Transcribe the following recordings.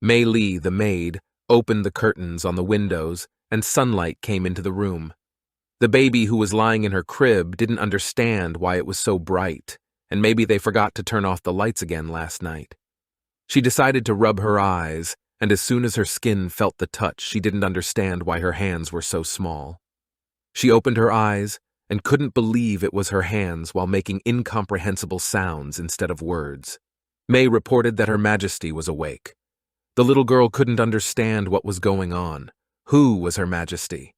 Mei Li, the maid, opened the curtains on the windows and sunlight came into the room. The baby who was lying in her crib didn't understand why it was so bright, and maybe they forgot to turn off the lights again last night. She decided to rub her eyes, and as soon as her skin felt the touch, she didn't understand why her hands were so small. She opened her eyes and couldn't believe it was her hands while making incomprehensible sounds instead of words. May reported that Her Majesty was awake. The little girl couldn't understand what was going on. Who was Her Majesty?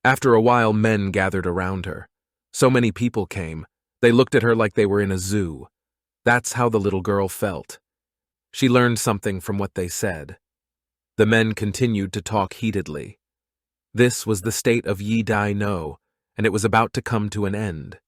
After a while, men gathered around her. So many people came. They looked at her like they were in a zoo. That's how the little girl felt. She learned something from what they said. The men continued to talk heatedly. This was the state of Yi Dai No, and it was about to come to an end.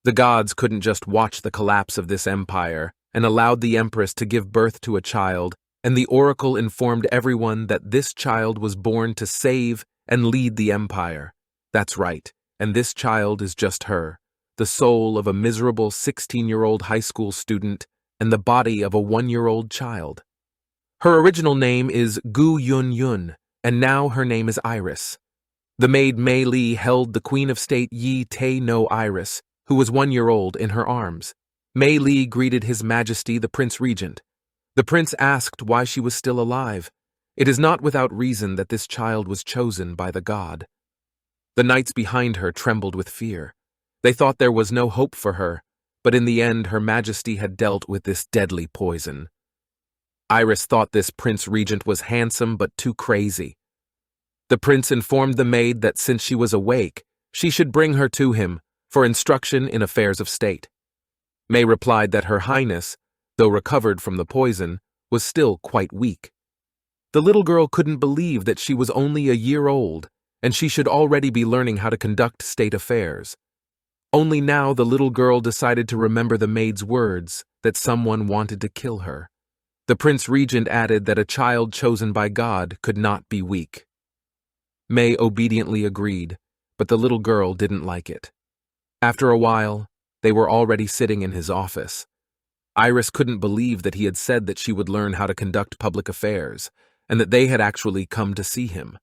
The gods couldn't just watch the collapse of this empire and allowed the empress to give birth to a child, and the oracle informed everyone that this child was born to save and lead the empire. That's right, and this child is just her, the soul of a miserable 16-year-old high school student and the body of a 1-year-old child. Her original name is Gu Yun Yun, and now her name is Iris. The maid Mei Li held the Queen of State Yi Tae No Iris, who was 1-year-old, in her arms. Mei Li greeted His Majesty the Prince Regent. The prince asked why she was still alive. It is not without reason that this child was chosen by the god. The knights behind her trembled with fear. They thought there was no hope for her, but in the end Her Majesty had dealt with this deadly poison. Iris thought this Prince Regent was handsome but too crazy. The prince informed the maid that since she was awake, she should bring her to him for instruction in affairs of state. May replied that Her Highness, though recovered from the poison, was still quite weak. The little girl couldn't believe that she was only a year old, and she should already be learning how to conduct state affairs. Only now the little girl decided to remember the maid's words that someone wanted to kill her. The Prince Regent added that a child chosen by God could not be weak. May obediently agreed, but the little girl didn't like it. After a while, they were already sitting in his office. Iris couldn't believe that he had said that she would learn how to conduct public affairs, and that they had actually come to see him.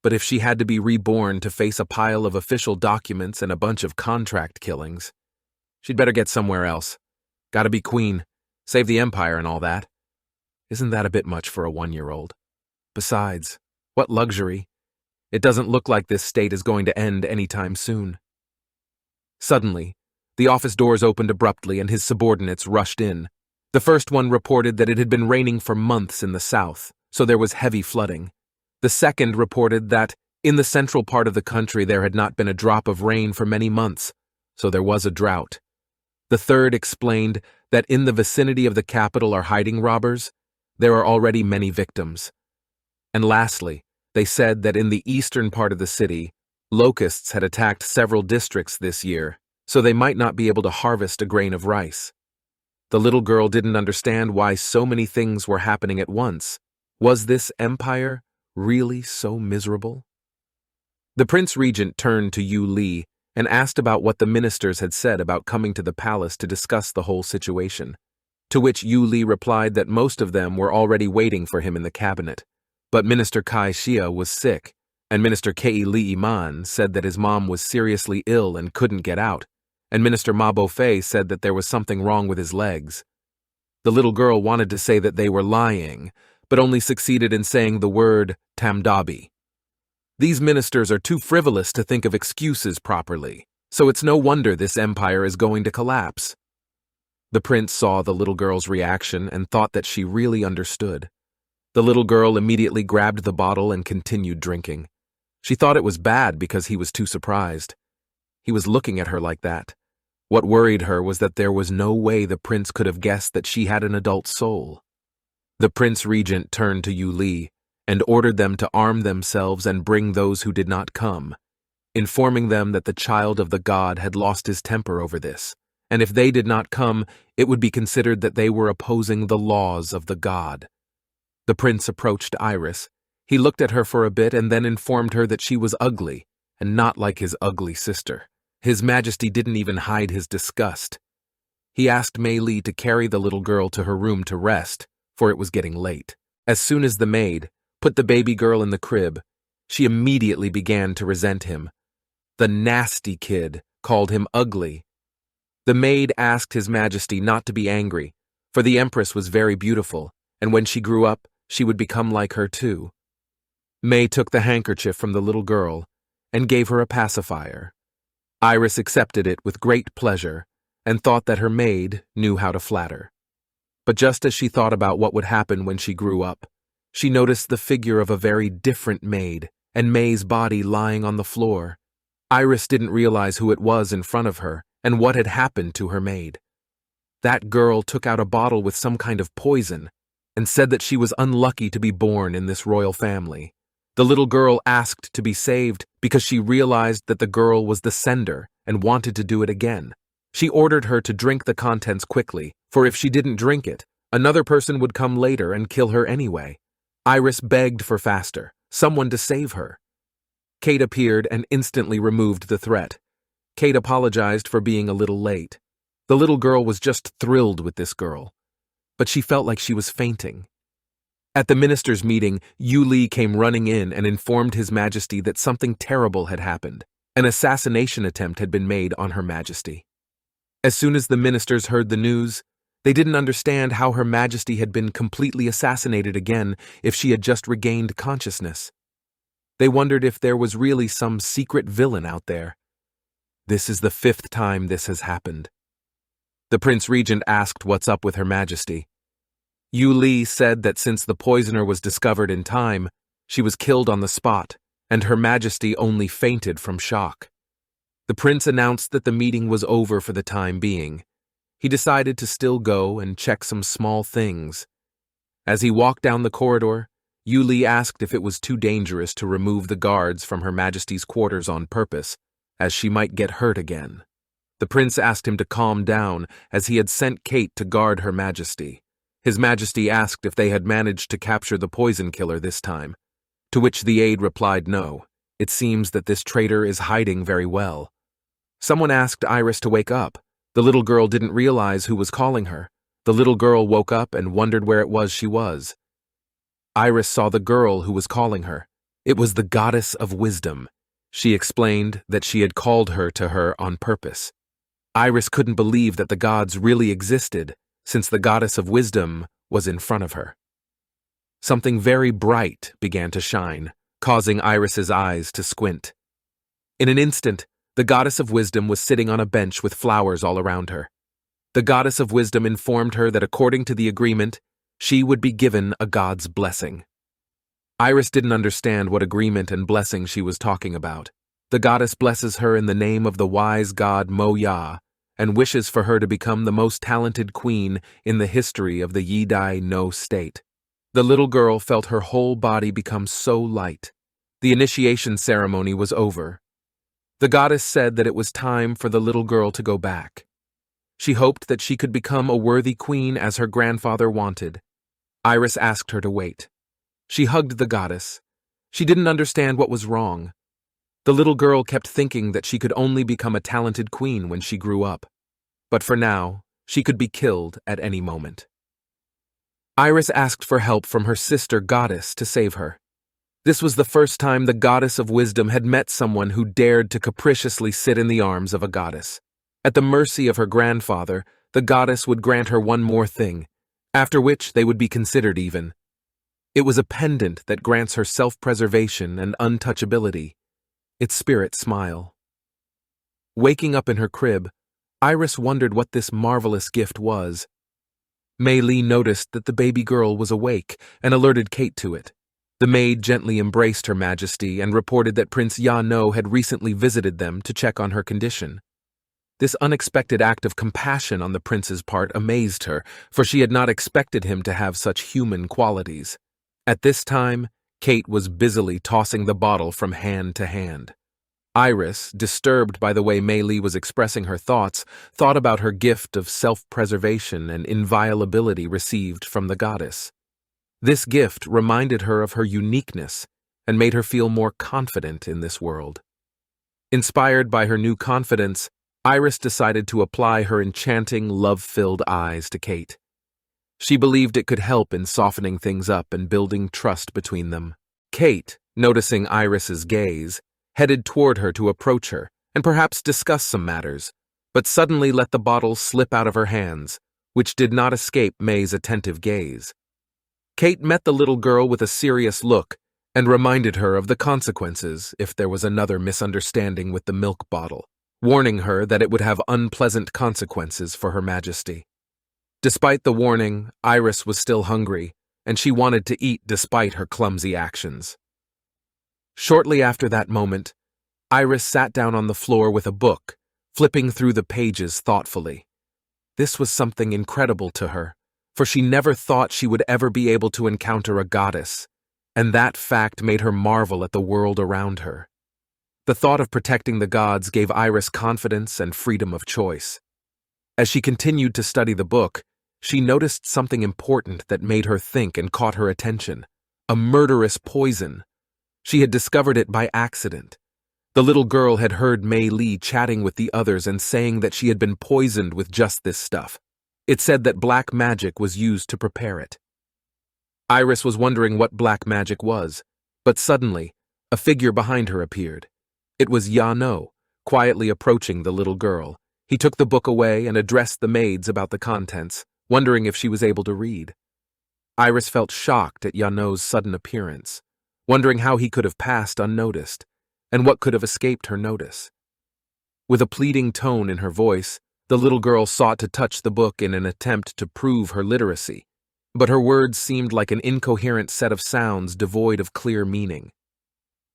But if she had to be reborn to face a pile of official documents and a bunch of contract killings, she'd better get somewhere else. Gotta be queen, save the empire and all that. Isn't that a bit much for a 1-year-old? Besides, what luxury. It doesn't look like this state is going to end anytime soon. Suddenly, the office doors opened abruptly and his subordinates rushed in. The first one reported that it had been raining for months in the south, so there was heavy flooding. The second reported that in the central part of the country there had not been a drop of rain for many months, so there was a drought. The third explained that in the vicinity of the capital are hiding robbers. There are already many victims. And lastly, they said that in the eastern part of the city, locusts had attacked several districts this year, so they might not be able to harvest a grain of rice. The little girl didn't understand why so many things were happening at once. Was this empire really so miserable? The Prince Regent turned to Yu Li and asked about what the ministers had said about coming to the palace to discuss the whole situation, to which Yu Li replied that most of them were already waiting for him in the cabinet. But Minister Kai Xia was sick, and Minister Kei Li Iman said that his mom was seriously ill and couldn't get out, and Minister Ma Bofei said that there was something wrong with his legs. The little girl wanted to say that they were lying, but only succeeded in saying the word Tamdabi. These ministers are too frivolous to think of excuses properly, so it's no wonder this empire is going to collapse. The prince saw the little girl's reaction and thought that she really understood. The little girl immediately grabbed the bottle and continued drinking. She thought it was bad because he was too surprised. He was looking at her like that. What worried her was that there was no way the prince could have guessed that she had an adult soul. The Prince Regent turned to Yu Li and ordered them to arm themselves and bring those who did not come, informing them that the child of the god had lost his temper over this, and if they did not come, it would be considered that they were opposing the laws of the god. The prince approached Iris. He looked at her for a bit and then informed her that she was ugly, and not like his ugly sister. His Majesty didn't even hide his disgust. He asked Mei Li to carry the little girl to her room to rest, for it was getting late. As soon as the maid put the baby girl in the crib, she immediately began to resent him. The nasty kid called him ugly. The maid asked His Majesty not to be angry, for the Empress was very beautiful, and when she grew up, she would become like her too. May took the handkerchief from the little girl and gave her a pacifier. Iris accepted it with great pleasure and thought that her maid knew how to flatter. But just as she thought about what would happen when she grew up, she noticed the figure of a very different maid and May's body lying on the floor. Iris didn't realize who it was in front of her and what had happened to her maid. That girl took out a bottle with some kind of poison and said that she was unlucky to be born in this royal family. The little girl asked to be saved because she realized that the girl was the sender and wanted to do it again. She ordered her to drink the contents quickly, for if she didn't drink it, another person would come later and kill her anyway. Iris begged for faster, someone to save her. Kate appeared and instantly removed the threat. Kate apologized for being a little late. The little girl was just thrilled with this girl, but she felt like she was fainting. At the minister's meeting, Yu Li came running in and informed His Majesty that something terrible had happened. An assassination attempt had been made on Her Majesty. As soon as the ministers heard the news, they didn't understand how Her Majesty had been completely assassinated again if she had just regained consciousness. They wondered if there was really some secret villain out there. This is the 5th time this has happened. The Prince Regent asked what's up with Her Majesty. Yu Li said that since the poisoner was discovered in time, she was killed on the spot, and Her Majesty only fainted from shock. The prince announced that the meeting was over for the time being. He decided to still go and check some small things. As he walked down the corridor, Yu Li asked if it was too dangerous to remove the guards from Her Majesty's quarters on purpose, as she might get hurt again. The prince asked him to calm down, as he had sent Kate to guard Her Majesty. His Majesty asked if they had managed to capture the poison killer this time, to which the aide replied no. It seems that this traitor is hiding very well. Someone asked Iris to wake up. The little girl didn't realize who was calling her. The little girl woke up and wondered where it was she was. Iris saw the girl who was calling her. It was the goddess of wisdom. She explained that she had called her to her on purpose. Iris couldn't believe that the gods really existed, since the goddess of wisdom was in front of her. Something very bright began to shine, causing Iris's eyes to squint. In an instant, the goddess of wisdom was sitting on a bench with flowers all around her. The goddess of wisdom informed her that according to the agreement, she would be given a god's blessing. Iris didn't understand what agreement and blessing she was talking about. The goddess blesses her in the name of the wise god Mo-Ya and wishes for her to become the most talented queen in the history of the Yidai No state. The little girl felt her whole body become so light. The initiation ceremony was over. The goddess said that it was time for the little girl to go back. She hoped that she could become a worthy queen as her grandfather wanted. Iris asked her to wait. She hugged the goddess. She didn't understand what was wrong. The little girl kept thinking that she could only become a talented queen when she grew up. But for now, she could be killed at any moment. Iris asked for help from her sister goddess to save her. This was the first time the goddess of wisdom had met someone who dared to capriciously sit in the arms of a goddess. At the mercy of her grandfather, the goddess would grant her one more thing, after which they would be considered even. It was a pendant that grants her self-preservation and untouchability, its spirit smile. Waking up in her crib, Iris wondered what this marvelous gift was. Mei Li noticed that the baby girl was awake and alerted Kate to it. The maid gently embraced Her Majesty and reported that Prince Ya No had recently visited them to check on her condition. This unexpected act of compassion on the prince's part amazed her, for she had not expected him to have such human qualities. At this time, Kate was busily tossing the bottle from hand to hand. Iris, disturbed by the way Mei Li was expressing her thoughts, thought about her gift of self-preservation and inviolability received from the goddess. This gift reminded her of her uniqueness and made her feel more confident in this world. Inspired by her new confidence, Iris decided to apply her enchanting, love-filled eyes to Kate. She believed it could help in softening things up and building trust between them. Kate, noticing Iris's gaze, headed toward her to approach her and perhaps discuss some matters, but suddenly let the bottle slip out of her hands, which did not escape May's attentive gaze. Kate met the little girl with a serious look and reminded her of the consequences if there was another misunderstanding with the milk bottle, warning her that it would have unpleasant consequences for Her Majesty. Despite the warning, Iris was still hungry, and she wanted to eat despite her clumsy actions. Shortly after that moment, Iris sat down on the floor with a book, flipping through the pages thoughtfully. This was something incredible to her, for she never thought she would ever be able to encounter a goddess, and that fact made her marvel at the world around her. The thought of protecting the gods gave Iris confidence and freedom of choice. As she continued to study the book, she noticed something important that made her think and caught her attention: a murderous poison. She had discovered it by accident. The little girl had heard Mei Li chatting with the others and saying that she had been poisoned with just this stuff. It said that black magic was used to prepare it. Iris was wondering what black magic was, but suddenly, a figure behind her appeared. It was Yano, quietly approaching the little girl. He took the book away and addressed the maids about the contents, wondering if she was able to read. Iris felt shocked at Yano's sudden appearance, wondering how he could have passed unnoticed, and what could have escaped her notice. With a pleading tone in her voice, the little girl sought to touch the book in an attempt to prove her literacy, but her words seemed like an incoherent set of sounds devoid of clear meaning.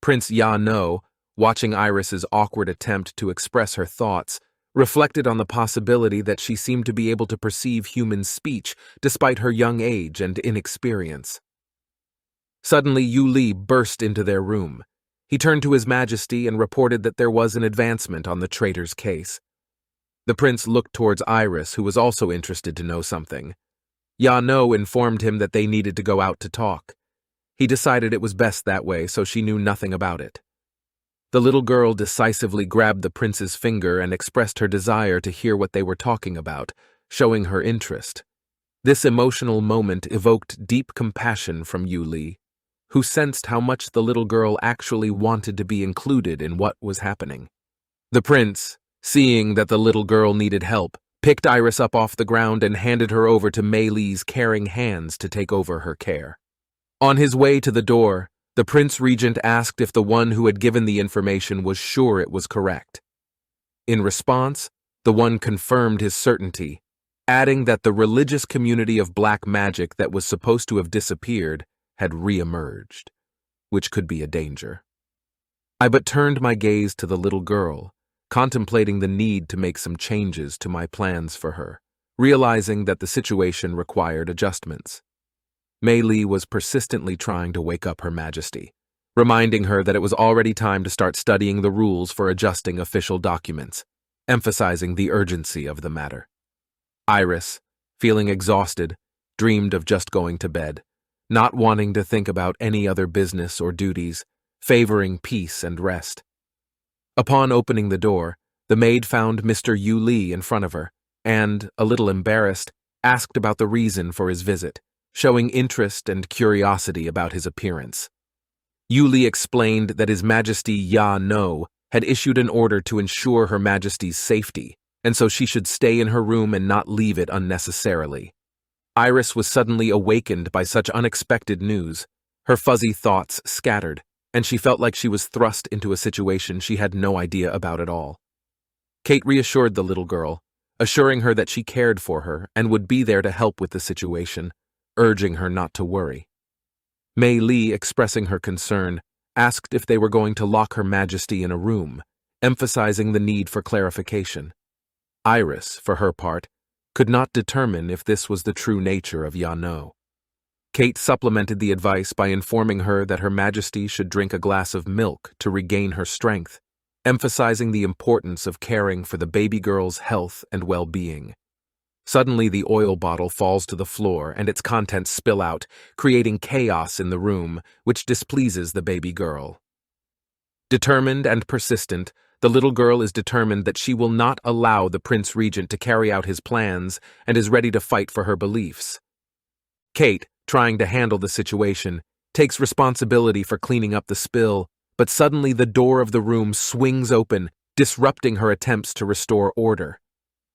Prince Yano, watching Iris's awkward attempt to express her thoughts, reflected on the possibility that she seemed to be able to perceive human speech despite her young age and inexperience. Suddenly, Yu Li burst into their room. He turned to His Majesty and reported that there was an advancement on the traitor's case. The prince looked towards Iris, who was also interested to know something. Yano informed him that they needed to go out to talk. He decided it was best that way, so she knew nothing about it. The little girl decisively grabbed the prince's finger and expressed her desire to hear what they were talking about, showing her interest. This emotional moment evoked deep compassion from Yu Li, who sensed how much the little girl actually wanted to be included in what was happening. The prince, seeing that the little girl needed help, picked Iris up off the ground and handed her over to Mei Li's caring hands to take over her care. On his way to the door, the Prince Regent asked if the one who had given the information was sure it was correct. In response, the one confirmed his certainty, adding that the religious community of black magic that was supposed to have disappeared had re-emerged, which could be a danger. I but turned my gaze to the little girl, contemplating the need to make some changes to my plans for her, realizing that the situation required adjustments. Mei Li was persistently trying to wake up Her Majesty, reminding her that it was already time to start studying the rules for adjusting official documents, emphasizing the urgency of the matter. Iris, feeling exhausted, dreamed of just going to bed, not wanting to think about any other business or duties, favoring peace and rest. Upon opening the door, the maid found Mr. Yu Li in front of her, and, a little embarrassed, asked about the reason for his visit, showing interest and curiosity about his appearance. Yu Li explained that His Majesty Ya No had issued an order to ensure Her Majesty's safety, and so she should stay in her room and not leave it unnecessarily. Iris was suddenly awakened by such unexpected news. Her fuzzy thoughts scattered, and she felt like she was thrust into a situation she had no idea about at all. Kate reassured the little girl, assuring her that she cared for her and would be there to help with the situation, urging her not to worry. Mei Li, expressing her concern, asked if they were going to lock Her Majesty in a room, emphasizing the need for clarification. Iris, for her part, could not determine if this was the true nature of Yano. Kate supplemented the advice by informing her that Her Majesty should drink a glass of milk to regain her strength, emphasizing the importance of caring for the baby girl's health and well-being. Suddenly, the oil bottle falls to the floor and its contents spill out, creating chaos in the room, which displeases the baby girl. Determined and persistent, the little girl is determined that she will not allow the Prince Regent to carry out his plans and is ready to fight for her beliefs. Kate, trying to handle the situation, takes responsibility for cleaning up the spill, but suddenly the door of the room swings open, disrupting her attempts to restore order.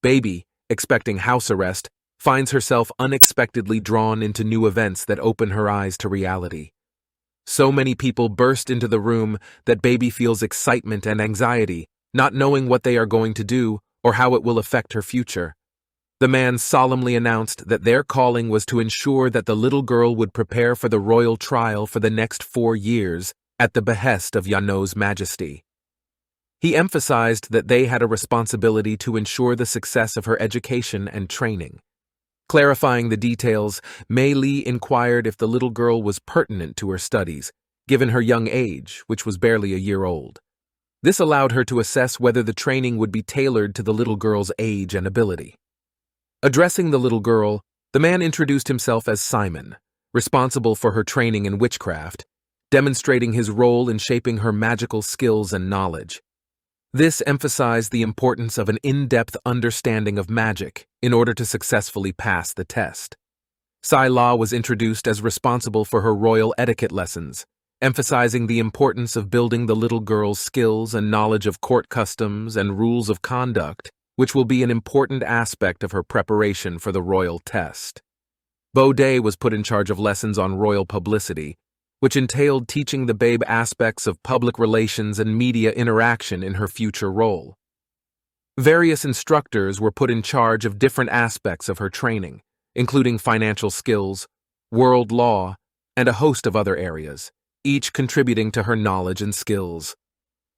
Baby, expecting house arrest, finds herself unexpectedly drawn into new events that open her eyes to reality. So many people burst into the room that Baby feels excitement and anxiety, not knowing what they are going to do or how it will affect her future. The man solemnly announced that their calling was to ensure that the little girl would prepare for the royal trial for the next 4 years at the behest of Yano's Majesty. He emphasized that they had a responsibility to ensure the success of her education and training. Clarifying the details, Mei Li inquired if the little girl was pertinent to her studies, given her young age, which was barely a year old. This allowed her to assess whether the training would be tailored to the little girl's age and ability. Addressing the little girl, the man introduced himself as Simon, responsible for her training in witchcraft, demonstrating his role in shaping her magical skills and knowledge. This emphasized the importance of an in-depth understanding of magic in order to successfully pass the test. Sai La was introduced as responsible for her royal etiquette lessons, emphasizing the importance of building the little girl's skills and knowledge of court customs and rules of conduct, which will be an important aspect of her preparation for the royal test. Bo Day was put in charge of lessons on royal publicity, which entailed teaching the babe aspects of public relations and media interaction in her future role. Various instructors were put in charge of different aspects of her training, including financial skills, world law, and a host of other areas, each contributing to her knowledge and skills.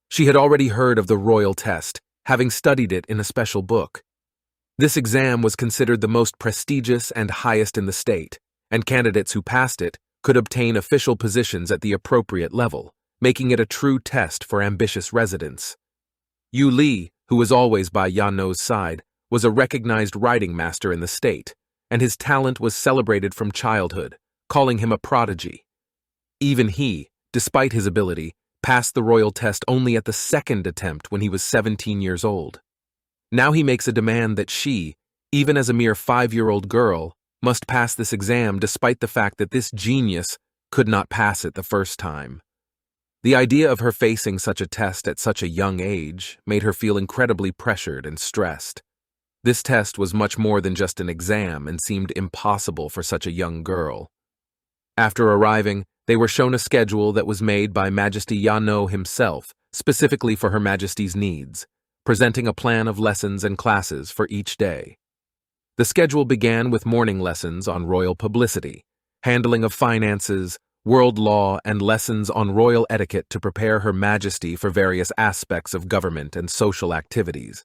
She had already heard of the royal test, having studied it in a special book. This exam was considered the most prestigious and highest in the state, and candidates who passed it could obtain official positions at the appropriate level, making it a true test for ambitious residents. Yu Li, who was always by Yano's side, was a recognized writing master in the state, and his talent was celebrated from childhood, calling him a prodigy. Even he, despite his ability, passed the royal test only at the second attempt when he was 17 years old. Now he makes a demand that she, even as a mere 5-year-old girl, must pass this exam despite the fact that this genius could not pass it the first time. The idea of her facing such a test at such a young age made her feel incredibly pressured and stressed. This test was much more than just an exam and seemed impossible for such a young girl. After arriving, they were shown a schedule that was made by Majesty Yano himself, specifically for Her Majesty's needs, presenting a plan of lessons and classes for each day. The schedule began with morning lessons on royal publicity, handling of finances, world law, and lessons on royal etiquette to prepare Her Majesty for various aspects of government and social activities.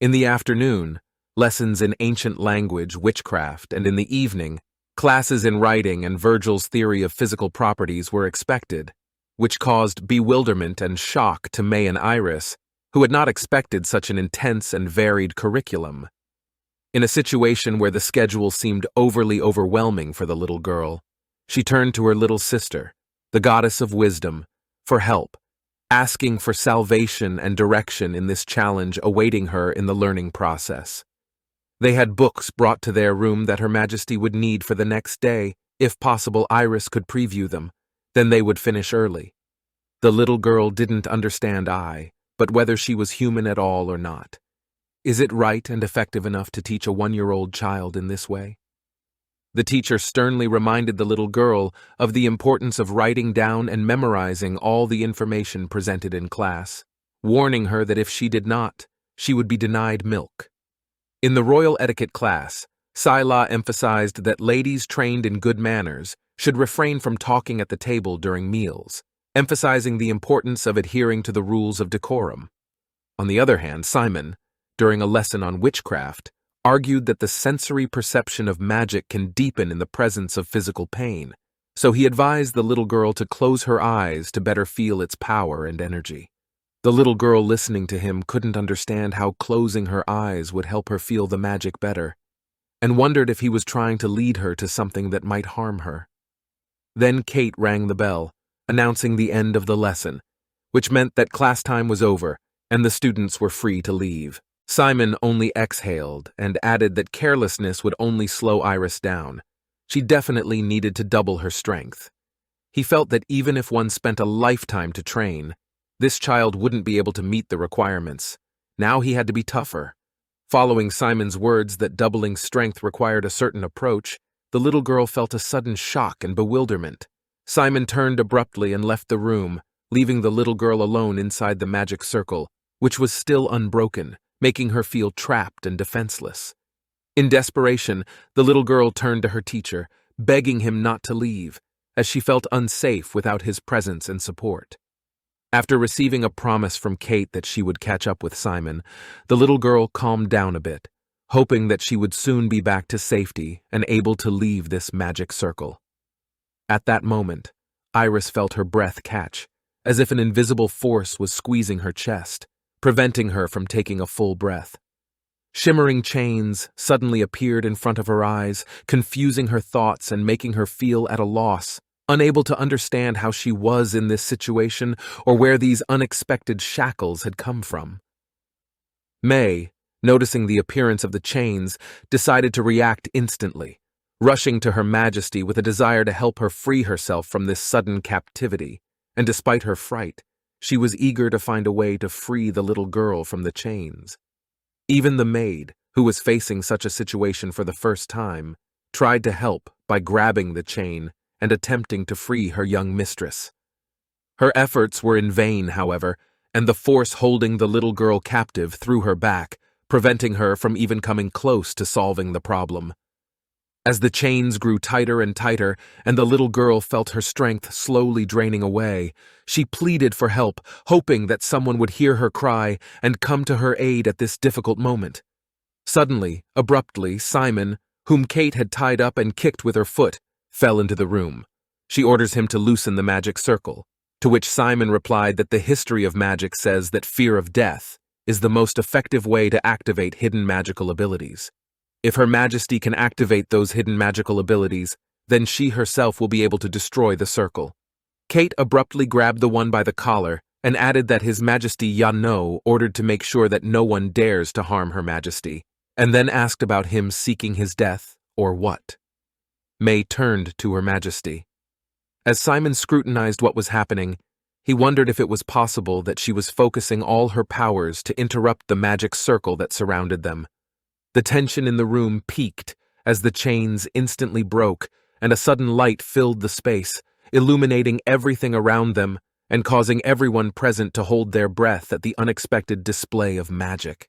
In the afternoon, lessons in ancient language, witchcraft, and in the evening, classes in writing and Virgil's theory of physical properties were expected, which caused bewilderment and shock to May and Iris, who had not expected such an intense and varied curriculum. In a situation where the schedule seemed overly overwhelming for the little girl, she turned to her little sister, the goddess of wisdom, for help, asking for salvation and direction in this challenge awaiting her in the learning process. They had books brought to their room that Her Majesty would need for the next day. If possible, Iris could preview them, then they would finish early. The little girl didn't understand but whether she was human at all or not. Is it right and effective enough to teach a 1-year-old child in this way? The teacher sternly reminded the little girl of the importance of writing down and memorizing all the information presented in class, warning her that if she did not, she would be denied milk. In the royal etiquette class, Sai La emphasized that ladies trained in good manners should refrain from talking at the table during meals, emphasizing the importance of adhering to the rules of decorum. On the other hand, Simon, during a lesson on witchcraft, argued that the sensory perception of magic can deepen in the presence of physical pain, so he advised the little girl to close her eyes to better feel its power and energy. The little girl listening to him couldn't understand how closing her eyes would help her feel the magic better, and wondered if he was trying to lead her to something that might harm her. Then Kate rang the bell, announcing the end of the lesson, which meant that class time was over and the students were free to leave. Simon only exhaled and added that carelessness would only slow Iris down. She definitely needed to double her strength. He felt that even if one spent a lifetime to train, this child wouldn't be able to meet the requirements. Now he had to be tougher. Following Simon's words that doubling strength required a certain approach, the little girl felt a sudden shock and bewilderment. Simon turned abruptly and left the room, leaving the little girl alone inside the magic circle, which was still unbroken, making her feel trapped and defenseless. In desperation, the little girl turned to her teacher, begging him not to leave, as she felt unsafe without his presence and support. After receiving a promise from Kate that she would catch up with Simon, the little girl calmed down a bit, hoping that she would soon be back to safety and able to leave this magic circle. At that moment, Iris felt her breath catch, as if an invisible force was squeezing her chest, preventing her from taking a full breath. Shimmering chains suddenly appeared in front of her eyes, confusing her thoughts and making her feel at a loss, unable to understand how she was in this situation or where these unexpected shackles had come from. May, noticing the appearance of the chains, decided to react instantly, rushing to Her Majesty with a desire to help her free herself from this sudden captivity, and despite her fright, she was eager to find a way to free the little girl from the chains. Even the maid, who was facing such a situation for the first time, tried to help by grabbing the chain and attempting to free her young mistress. Her efforts were in vain, however, and the force holding the little girl captive threw her back, preventing her from even coming close to solving the problem. As the chains grew tighter and tighter, and the little girl felt her strength slowly draining away, she pleaded for help, hoping that someone would hear her cry and come to her aid at this difficult moment. Suddenly, abruptly, Simon, whom Kate had tied up and kicked with her foot, fell into the room. She orders him to loosen the magic circle, to which Simon replied that the history of magic says that fear of death is the most effective way to activate hidden magical abilities. If Her Majesty can activate those hidden magical abilities, then she herself will be able to destroy the circle. Kate abruptly grabbed the one by the collar and added that His Majesty Yano ordered to make sure that no one dares to harm Her Majesty, and then asked about him seeking his death, or what. May turned to Her Majesty. As Simon scrutinized what was happening, he wondered if it was possible that she was focusing all her powers to interrupt the magic circle that surrounded them. The tension in the room peaked as the chains instantly broke and a sudden light filled the space, illuminating everything around them and causing everyone present to hold their breath at the unexpected display of magic.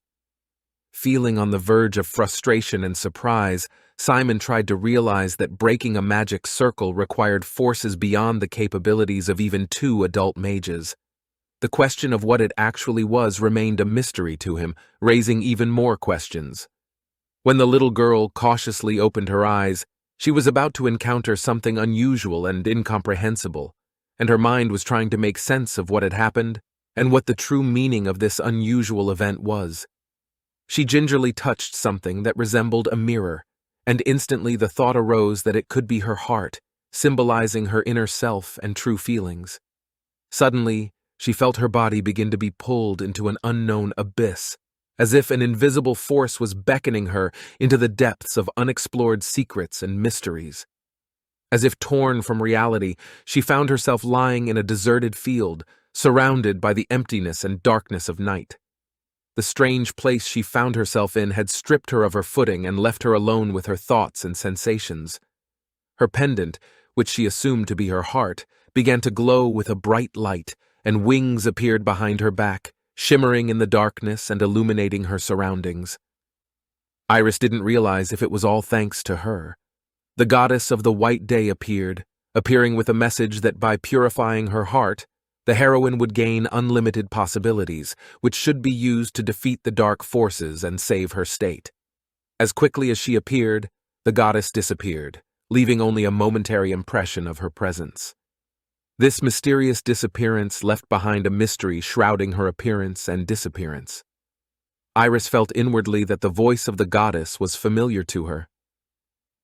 Feeling on the verge of frustration and surprise, Simon tried to realize that breaking a magic circle required forces beyond the capabilities of even two adult mages. The question of what it actually was remained a mystery to him, raising even more questions. When the little girl cautiously opened her eyes, she was about to encounter something unusual and incomprehensible, and her mind was trying to make sense of what had happened and what the true meaning of this unusual event was. She gingerly touched something that resembled a mirror, and instantly the thought arose that it could be her heart, symbolizing her inner self and true feelings. Suddenly, she felt her body begin to be pulled into an unknown abyss, as if an invisible force was beckoning her into the depths of unexplored secrets and mysteries. As if torn from reality, she found herself lying in a deserted field, surrounded by the emptiness and darkness of night. The strange place she found herself in had stripped her of her footing and left her alone with her thoughts and sensations. Her pendant, which she assumed to be her heart, began to glow with a bright light, and wings appeared behind her back, shimmering in the darkness and illuminating her surroundings. Iris didn't realize if it was all thanks to her. The goddess of the white day appeared, appearing with a message that by purifying her heart, the heroine would gain unlimited possibilities, which should be used to defeat the dark forces and save her state. As quickly as she appeared, the goddess disappeared, leaving only a momentary impression of her presence. This mysterious disappearance left behind a mystery shrouding her appearance and disappearance. Iris felt inwardly that the voice of the goddess was familiar to her.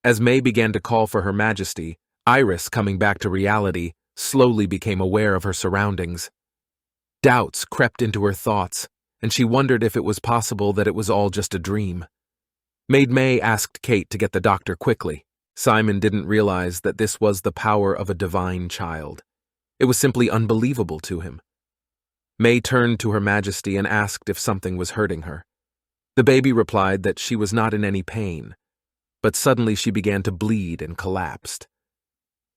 As May began to call for Her Majesty, Iris, coming back to reality, slowly became aware of her surroundings. Doubts crept into her thoughts, and she wondered if it was possible that it was all just a dream. Maid May asked Kate to get the doctor quickly, Simon didn't realize that this was the power of a divine child. It was simply unbelievable to him. May turned to Her Majesty and asked if something was hurting her. The baby replied that she was not in any pain, but suddenly she began to bleed and collapsed.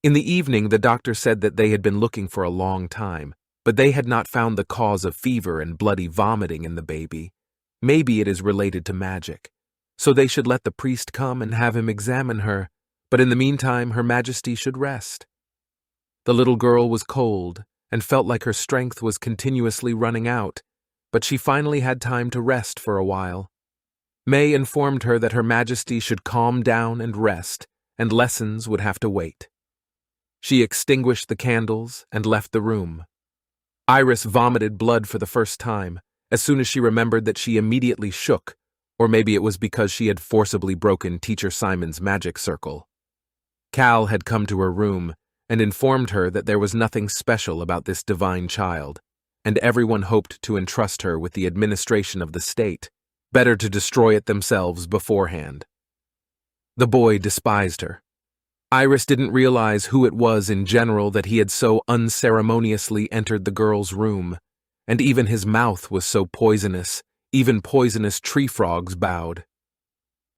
In the evening, the doctor said that they had been looking for a long time, but they had not found the cause of fever and bloody vomiting in the baby. Maybe it is related to magic, so they should let the priest come and have him examine her, but in the meantime, Her Majesty should rest. The little girl was cold and felt like her strength was continuously running out, but she finally had time to rest for a while. May informed her that Her Majesty should calm down and rest, and lessons would have to wait. She extinguished the candles and left the room. Iris vomited blood for the first time. As soon as she remembered that, she immediately shook, or maybe it was because she had forcibly broken Teacher Simon's magic circle. Cal had come to her room and informed her that there was nothing special about this divine child, and everyone hoped to entrust her with the administration of the state. Better to destroy it themselves beforehand. The boy despised her. Iris didn't realize who it was in general that he had so unceremoniously entered the girl's room, and even his mouth was so poisonous, even poisonous tree frogs bowed.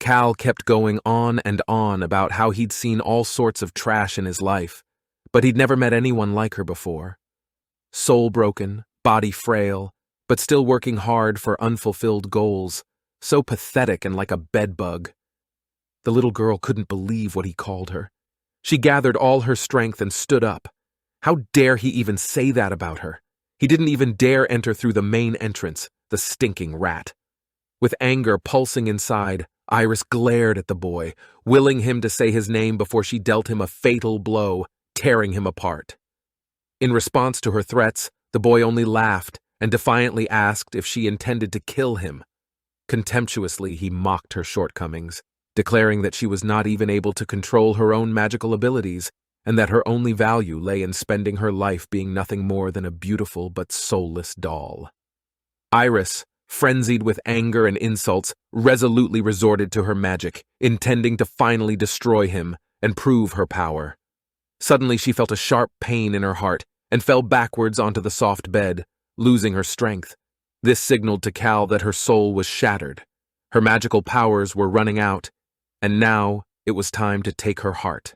Cal kept going on and on about how he'd seen all sorts of trash in his life, but he'd never met anyone like her before. Soul broken, body frail, but still working hard for unfulfilled goals, so pathetic and like a bedbug. The little girl couldn't believe what he called her. She gathered all her strength and stood up. How dare he even say that about her? He didn't even dare enter through the main entrance, the stinking rat. With anger pulsing inside, Iris glared at the boy, willing him to say his name before she dealt him a fatal blow, tearing him apart. In response to her threats, the boy only laughed and defiantly asked if she intended to kill him. Contemptuously, he mocked her shortcomings, declaring that she was not even able to control her own magical abilities, and that her only value lay in spending her life being nothing more than a beautiful but soulless doll. Iris, frenzied with anger and insults, resolutely resorted to her magic, intending to finally destroy him and prove her power. Suddenly she felt a sharp pain in her heart and fell backwards onto the soft bed, losing her strength. This signaled to Cal that her soul was shattered. Her magical powers were running out, and now it was time to take her heart.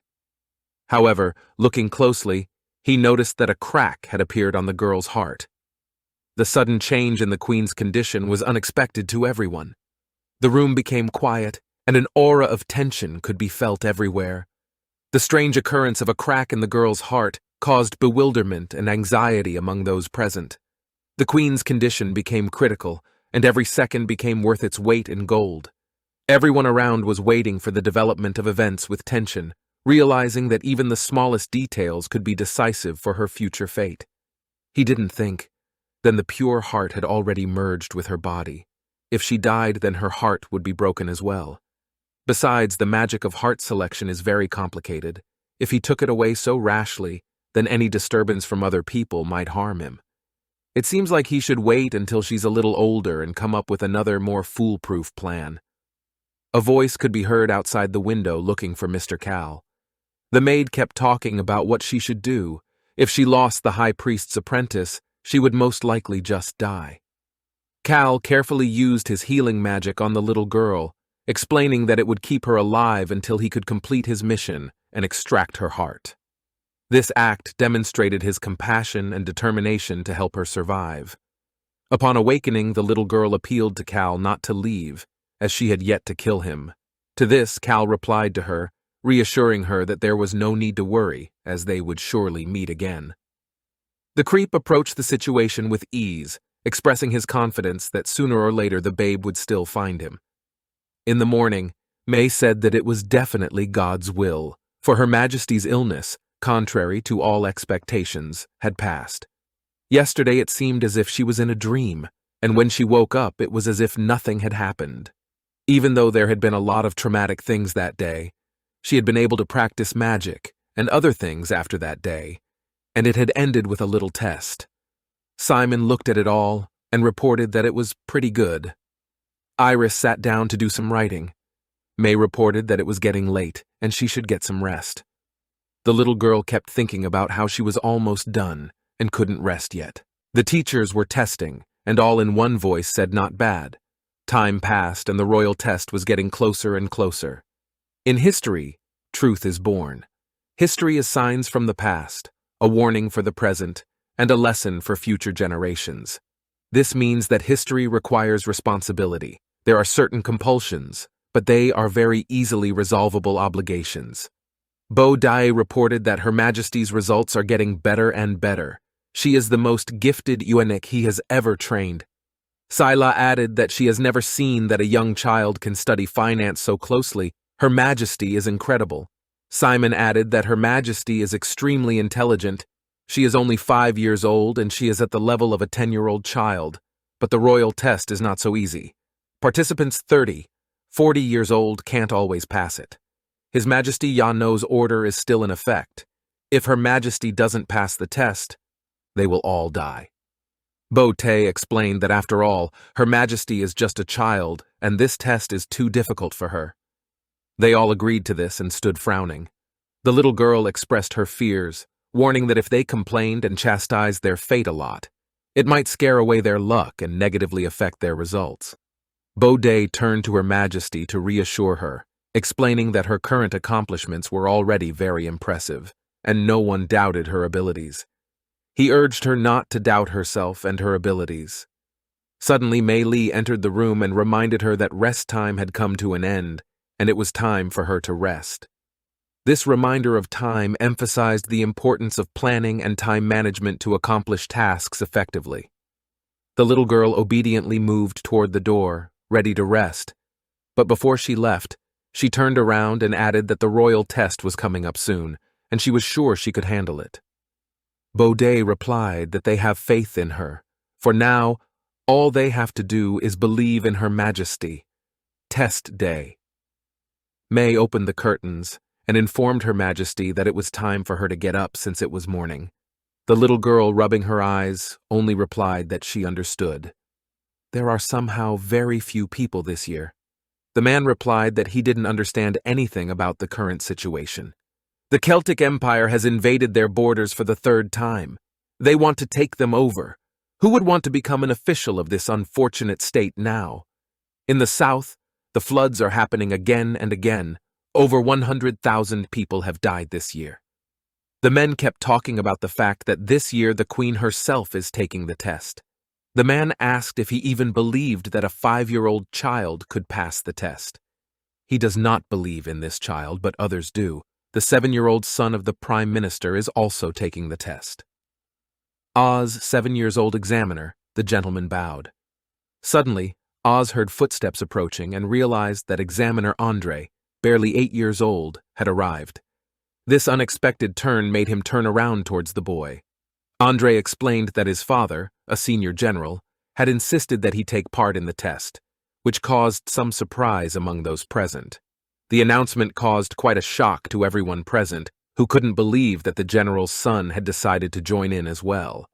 However, looking closely, he noticed that a crack had appeared on the girl's heart. The sudden change in the Queen's condition was unexpected to everyone. The room became quiet, and an aura of tension could be felt everywhere. The strange occurrence of a crack in the girl's heart caused bewilderment and anxiety among those present. The Queen's condition became critical, and every second became worth its weight in gold. Everyone around was waiting for the development of events with tension, realizing that even the smallest details could be decisive for her future fate. He didn't think. Then the pure heart had already merged with her body. If she died, then her heart would be broken as well. Besides, the magic of heart selection is very complicated. If he took it away so rashly, then any disturbance from other people might harm him. It seems like he should wait until she's a little older and come up with another, more foolproof plan. A voice could be heard outside the window looking for Mr. Cal. The maid kept talking about what she should do. If she lost the high priest's apprentice, she would most likely just die. Cal carefully used his healing magic on the little girl, explaining that it would keep her alive until he could complete his mission and extract her heart. This act demonstrated his compassion and determination to help her survive. Upon awakening, the little girl appealed to Cal not to leave, as she had yet to kill him. To this, Cal replied to her, reassuring her that there was no need to worry, as they would surely meet again. The creep approached the situation with ease, expressing his confidence that sooner or later the babe would still find him. In the morning, May said that it was definitely God's will, for Her Majesty's illness, contrary to all expectations, had passed. Yesterday it seemed as if she was in a dream, and when she woke up it was as if nothing had happened. Even though there had been a lot of traumatic things that day, she had been able to practice magic and other things after that day, and it had ended with a little test. Simon looked at it all and reported that it was pretty good. Iris sat down to do some writing. May reported that it was getting late and she should get some rest. The little girl kept thinking about how she was almost done and couldn't rest yet. The teachers were testing, and all in one voice said not bad. Time passed and the royal test was getting closer and closer. In history, truth is born. History is signs from the past, a warning for the present, and a lesson for future generations. This means that history requires responsibility. There are certain compulsions, but they are very easily resolvable obligations. Bo Dai reported that Her Majesty's results are getting better and better. She is the most gifted eunuch he has ever trained. Sila added that she has never seen that a young child can study finance so closely. Her Majesty is incredible. Simon added that Her Majesty is extremely intelligent. She is only 5 years old and she is at the level of a 10-year-old child. But the royal test is not so easy. Participants 30, 40 years old can't always pass it. His Majesty Yano's order is still in effect. If Her Majesty doesn't pass the test, they will all die. Bo Te explained that after all, Her Majesty is just a child and this test is too difficult for her. They all agreed to this and stood frowning. The little girl expressed her fears, warning that if they complained and chastised their fate a lot, it might scare away their luck and negatively affect their results. Bo Te turned to Her Majesty to reassure her, explaining that her current accomplishments were already very impressive, and no one doubted her abilities. He urged her not to doubt herself and her abilities. Suddenly, Mei Li entered the room and reminded her that rest time had come to an end, and it was time for her to rest. This reminder of time emphasized the importance of planning and time management to accomplish tasks effectively. The little girl obediently moved toward the door, ready to rest, but before she left, she turned around and added that the royal test was coming up soon, and she was sure she could handle it. Bo Te replied that they have faith in her, for now, all they have to do is believe in Her Majesty. Test day. May opened the curtains and informed Her Majesty that it was time for her to get up since it was morning. The little girl, rubbing her eyes, only replied that she understood. There are somehow very few people this year. The man replied that he didn't understand anything about the current situation. The Celtic Empire has invaded their borders for the 3rd time. They want to take them over. Who would want to become an official of this unfortunate state now? In the south, the floods are happening again and again. Over 100,000 people have died this year. The men kept talking about the fact that this year the Queen herself is taking the test. The man asked if he even believed that a 5-year-old child could pass the test. He does not believe in this child, but others do. The 7-year-old son of the Prime Minister is also taking the test. Oz, 7-year-old examiner, the gentleman bowed. Suddenly, Oz heard footsteps approaching and realized that examiner Andre, barely 8 years old, had arrived. This unexpected turn made him turn around towards the boy. Andre explained that his father, a senior general, had insisted that he take part in the test, which caused some surprise among those present. The announcement caused quite a shock to everyone present, who couldn't believe that the general's son had decided to join in as well.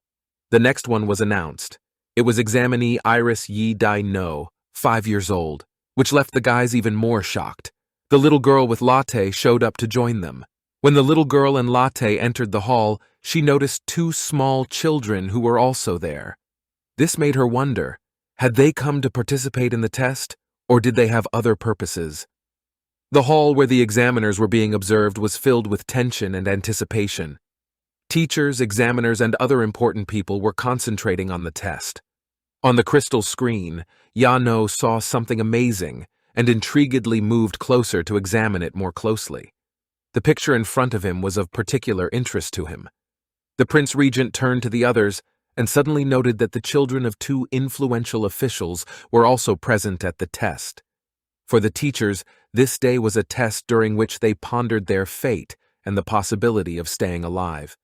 The next one was announced. It was examinee Iris Yi Dai No, 5 years old, which left the guys even more shocked. The little girl with Latte showed up to join them. When the little girl and Latte entered the hall, she noticed 2 small children who were also there. This made her wonder, had they come to participate in the test, or did they have other purposes? The hall where the examiners were being observed was filled with tension and anticipation. Teachers, examiners, and other important people were concentrating on the test. On the crystal screen, Yano saw something amazing and intriguedly moved closer to examine it more closely. The picture in front of him was of particular interest to him. The Prince Regent turned to the others and suddenly noted that the children of 2 influential officials were also present at the test. For the teachers, this day was a test during which they pondered their fate and the possibility of staying alive.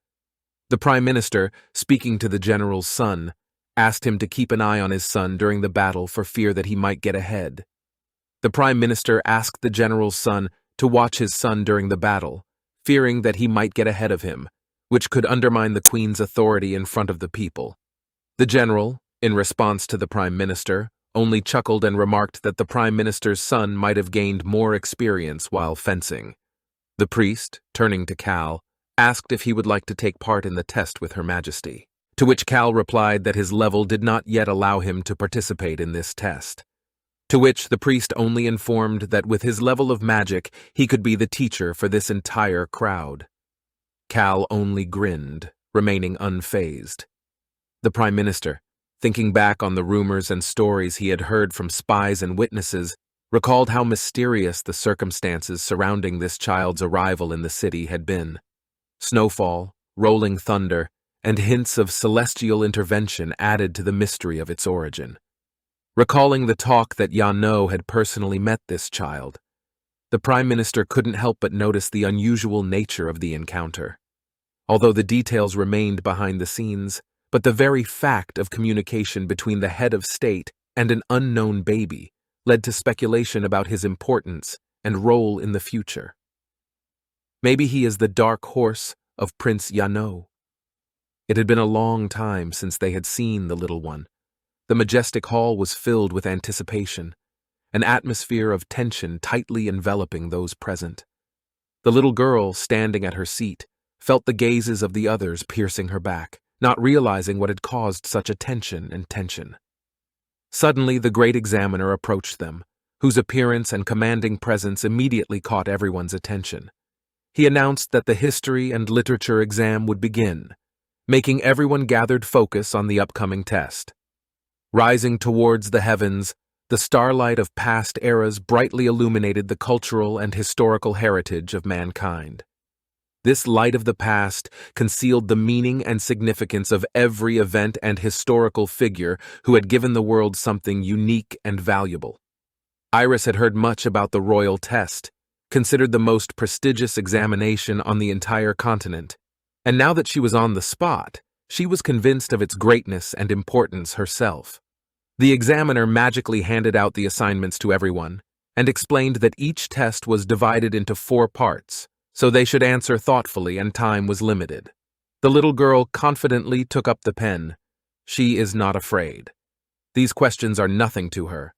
The Prime Minister, speaking to the general's son, asked him to keep an eye on his son during the battle for fear that he might get ahead. The Prime Minister asked the general's son to watch his son during the battle, fearing that he might get ahead of him, which could undermine the Queen's authority in front of the people. The general, in response to the Prime Minister, only chuckled and remarked that the Prime Minister's son might have gained more experience while fencing. The priest, turning to Cal, asked if he would like to take part in the test with Her Majesty, to which Cal replied that his level did not yet allow him to participate in this test. To which the priest only informed that with his level of magic, he could be the teacher for this entire crowd. Cal only grinned, remaining unfazed. The Prime Minister, thinking back on the rumors and stories he had heard from spies and witnesses, recalled how mysterious the circumstances surrounding this child's arrival in the city had been. Snowfall, rolling thunder, and hints of celestial intervention added to the mystery of its origin. Recalling the talk that Yano had personally met this child, the Prime Minister couldn't help but notice the unusual nature of the encounter. Although the details remained behind the scenes, but the very fact of communication between the head of state and an unknown baby led to speculation about his importance and role in the future. Maybe he is the dark horse of Prince Yano. It had been a long time since they had seen the little one. The majestic hall was filled with anticipation, an atmosphere of tension tightly enveloping those present. The little girl, standing at her seat, felt the gazes of the others piercing her back, not realizing what had caused such attention and tension. Suddenly, the great examiner approached them, whose appearance and commanding presence immediately caught everyone's attention. He announced that the history and literature exam would begin, making everyone gathered focus on the upcoming test. Rising towards the heavens, the starlight of past eras brightly illuminated the cultural and historical heritage of mankind. This light of the past concealed the meaning and significance of every event and historical figure who had given the world something unique and valuable. Iris had heard much about the royal test, considered the most prestigious examination on the entire continent, and now that she was on the spot, she was convinced of its greatness and importance herself. The examiner magically handed out the assignments to everyone and explained that each test was divided into 4 parts, so they should answer thoughtfully and time was limited. The little girl confidently took up the pen. She is not afraid. These questions are nothing to her.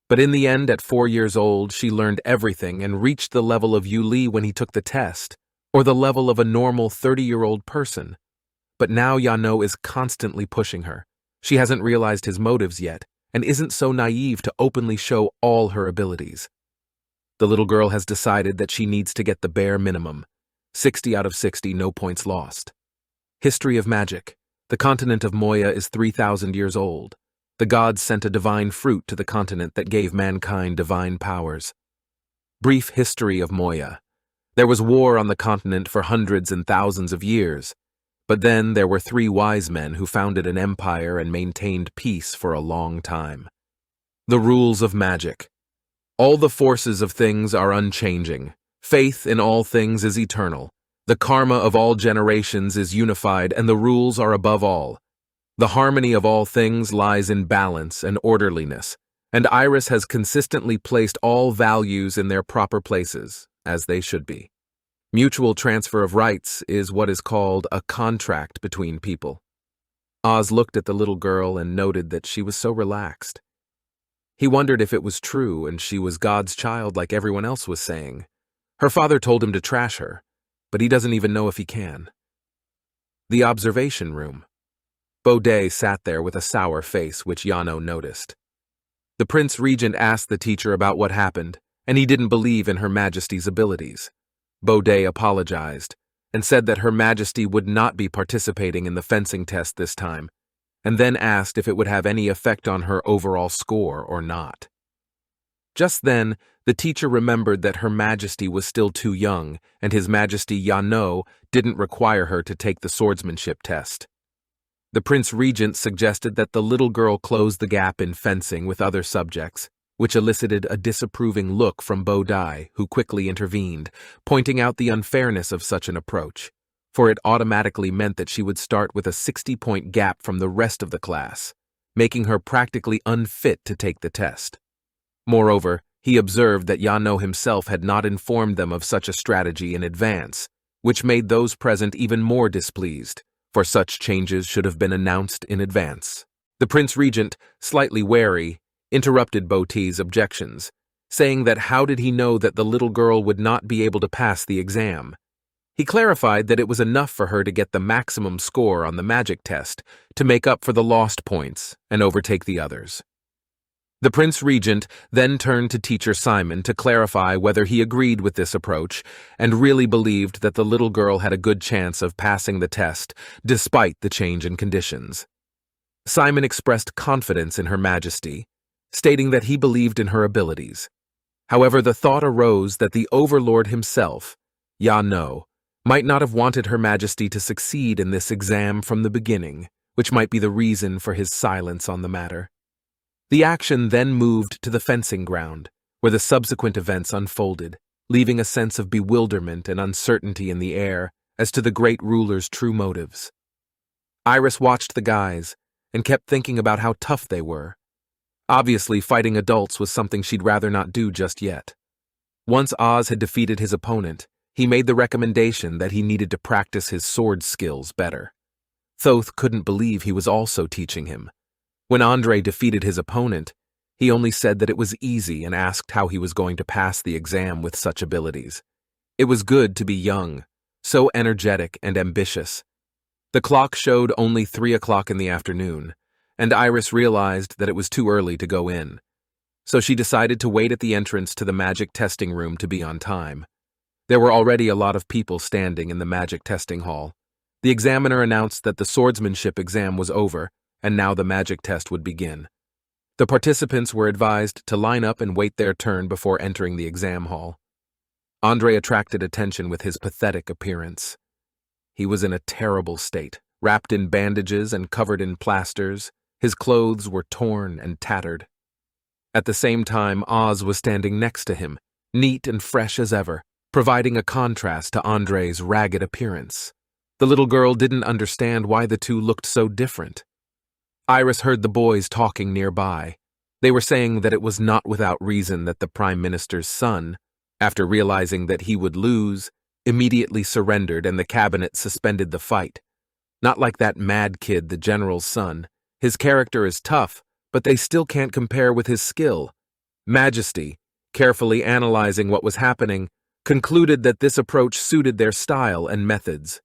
But in the end, at 4 years old, she learned everything and reached the level of Yu Li when he took the test, or the level of a normal 30-year-old person. But now Yano is constantly pushing her. She hasn't realized his motives yet, and isn't so naive to openly show all her abilities. The little girl has decided that she needs to get the bare minimum. 60 out of 60, no points lost. History of magic. The continent of Moya is 3,000 years old. The gods sent a divine fruit to the continent that gave mankind divine powers. Brief history of Moya. There was war on the continent for hundreds and thousands of years. But then there were 3 wise men who founded an empire and maintained peace for a long time. The rules of magic. All the forces of things are unchanging. Faith in all things is eternal. The karma of all generations is unified, and the rules are above all. The harmony of all things lies in balance and orderliness, and Iris has consistently placed all values in their proper places, as they should be. Mutual transfer of rights is what is called a contract between people. Oz looked at the little girl and noted that she was so relaxed. He wondered if it was true and she was God's child like everyone else was saying. Her father told him to trash her, but he doesn't even know if he can. The observation room. Baudet sat there with a sour face, which Yano noticed. The Prince Regent asked the teacher about what happened, and he didn't believe in Her Majesty's abilities. Baudet apologized and said that Her Majesty would not be participating in the fencing test this time, and then asked if it would have any effect on her overall score or not. Just then, the teacher remembered that Her Majesty was still too young, and His Majesty Yano didn't require her to take the swordsmanship test. The Prince Regent suggested that the little girl close the gap in fencing with other subjects, which elicited a disapproving look from Baudet, who quickly intervened, pointing out the unfairness of such an approach, for it automatically meant that she would start with a 60-point gap from the rest of the class, making her practically unfit to take the test. Moreover, he observed that Yano himself had not informed them of such a strategy in advance, which made those present even more displeased, for such changes should have been announced in advance. The Prince Regent, slightly wary, interrupted Boti's objections, saying that how did he know that the little girl would not be able to pass the exam? He clarified that it was enough for her to get the maximum score on the magic test to make up for the lost points and overtake the others. The Prince Regent then turned to Teacher Simon to clarify whether he agreed with this approach and really believed that the little girl had a good chance of passing the test despite the change in conditions. Simon expressed confidence in Her Majesty, stating that he believed in her abilities. However, the thought arose that the Overlord himself, Ya No, might not have wanted Her Majesty to succeed in this exam from the beginning, which might be the reason for his silence on the matter. The action then moved to the fencing ground, where the subsequent events unfolded, leaving a sense of bewilderment and uncertainty in the air as to the great ruler's true motives. Iris watched the guys and kept thinking about how tough they were. Obviously, fighting adults was something she'd rather not do just yet. Once Oz had defeated his opponent, he made the recommendation that he needed to practice his sword skills better. Thoth couldn't believe he was also teaching him. When Andre defeated his opponent, he only said that it was easy and asked how he was going to pass the exam with such abilities. It was good to be young, so energetic and ambitious. The clock showed only 3 o'clock in the afternoon, and Iris realized that it was too early to go in. So she decided to wait at the entrance to the magic testing room to be on time. There were already a lot of people standing in the magic testing hall. The examiner announced that the swordsmanship exam was over, and now the magic test would begin. The participants were advised to line up and wait their turn before entering the exam hall. Andre attracted attention with his pathetic appearance. He was in a terrible state, wrapped in bandages and covered in plasters. His clothes were torn and tattered. At the same time, Oz was standing next to him, neat and fresh as ever, providing a contrast to Andre's ragged appearance. The little girl didn't understand why the two looked so different. Iris heard the boys talking nearby. They were saying that it was not without reason that the Prime Minister's son, after realizing that he would lose, immediately surrendered and the cabinet suspended the fight. Not like that mad kid, the general's son. His character is tough, but they still can't compare with his skill. Majesty, carefully analyzing what was happening, concluded that this approach suited their style and methods.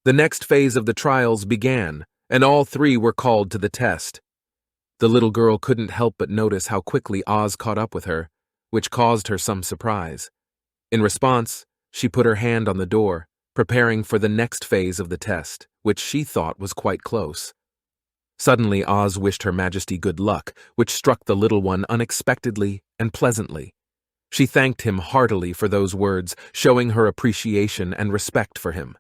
The next phase of the trials began, and all 3 were called to the test. The little girl couldn't help but notice how quickly Oz caught up with her, which caused her some surprise. In response, she put her hand on the door, preparing for the next phase of the test, which she thought was quite close. Suddenly, Oz wished Her Majesty good luck, which struck the little one unexpectedly and pleasantly. She thanked him heartily for those words, showing her appreciation and respect for him.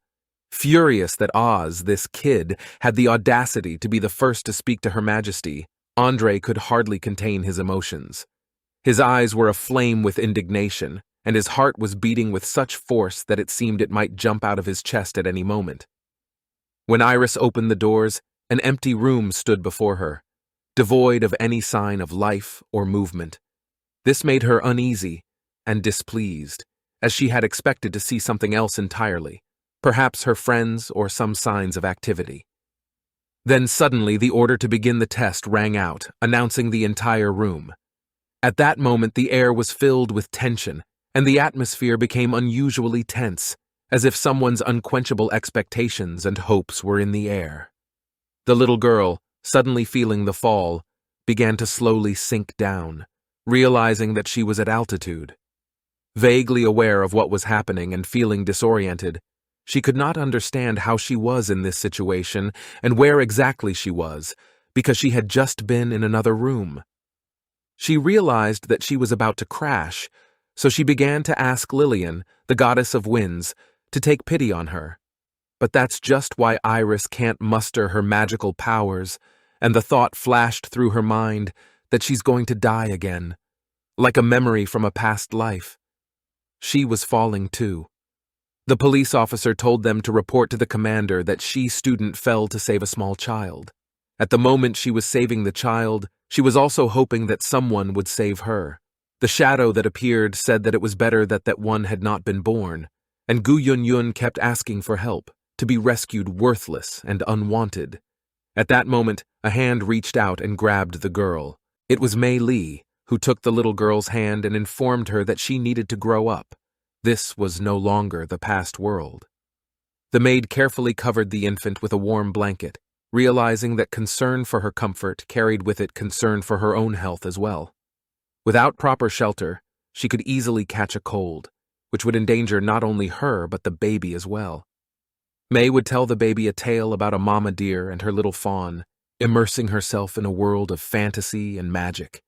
Furious that Oz, this kid, had the audacity to be the first to speak to Her Majesty, Andre could hardly contain his emotions. His eyes were aflame with indignation, and his heart was beating with such force that it seemed it might jump out of his chest at any moment. When Iris opened the doors, an empty room stood before her, devoid of any sign of life or movement. This made her uneasy and displeased, as she had expected to see something else entirely. Perhaps her friends or some signs of activity. Then suddenly the order to begin the test rang out, announcing the entire room. At that moment the air was filled with tension, and the atmosphere became unusually tense, as if someone's unquenchable expectations and hopes were in the air. The little girl, suddenly feeling the fall, began to slowly sink down, realizing that she was at altitude. Vaguely aware of what was happening and feeling disoriented, she could not understand how she was in this situation and where exactly she was, because she had just been in another room. She realized that she was about to crash, so she began to ask Lillian, the goddess of winds, to take pity on her. But that's just why Iris can't muster her magical powers, and the thought flashed through her mind that she's going to die again, like a memory from a past life. She was falling too. The police officer told them to report to the commander that student fell to save a small child. At the moment she was saving the child, she was also hoping that someone would save her. The shadow that appeared said that it was better that one had not been born, and Gu Yun Yun kept asking for help, to be rescued worthless and unwanted. At that moment, a hand reached out and grabbed the girl, It was Mei Li who took the little girl's hand and informed her that she needed to grow up. This was no longer the past world. The maid carefully covered the infant with a warm blanket, realizing that concern for her comfort carried with it concern for her own health as well. Without proper shelter, she could easily catch a cold, which would endanger not only her but the baby as well. May would tell the baby a tale about a mama deer and her little fawn, immersing herself in a world of fantasy and magic.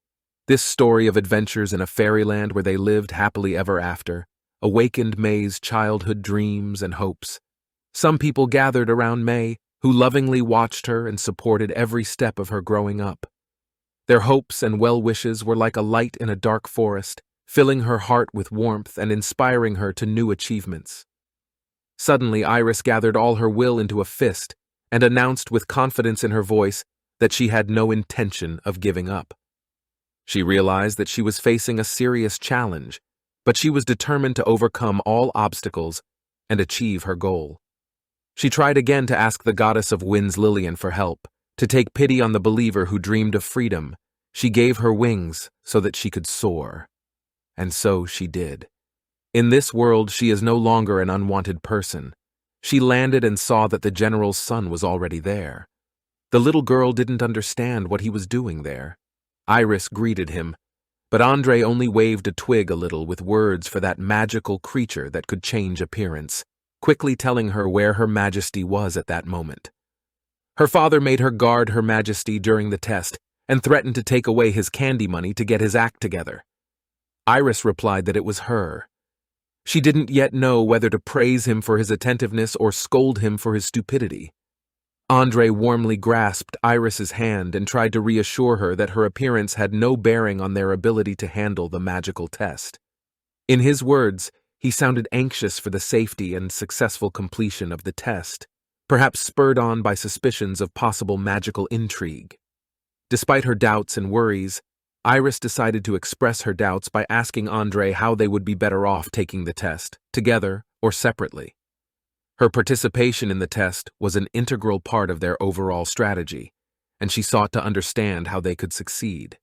This story of adventures in a fairyland where they lived happily ever after awakened May's childhood dreams and hopes. Some people gathered around May, who lovingly watched her and supported every step of her growing up. Their hopes and well-wishes were like a light in a dark forest, filling her heart with warmth and inspiring her to new achievements. Suddenly, Iris gathered all her will into a fist and announced with confidence in her voice that she had no intention of giving up. She realized that she was facing a serious challenge, but she was determined to overcome all obstacles and achieve her goal. She tried again to ask the goddess of winds Lillian for help, to take pity on the believer who dreamed of freedom. She gave her wings so that she could soar. And so she did. In this world, she is no longer an unwanted person. She landed and saw that the general's son was already there. The little girl didn't understand what he was doing there. Iris greeted him, but Andre only waved a twig a little with words for that magical creature that could change appearance, quickly telling her where Her Majesty was at that moment. Her father made her guard Her Majesty during the test and threatened to take away his candy money to get his act together. Iris replied that it was her. She didn't yet know whether to praise him for his attentiveness or scold him for his stupidity. Andre warmly grasped Iris's hand and tried to reassure her that her appearance had no bearing on their ability to handle the magical test. In his words, he sounded anxious for the safety and successful completion of the test, perhaps spurred on by suspicions of possible magical intrigue. Despite her doubts and worries, Iris decided to express her doubts by asking Andre how they would be better off taking the test, together or separately. Her participation in the test was an integral part of their overall strategy, and she sought to understand how they could succeed.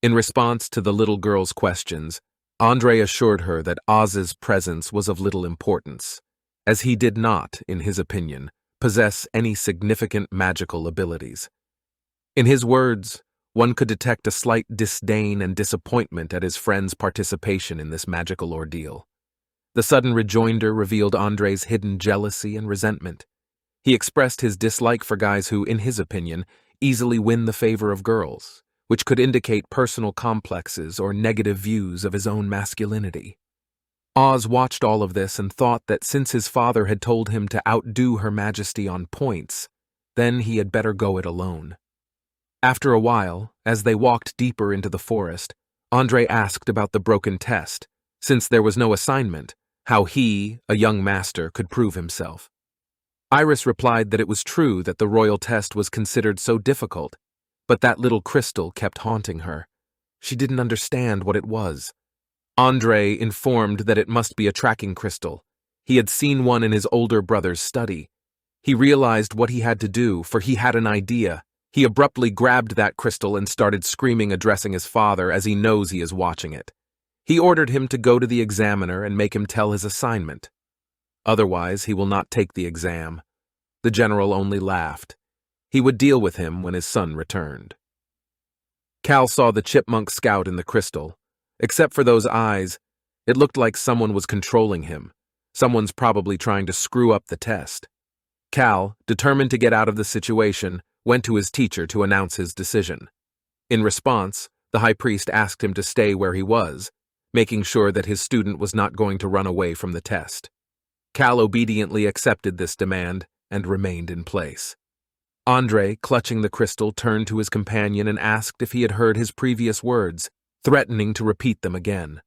In response to the little girl's questions, Andre assured her that Oz's presence was of little importance, as he did not, in his opinion, possess any significant magical abilities. In his words, one could detect a slight disdain and disappointment at his friend's participation in this magical ordeal. The sudden rejoinder revealed Andre's hidden jealousy and resentment. He expressed his dislike for guys who, in his opinion, easily win the favor of girls, which could indicate personal complexes or negative views of his own masculinity. Oz watched all of this and thought that since his father had told him to outdo Her Majesty on points, then he had better go it alone. After a while, as they walked deeper into the forest, Andre asked about the broken test, since there was no assignment, how he, a young master, could prove himself. Iris replied that it was true that the royal test was considered so difficult, but that little crystal kept haunting her. She didn't understand what it was. Andre informed that it must be a tracking crystal. He had seen one in his older brother's study. He realized what he had to do, for he had an idea. He abruptly grabbed that crystal and started screaming, addressing his father as he knows he is watching it. He ordered him to go to the examiner and make him tell his assignment. Otherwise, he will not take the exam. The general only laughed. He would deal with him when his son returned. Cal saw the chipmunk scout in the crystal. Except for those eyes, it looked like someone was controlling him. Someone's probably trying to screw up the test. Cal, determined to get out of the situation, went to his teacher to announce his decision. In response, the high priest asked him to stay where he was, making sure that his student was not going to run away from the test. Cal obediently accepted this demand and remained in place. Andre, clutching the crystal, turned to his companion and asked if he had heard his previous words, threatening to repeat them again.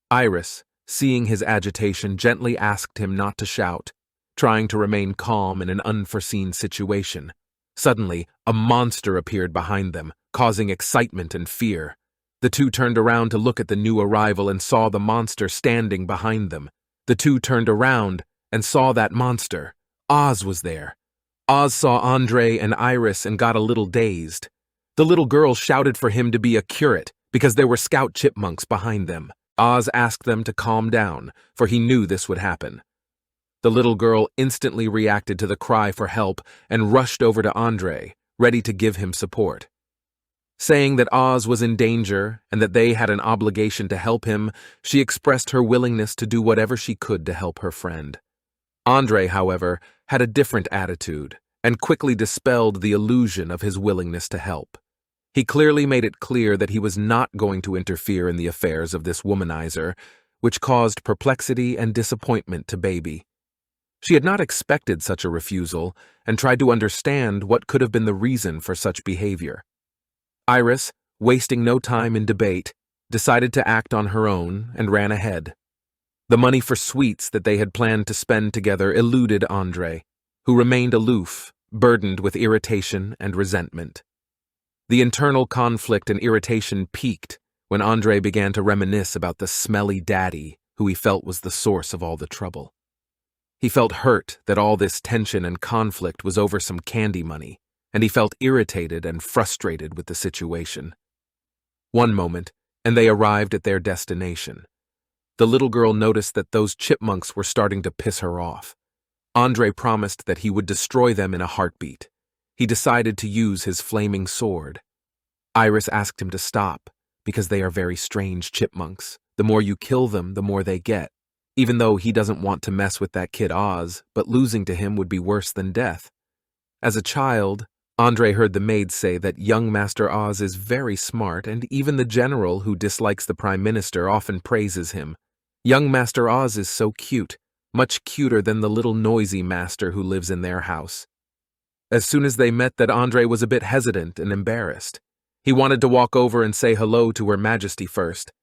Iris, seeing his agitation, gently asked him not to shout, trying to remain calm in an unforeseen situation. Suddenly, a monster appeared behind them, causing excitement and fear. The two turned around to look at the new arrival and saw the monster standing behind them. The two turned around and saw that monster. Oz was there. Oz saw Andre and Iris and got a little dazed. The little girl shouted for him to be a curate because there were scout chipmunks behind them. Oz asked them to calm down, for he knew this would happen. The little girl instantly reacted to the cry for help and rushed over to Andre, ready to give him support. Saying that Oz was in danger and that they had an obligation to help him, she expressed her willingness to do whatever she could to help her friend. Andre, however, had a different attitude and quickly dispelled the illusion of his willingness to help. He clearly made it clear that he was not going to interfere in the affairs of this womanizer, which caused perplexity and disappointment to Baby. She had not expected such a refusal and tried to understand what could have been the reason for such behavior. Iris, wasting no time in debate, decided to act on her own and ran ahead. The money for sweets that they had planned to spend together eluded Andre, who remained aloof, burdened with irritation and resentment. The internal conflict and irritation peaked when Andre began to reminisce about the smelly daddy who he felt was the source of all the trouble. He felt hurt that all this tension and conflict was over some candy money, and he felt irritated and frustrated with the situation. One moment, and they arrived at their destination. The little girl noticed that those chipmunks were starting to piss her off. Andre promised that he would destroy them in a heartbeat. He decided to use his flaming sword. Iris asked him to stop, because they are very strange chipmunks. The more you kill them, the more they get. Even though he doesn't want to mess with that kid Oz, but losing to him would be worse than death. As a child, Andre heard the maid say that young Master Oz is very smart, and even the general who dislikes the Prime Minister often praises him. Young Master Oz is so cute, much cuter than the little noisy master who lives in their house. As soon as they met that, Andre was a bit hesitant and embarrassed. He wanted to walk over and say hello to Her Majesty first,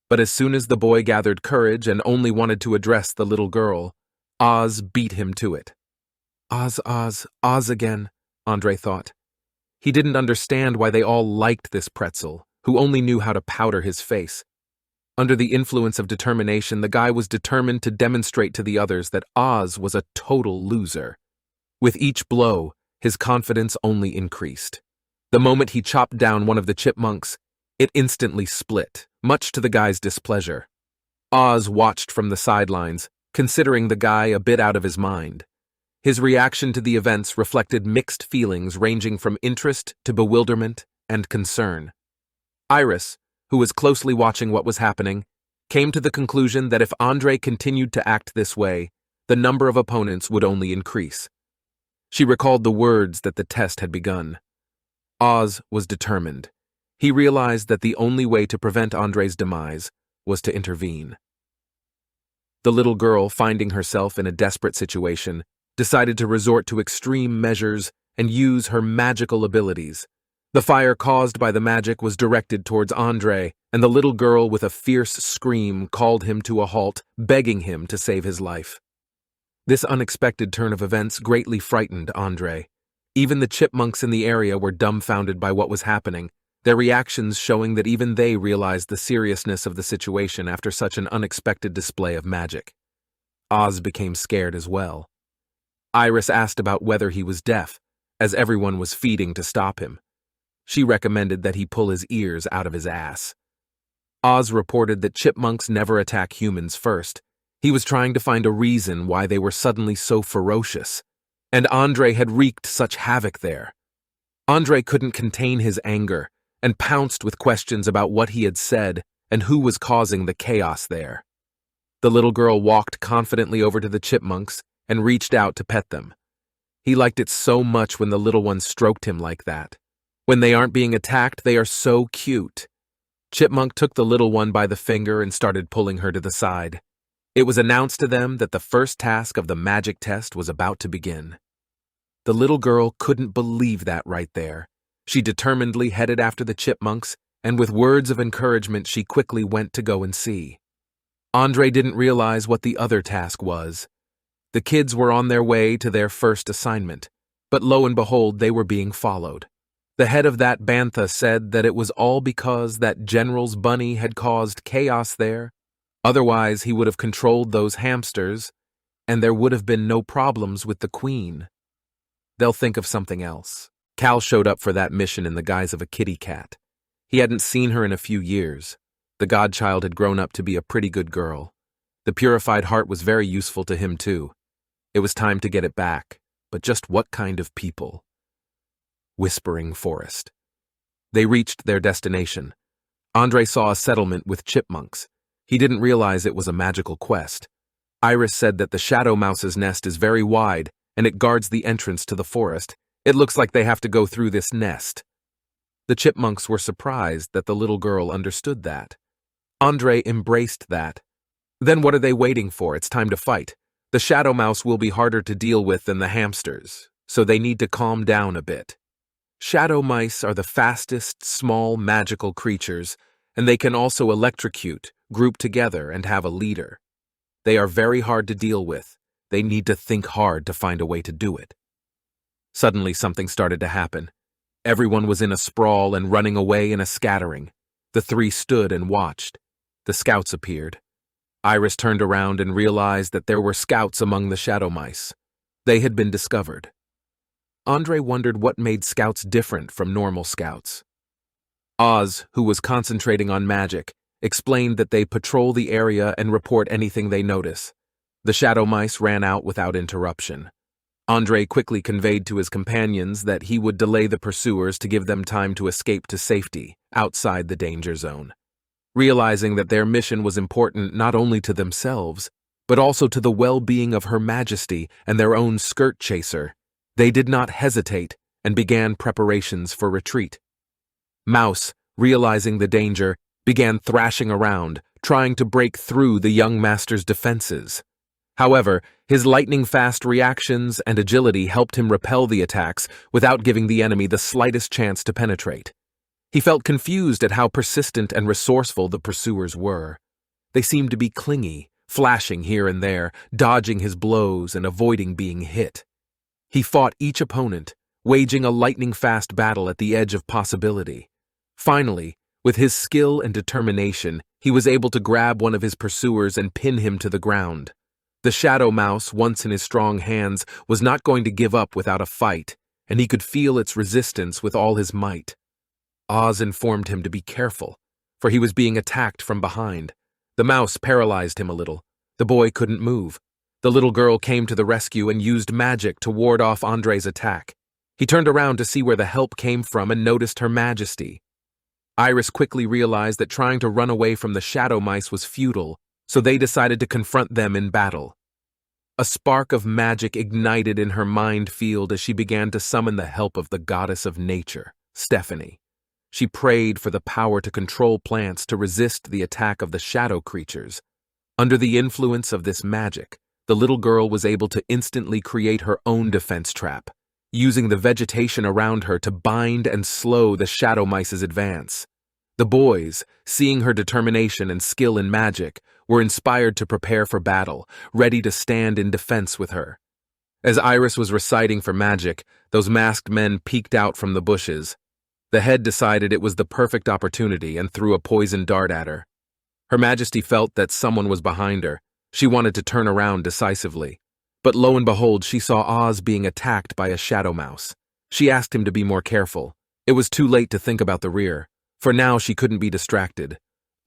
but as soon as the boy gathered courage and only wanted to address the little girl, Oz beat him to it. Oz again, Andre thought. He didn't understand why they all liked this pretzel, who only knew how to powder his face. Under the influence of determination, the guy was determined to demonstrate to the others that Oz was a total loser. With each blow, his confidence only increased. The moment he chopped down one of the chipmunks, it instantly split, much to the guy's displeasure. Oz watched from the sidelines, considering the guy a bit out of his mind. His reaction to the events reflected mixed feelings ranging from interest to bewilderment and concern. Iris, who was closely watching what was happening, came to the conclusion that if Andre continued to act this way, the number of opponents would only increase. She recalled the words that the test had begun. Oz was determined. He realized that the only way to prevent Andre's demise was to intervene. The little girl, finding herself in a desperate situation, decided to resort to extreme measures and use her magical abilities. The fire caused by the magic was directed towards Andre, and the little girl with a fierce scream called him to a halt, begging him to save his life. This unexpected turn of events greatly frightened Andre. Even the chipmunks in the area were dumbfounded by what was happening, their reactions showing that even they realized the seriousness of the situation after such an unexpected display of magic. Oz became scared as well. Iris asked about whether he was deaf, as everyone was feeding to stop him. She recommended that he pull his ears out of his ass. Oz reported that chipmunks never attack humans first. He was trying to find a reason why they were suddenly so ferocious, and Andre had wreaked such havoc there. Andre couldn't contain his anger and pounced with questions about what he had said and who was causing the chaos there. The little girl walked confidently over to the chipmunks and reached out to pet them. He liked it so much when the little ones stroked him like that. When they aren't being attacked, they are so cute. Chipmunk took the little one by the finger and started pulling her to the side. It was announced to them that the first task of the magic test was about to begin. The little girl couldn't believe that right there. She determinedly headed after the chipmunks, and with words of encouragement she quickly went to go and see. Andre didn't realize what the other task was. The kids were on their way to their first assignment, but lo and behold, they were being followed. The head of that bantha said that it was all because that general's bunny had caused chaos there. Otherwise, he would have controlled those hamsters, and there would have been no problems with the queen. They'll think of something else. Cal showed up for that mission in the guise of a kitty cat. He hadn't seen her in a few years. The godchild had grown up to be a pretty good girl. The purified heart was very useful to him too. It was time to get it back, but just what kind of people? Whispering Forest. They reached their destination. Andre saw a settlement with chipmunks. He didn't realize it was a magical quest. Iris said that the shadow mouse's nest is very wide and it guards the entrance to the forest. It looks like they have to go through this nest. The chipmunks were surprised that the little girl understood that. Andre embraced that. Then what are they waiting for? It's time to fight. The shadow mouse will be harder to deal with than the hamsters, so they need to calm down a bit. Shadow mice are the fastest, small, magical creatures, and they can also electrocute, group together, and have a leader. They are very hard to deal with. They need to think hard to find a way to do it. Suddenly something started to happen. Everyone was in a sprawl and running away in a scattering. The three stood and watched. The scouts appeared. Iris turned around and realized that there were scouts among the shadow mice. They had been discovered. Andre wondered what made scouts different from normal scouts. Oz, who was concentrating on magic, explained that they patrol the area and report anything they notice. The shadow mice ran out without interruption. Andre quickly conveyed to his companions that he would delay the pursuers to give them time to escape to safety, outside the danger zone. Realizing that their mission was important not only to themselves, but also to the well-being of Her Majesty and their own skirt chaser, they did not hesitate and began preparations for retreat. Mouse, realizing the danger, began thrashing around, trying to break through the young master's defenses. However, his lightning-fast reactions and agility helped him repel the attacks without giving the enemy the slightest chance to penetrate. He felt confused at how persistent and resourceful the pursuers were. They seemed to be clingy, flashing here and there, dodging his blows and avoiding being hit. He fought each opponent, waging a lightning-fast battle at the edge of possibility. Finally, with his skill and determination, he was able to grab one of his pursuers and pin him to the ground. The shadow mouse, once in his strong hands, was not going to give up without a fight, and he could feel its resistance with all his might. Oz informed him to be careful, for he was being attacked from behind. The mouse paralyzed him a little. The boy couldn't move. The little girl came to the rescue and used magic to ward off Andre's attack. He turned around to see where the help came from and noticed Her Majesty. Iris quickly realized that trying to run away from the shadow mice was futile, so they decided to confront them in battle. A spark of magic ignited in her mind field as she began to summon the help of the goddess of nature, Stephanie. She prayed for the power to control plants to resist the attack of the shadow creatures. Under the influence of this magic, the little girl was able to instantly create her own defense trap, using the vegetation around her to bind and slow the shadow mice's advance. The boys, seeing her determination and skill in magic, were inspired to prepare for battle, ready to stand in defense with her. As Iris was reciting for magic, those masked men peeked out from the bushes. The head decided it was the perfect opportunity and threw a poison dart at her. Her Majesty felt that someone was behind her. She wanted to turn around decisively. But lo and behold, she saw Oz being attacked by a shadow mouse. She asked him to be more careful. It was too late to think about the rear. For now, she couldn't be distracted.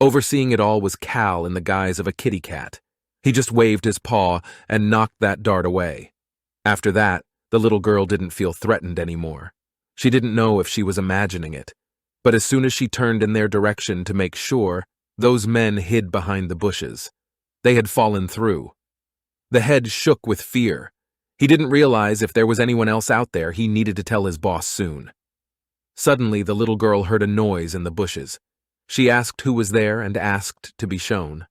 Overseeing it all was Cal in the guise of a kitty cat. He just waved his paw and knocked that dart away. After that, the little girl didn't feel threatened anymore. She didn't know if she was imagining it. But as soon as she turned in their direction to make sure, those men hid behind the bushes. They had fallen through. The head shook with fear. He didn't realize if there was anyone else out there, he needed to tell his boss soon. Suddenly, the little girl heard a noise in the bushes. She asked who was there and asked to be shown.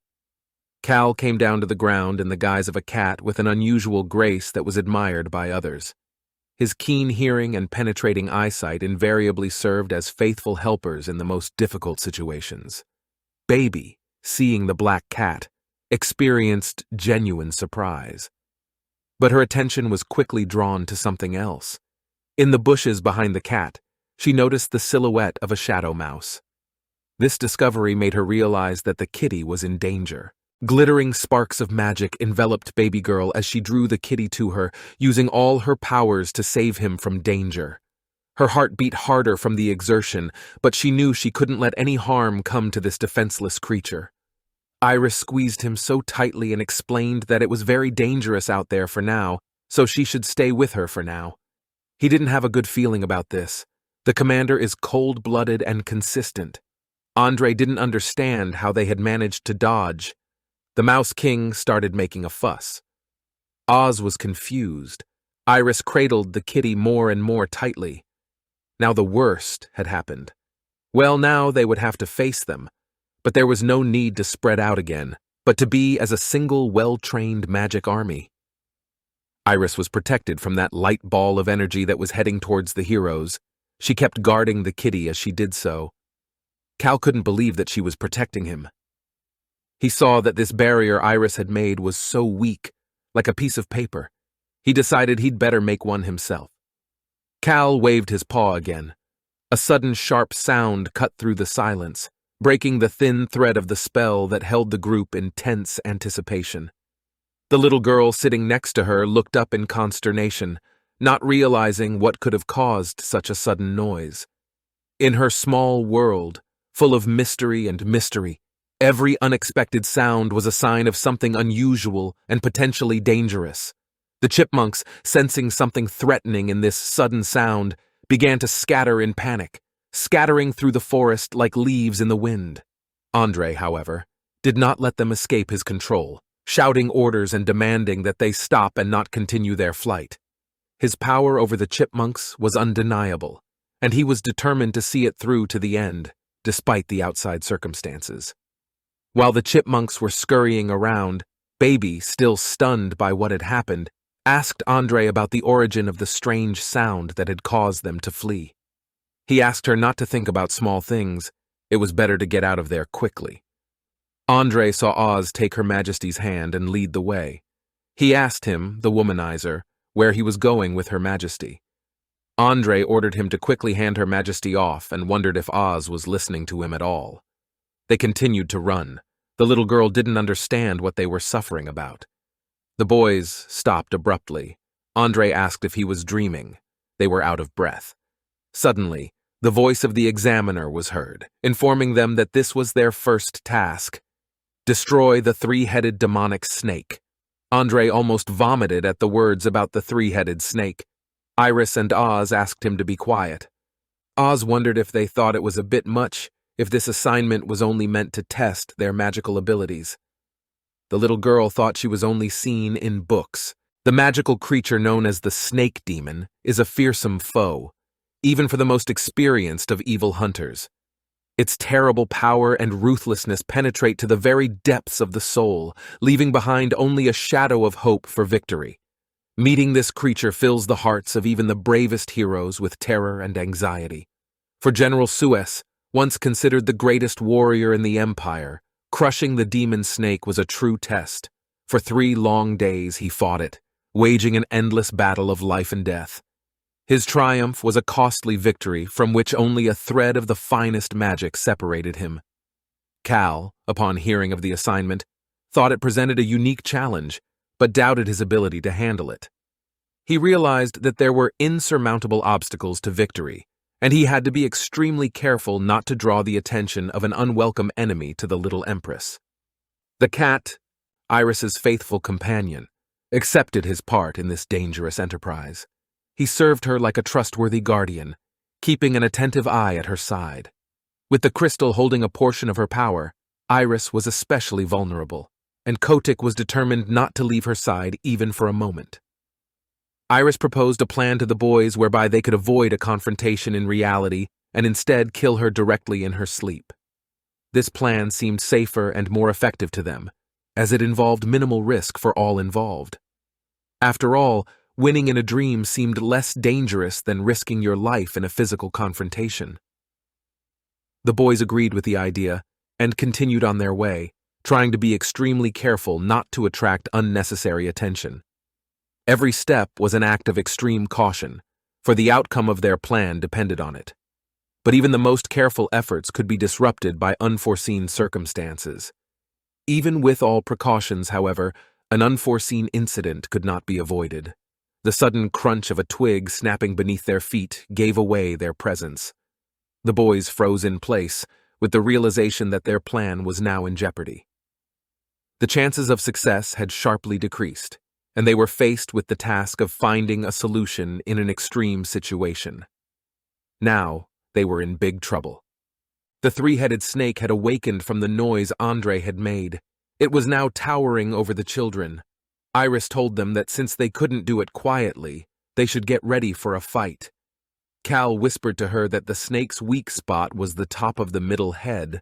Cal came down to the ground in the guise of a cat with an unusual grace that was admired by others. His keen hearing and penetrating eyesight invariably served as faithful helpers in the most difficult situations. Baby, seeing the black cat, experienced genuine surprise. But her attention was quickly drawn to something else. In the bushes behind the cat, she noticed the silhouette of a shadow mouse. This discovery made her realize that the kitty was in danger. Glittering sparks of magic enveloped baby girl as she drew the kitty to her, using all her powers to save him from danger. Her heart beat harder from the exertion, but she knew she couldn't let any harm come to this defenseless creature. Iris squeezed him so tightly and explained that it was very dangerous out there for now, so she should stay with her for now. He didn't have a good feeling about this. The commander is cold-blooded and consistent. Andre didn't understand how they had managed to dodge. The Mouse King started making a fuss. Oz was confused. Iris cradled the kitty more and more tightly. Now the worst had happened. Well, now they would have to face them. But there was no need to spread out again, but to be as a single well-trained magic army. Iris was protected from that light ball of energy that was heading towards the heroes. She kept guarding the kitty as she did so. Cal couldn't believe that she was protecting him. He saw that this barrier Iris had made was so weak, like a piece of paper. He decided he'd better make one himself. Cal waved his paw again. A sudden sharp sound cut through the silence, breaking the thin thread of the spell that held the group in tense anticipation. The little girl sitting next to her looked up in consternation, not realizing what could have caused such a sudden noise. In her small world, full of mystery and mystery, every unexpected sound was a sign of something unusual and potentially dangerous. The chipmunks, sensing something threatening in this sudden sound, began to scatter in panic, scattering through the forest like leaves in the wind. Andre, however, did not let them escape his control, shouting orders and demanding that they stop and not continue their flight. His power over the chipmunks was undeniable, and he was determined to see it through to the end, despite the outside circumstances. While the chipmunks were scurrying around, Baby, still stunned by what had happened, asked Andre about the origin of the strange sound that had caused them to flee. He asked her not to think about small things. It was better to get out of there quickly. Andre saw Oz take Her Majesty's hand and lead the way. He asked him, the womanizer, where he was going with Her Majesty. Andre ordered him to quickly hand Her Majesty off and wondered if Oz was listening to him at all. They continued to run. The little girl didn't understand what they were suffering about. The boys stopped abruptly. Andre asked if he was dreaming. They were out of breath. Suddenly, the voice of the examiner was heard, informing them that this was their first task: destroy the three-headed demonic snake. Andre almost vomited at the words about the three-headed snake. Iris and Oz asked him to be quiet. Oz wondered if they thought it was a bit much, if this assignment was only meant to test their magical abilities. The little girl thought she was only seen in books. The magical creature known as the snake demon is a fearsome foe, even for the most experienced of evil hunters. Its terrible power and ruthlessness penetrate to the very depths of the soul, leaving behind only a shadow of hope for victory. Meeting this creature fills the hearts of even the bravest heroes with terror and anxiety. For General Suez, once considered the greatest warrior in the Empire, crushing the demon snake was a true test. For 3 long days he fought it, waging an endless battle of life and death. His triumph was a costly victory from which only a thread of the finest magic separated him. Cal, upon hearing of the assignment, thought it presented a unique challenge, but doubted his ability to handle it. He realized that there were insurmountable obstacles to victory, and he had to be extremely careful not to draw the attention of an unwelcome enemy to the little empress. The cat, Iris's faithful companion, accepted his part in this dangerous enterprise. He served her like a trustworthy guardian, keeping an attentive eye at her side. With the crystal holding a portion of her power, Iris was especially vulnerable, and Kotick was determined not to leave her side even for a moment. Iris proposed a plan to the boys whereby they could avoid a confrontation in reality and instead kill her directly in her sleep. This plan seemed safer and more effective to them, as it involved minimal risk for all involved. After all, winning in a dream seemed less dangerous than risking your life in a physical confrontation. The boys agreed with the idea and continued on their way, trying to be extremely careful not to attract unnecessary attention. Every step was an act of extreme caution, for the outcome of their plan depended on it. But even the most careful efforts could be disrupted by unforeseen circumstances. Even with all precautions, however, an unforeseen incident could not be avoided. The sudden crunch of a twig snapping beneath their feet gave away their presence. The boys froze in place, with the realization that their plan was now in jeopardy. The chances of success had sharply decreased, and they were faced with the task of finding a solution in an extreme situation. Now, they were in big trouble. The three-headed snake had awakened from the noise Andre had made. It was now towering over the children. Iris told them that since they couldn't do it quietly, they should get ready for a fight. Cal whispered to her that the snake's weak spot was the top of the middle head.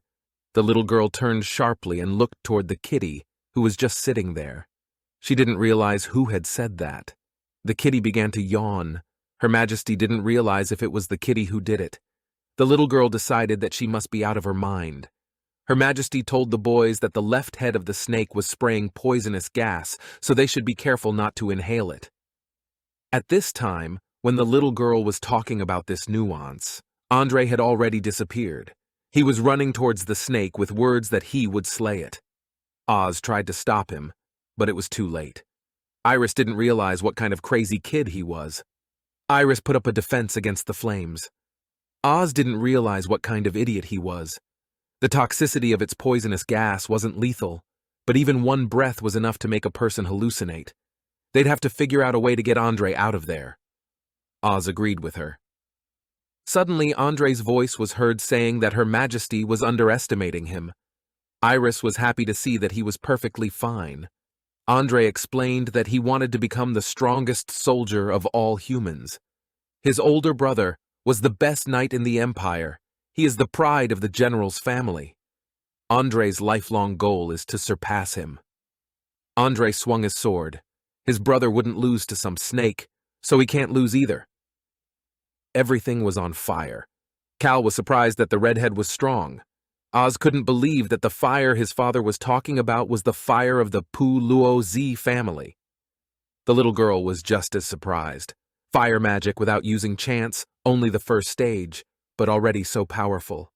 The little girl turned sharply and looked toward the kitty, who was just sitting there. She didn't realize who had said that. The kitty began to yawn. Her Majesty didn't realize if it was the kitty who did it. The little girl decided that she must be out of her mind. Her Majesty told the boys that the left head of the snake was spraying poisonous gas, so they should be careful not to inhale it. At this time, when the little girl was talking about this nuance, Andre had already disappeared. He was running towards the snake with words that he would slay it. Oz tried to stop him, but it was too late. Iris didn't realize what kind of crazy kid he was. Iris put up a defense against the flames. Oz didn't realize what kind of idiot he was. The toxicity of its poisonous gas wasn't lethal, but even one breath was enough to make a person hallucinate. They'd have to figure out a way to get Andre out of there. Oz agreed with her. Suddenly, Andre's voice was heard saying that Her Majesty was underestimating him. Iris was happy to see that he was perfectly fine. Andre explained that he wanted to become the strongest soldier of all humans. His older brother was the best knight in the Empire. He is the pride of the general's family. Andre's lifelong goal is to surpass him. Andre swung his sword. His brother wouldn't lose to some snake, so he can't lose either. Everything was on fire. Cal was surprised that the redhead was strong. Oz couldn't believe that the fire his father was talking about was the fire of the Pu Luo Zi family. The little girl was just as surprised. Fire magic without using chance, only the first stage, but already so powerful.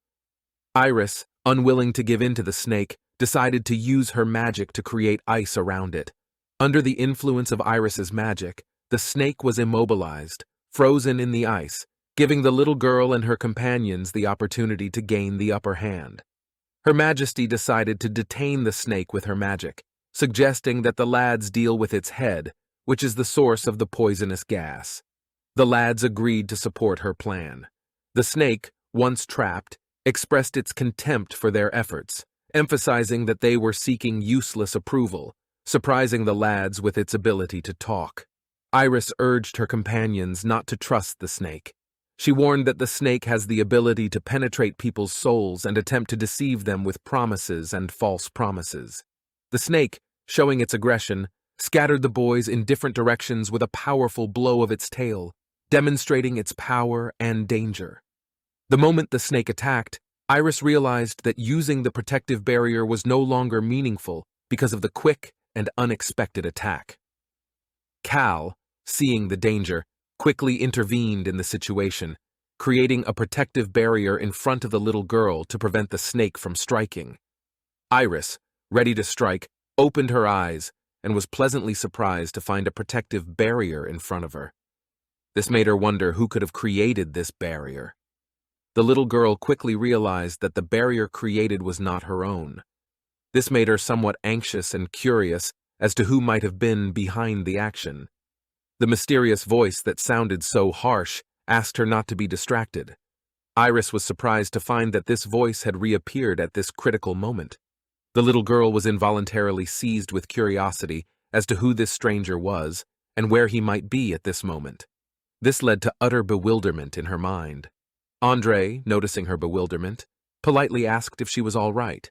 Iris, unwilling to give in to the snake, decided to use her magic to create ice around it. Under the influence of Iris's magic, the snake was immobilized, frozen in the ice, giving the little girl and her companions the opportunity to gain the upper hand. Her Majesty decided to detain the snake with her magic, suggesting that the lads deal with its head, which is the source of the poisonous gas. The lads agreed to support her plan. The snake, once trapped, expressed its contempt for their efforts, emphasizing that they were seeking useless approval, surprising the lads with its ability to talk. Iris urged her companions not to trust the snake. She warned that the snake has the ability to penetrate people's souls and attempt to deceive them with promises and false promises. The snake, showing its aggression, scattered the boys in different directions with a powerful blow of its tail, demonstrating its power and danger. The moment the snake attacked, Iris realized that using the protective barrier was no longer meaningful because of the quick and unexpected attack. Cal, seeing the danger, quickly intervened in the situation, creating a protective barrier in front of the little girl to prevent the snake from striking. Iris, ready to strike, opened her eyes and was pleasantly surprised to find a protective barrier in front of her. This made her wonder who could have created this barrier. The little girl quickly realized that the barrier created was not her own. This made her somewhat anxious and curious as to who might have been behind the action. The mysterious voice that sounded so harsh asked her not to be distracted. Iris was surprised to find that this voice had reappeared at this critical moment. The little girl was involuntarily seized with curiosity as to who this stranger was and where he might be at this moment. This led to utter bewilderment in her mind. Andre, noticing her bewilderment, politely asked if she was all right.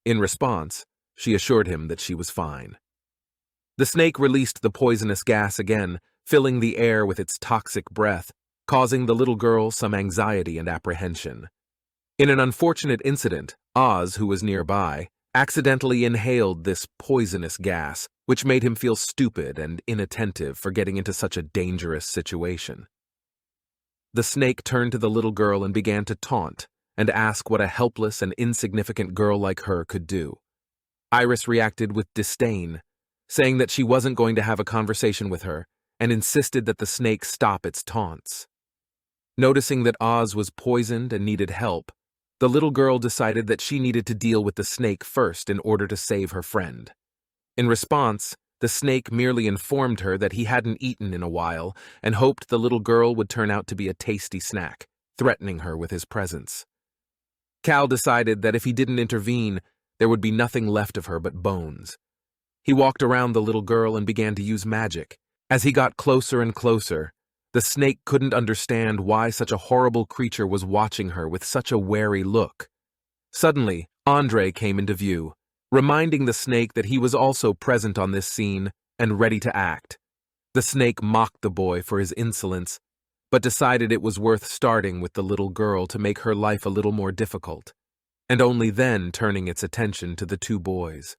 In response, she assured him that she was fine. The snake released the poisonous gas again, filling the air with its toxic breath, causing the little girl some anxiety and apprehension. In an unfortunate incident, Oz, who was nearby, accidentally inhaled this poisonous gas, which made him feel stupid and inattentive for getting into such a dangerous situation. The snake turned to the little girl and began to taunt and ask what a helpless and insignificant girl like her could do. Iris reacted with disdain, saying that she wasn't going to have a conversation with her and insisted that the snake stop its taunts. Noticing that Oz was poisoned and needed help, the little girl decided that she needed to deal with the snake first in order to save her friend. In response, the snake merely informed her that he hadn't eaten in a while and hoped the little girl would turn out to be a tasty snack, threatening her with his presence. Cal decided that if he didn't intervene, there would be nothing left of her but bones. He walked around the little girl and began to use magic. As he got closer and closer, the snake couldn't understand why such a horrible creature was watching her with such a wary look. Suddenly, Andre came into view, reminding the snake that he was also present on this scene and ready to act. The snake mocked the boy for his insolence, but decided it was worth starting with the little girl to make her life a little more difficult, and only then turning its attention to the two boys.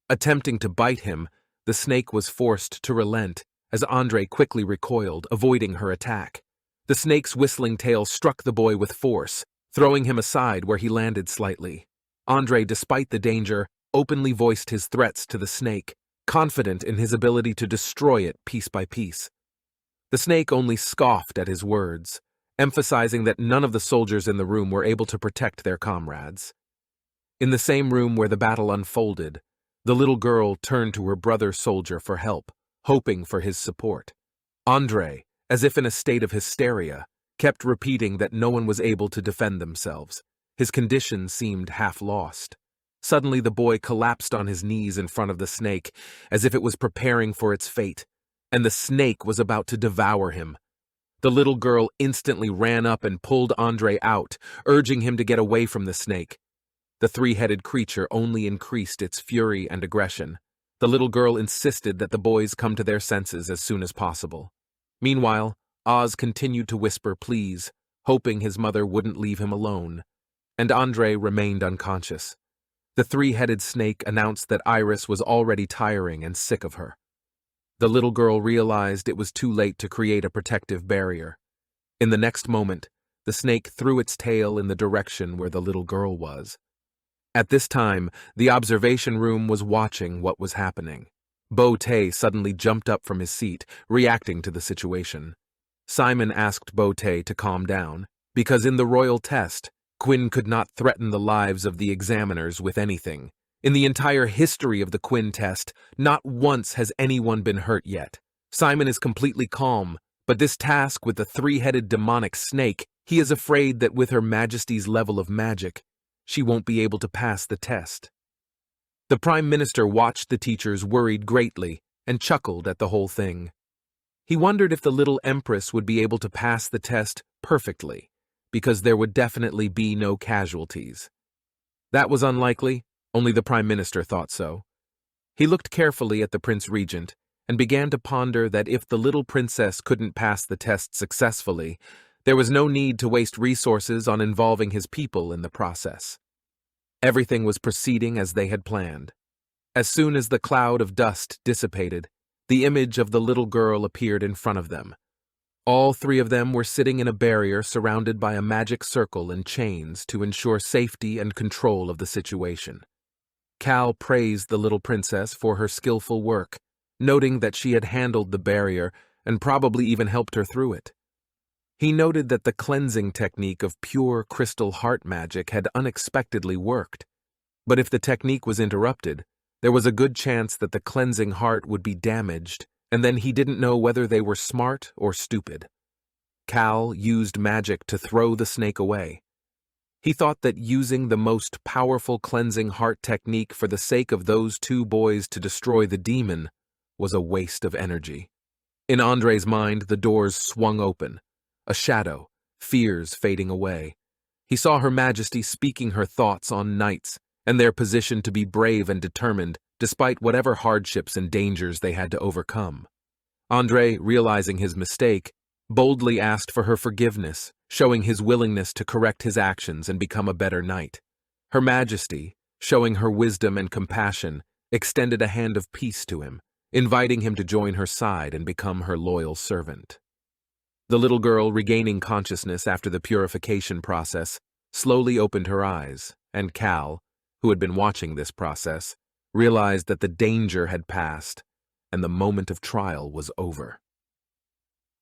Attempting to bite him, the snake was forced to relent as Andre quickly recoiled, avoiding her attack. The snake's whistling tail struck the boy with force, throwing him aside where he landed slightly. Andre, despite the danger, openly voiced his threats to the snake, confident in his ability to destroy it piece by piece. The snake only scoffed at his words, emphasizing that none of the soldiers in the room were able to protect their comrades. In the same room where the battle unfolded, the little girl turned to her brother soldier for help, hoping for his support. Andre, as if in a state of hysteria, kept repeating that no one was able to defend themselves. His condition seemed half lost. Suddenly the boy collapsed on his knees in front of the snake, as if it was preparing for its fate, and the snake was about to devour him. The little girl instantly ran up and pulled Andre out, urging him to get away from the snake. The three-headed creature only increased its fury and aggression. The little girl insisted that the boys come to their senses as soon as possible. Meanwhile, Oz continued to whisper please, hoping his mother wouldn't leave him alone, and Andre remained unconscious. The three-headed snake announced that Iris was already tiring and sick of her. The little girl realized it was too late to create a protective barrier. In the next moment, the snake threw its tail in the direction where the little girl was. At this time, the observation room was watching what was happening. Bo-Tay suddenly jumped up from his seat, reacting to the situation. Simon asked Bo-Tay to calm down, because in the royal test, Quinn could not threaten the lives of the examiners with anything. In the entire history of the Quinn test, not once has anyone been hurt yet. Simon is completely calm, but this task with the three-headed demonic snake, he is afraid that with Her Majesty's level of magic, she won't be able to pass the test. The Prime Minister watched the teachers worried greatly and chuckled at the whole thing. He wondered if the little Empress would be able to pass the test perfectly, because there would definitely be no casualties. That was unlikely, only the Prime Minister thought so. He looked carefully at the Prince Regent and began to ponder that if the little princess couldn't pass the test successfully, there was no need to waste resources on involving his people in the process. Everything was proceeding as they had planned. As soon as the cloud of dust dissipated, the image of the little girl appeared in front of them. All three of them were sitting in a barrier surrounded by a magic circle and chains to ensure safety and control of the situation. Cal praised the little princess for her skillful work, noting that she had handled the barrier and probably even helped her through it. He noted that the cleansing technique of pure crystal heart magic had unexpectedly worked, but if the technique was interrupted, there was a good chance that the cleansing heart would be damaged, and then he didn't know whether they were smart or stupid. Cal used magic to throw the snake away. He thought that using the most powerful cleansing heart technique for the sake of those two boys to destroy the demon was a waste of energy. In Andre's mind, the doors swung open. A shadow, fears fading away. He saw Her Majesty speaking her thoughts on knights and their position to be brave and determined despite whatever hardships and dangers they had to overcome. Andre, realizing his mistake, boldly asked for her forgiveness, showing his willingness to correct his actions and become a better knight. Her Majesty, showing her wisdom and compassion, extended a hand of peace to him, inviting him to join her side and become her loyal servant. The little girl, regaining consciousness after the purification process, slowly opened her eyes, and Cal, who had been watching this process, realized that the danger had passed and the moment of trial was over.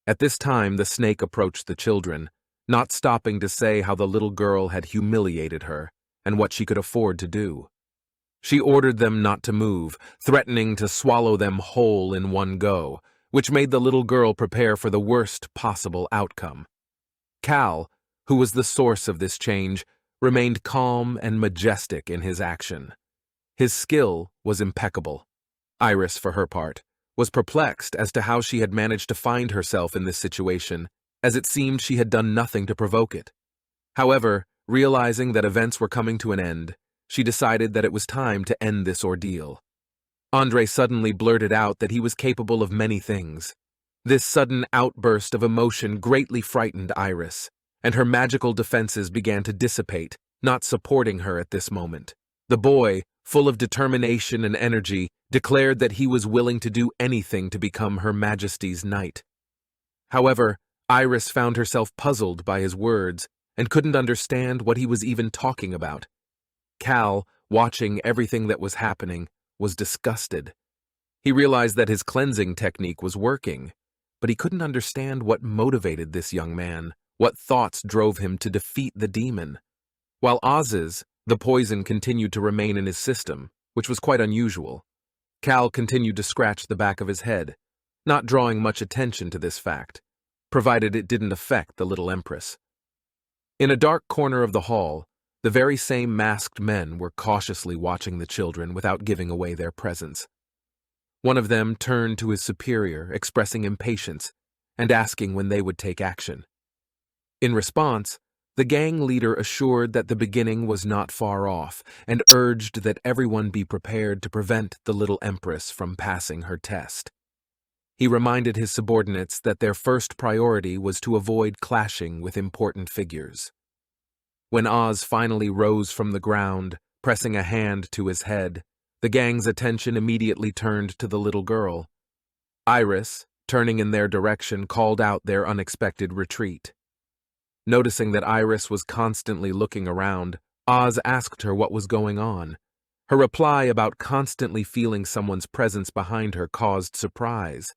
At this time, the snake approached the children, not stopping to say how the little girl had humiliated her and what she could afford to do. She ordered them not to move, threatening to swallow them whole in one go, which made the little girl prepare for the worst possible outcome. Cal, who was the source of this change, remained calm and majestic in his action. His skill was impeccable. Iris, for her part, was perplexed as to how she had managed to find herself in this situation, as it seemed she had done nothing to provoke it. However, realizing that events were coming to an end, she decided that it was time to end this ordeal. Andre suddenly blurted out that he was capable of many things. This sudden outburst of emotion greatly frightened Iris, and her magical defenses began to dissipate, not supporting her at this moment. The boy, full of determination and energy, declared that he was willing to do anything to become Her Majesty's knight. However, Iris found herself puzzled by his words and couldn't understand what he was even talking about. Cal, watching everything that was happening, was disgusted. He realized that his cleansing technique was working, but he couldn't understand what motivated this young man, what thoughts drove him to defeat the demon. While Oz's, the poison continued to remain in his system, which was quite unusual. Cal continued to scratch the back of his head, not drawing much attention to this fact, provided it didn't affect the little empress. In a dark corner of the hall, the very same masked men were cautiously watching the children without giving away their presence. One of them turned to his superior, expressing impatience and asking when they would take action. In response, the gang leader assured that the beginning was not far off and urged that everyone be prepared to prevent the little empress from passing her test. He reminded his subordinates that their first priority was to avoid clashing with important figures. When Oz finally rose from the ground, pressing a hand to his head, the gang's attention immediately turned to the little girl. Iris, turning in their direction, called out their unexpected retreat. Noticing that Iris was constantly looking around, Oz asked her what was going on. Her reply about constantly feeling someone's presence behind her caused surprise.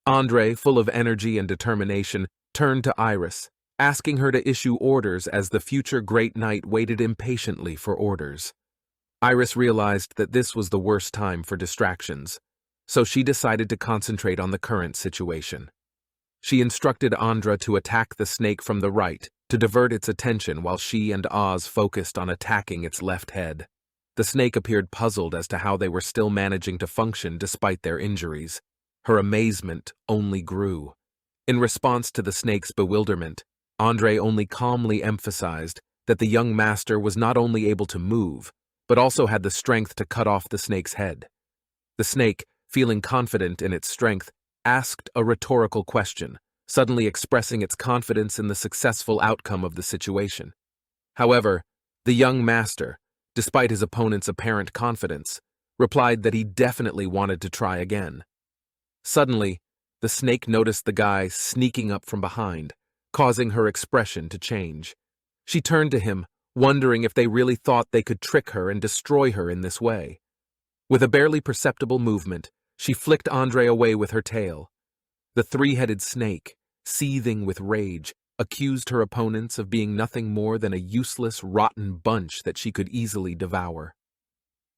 Andre, full of energy and determination, turned to Iris, asking her to issue orders as the future Great Knight waited impatiently for orders. Iris realized that this was the worst time for distractions, so she decided to concentrate on the current situation. She instructed Andra to attack the snake from the right, to divert its attention while she and Oz focused on attacking its left head. The snake appeared puzzled as to how they were still managing to function despite their injuries. Her amazement only grew. In response to the snake's bewilderment, Andre only calmly emphasized that the young master was not only able to move, but also had the strength to cut off the snake's head. The snake, feeling confident in its strength, asked a rhetorical question, suddenly expressing its confidence in the successful outcome of the situation. However, the young master, despite his opponent's apparent confidence, replied that he definitely wanted to try again. Suddenly, the snake noticed the guy sneaking up from behind, causing her expression to change. She turned to him, wondering if they really thought they could trick her and destroy her in this way. With a barely perceptible movement, she flicked Andre away with her tail. The three-headed snake, seething with rage, accused her opponents of being nothing more than a useless, rotten bunch that she could easily devour.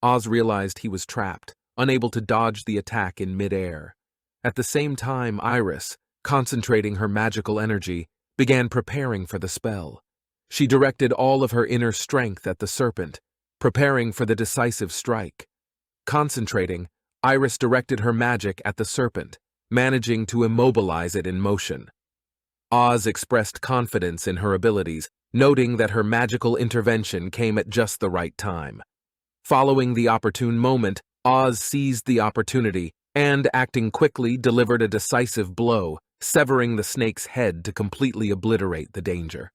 Oz realized he was trapped, unable to dodge the attack in mid-air. At the same time, Iris, concentrating her magical energy, began preparing for the spell. She directed all of her inner strength at the serpent, preparing for the decisive strike. Concentrating, Iris directed her magic at the serpent, managing to immobilize it in motion. Oz expressed confidence in her abilities, noting that her magical intervention came at just the right time. Following the opportune moment, Oz seized the opportunity and, acting quickly, delivered a decisive blow, severing the snake's head to completely obliterate the danger.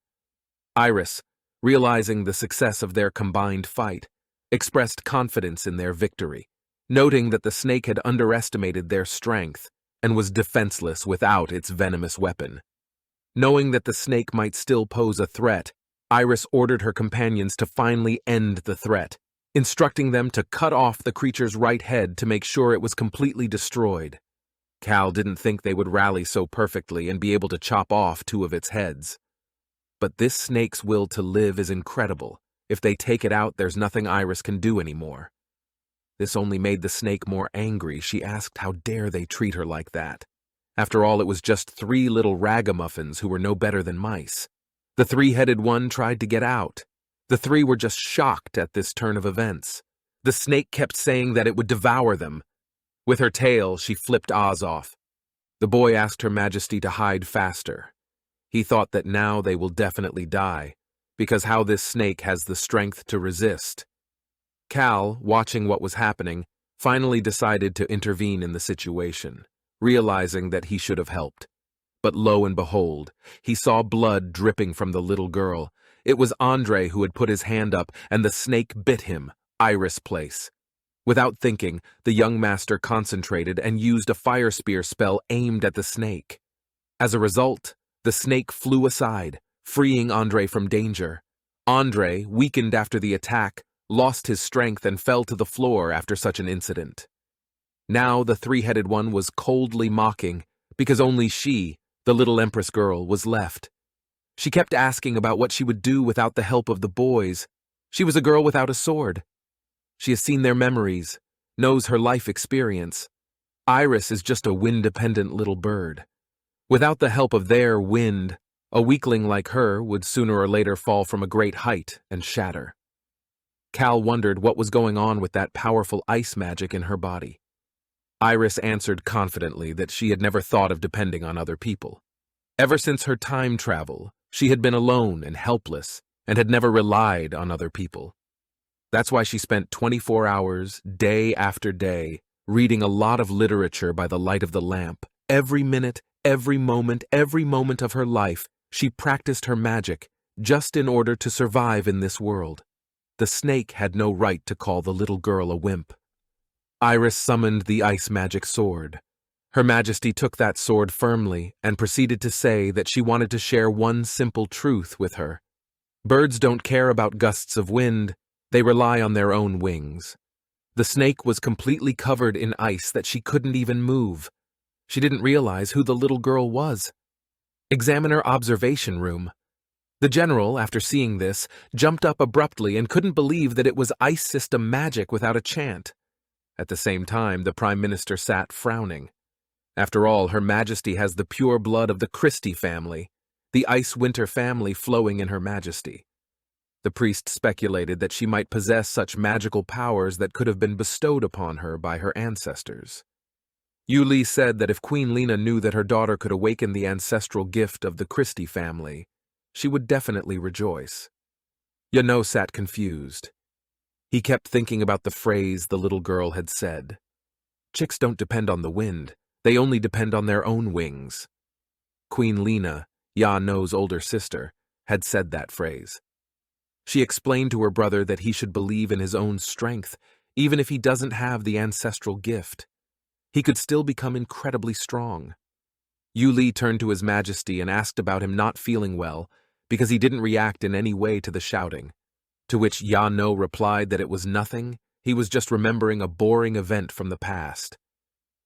Iris, realizing the success of their combined fight, expressed confidence in their victory, noting that the snake had underestimated their strength and was defenseless without its venomous weapon. Knowing that the snake might still pose a threat, Iris ordered her companions to finally end the threat, instructing them to cut off the creature's right head to make sure it was completely destroyed. Cal didn't think they would rally so perfectly and be able to chop off two of its heads. But this snake's will to live is incredible. If they take it out, there's nothing Iris can do anymore. This only made the snake more angry. She asked how dare they treat her like that. After all, it was just 3 little ragamuffins who were no better than mice. The 3-headed one tried to get out. The 3 were just shocked at this turn of events. The snake kept saying that it would devour them. With her tail, she flipped Oz off. The boy asked Her Majesty to hide faster. He thought that now they will definitely die, because how this snake has the strength to resist. Cal, watching what was happening, finally decided to intervene in the situation, realizing that he should have helped. But lo and behold, he saw blood dripping from the little girl. It was Andre who had put his hand up, and the snake bit him, Iris place. Without thinking, the young master concentrated and used a fire spear spell aimed at the snake. As a result, the snake flew aside, freeing Andre from danger. Andre, weakened after the attack, lost his strength and fell to the floor after such an incident. Now the 3-headed one was coldly mocking, because only she, the little Empress girl, was left. She kept asking about what she would do without the help of the boys. She was a girl without a sword. She has seen their memories, knows her life experience. Iris is just a wind-dependent little bird. Without the help of their wind, a weakling like her would sooner or later fall from a great height and shatter. Cal wondered what was going on with that powerful ice magic in her body. Iris answered confidently that she had never thought of depending on other people. Ever since her time travel, she had been alone and helpless and had never relied on other people. That's why she spent 24 hours, day after day, reading a lot of literature by the light of the lamp. Every minute, every moment of her life, she practiced her magic just in order to survive in this world. The snake had no right to call the little girl a wimp. Iris summoned the ice magic sword. Her Majesty took that sword firmly and proceeded to say that she wanted to share one simple truth with her. Birds don't care about gusts of wind, they rely on their own wings. The snake was completely covered in ice that she couldn't even move. She didn't realize who the little girl was. Examiner observation room. The general, after seeing this, jumped up abruptly and couldn't believe that it was ice system magic without a chant. At the same time, the Prime Minister sat frowning. After all, Her Majesty has the pure blood of the Christie family, the Ice Winter family flowing in Her Majesty. The priest speculated that she might possess such magical powers that could have been bestowed upon her by her ancestors. Yuli said that if Queen Lena knew that her daughter could awaken the ancestral gift of the Christie family, she would definitely rejoice. Yano sat confused. He kept thinking about the phrase the little girl had said. Chicks don't depend on the wind, they only depend on their own wings. Queen Lena, Yano's older sister, had said that phrase. She explained to her brother that he should believe in his own strength, even if he doesn't have the ancestral gift. He could still become incredibly strong. Yuli turned to His Majesty and asked about him not feeling well because he didn't react in any way to the shouting, to which Yano replied that it was nothing, he was just remembering a boring event from the past.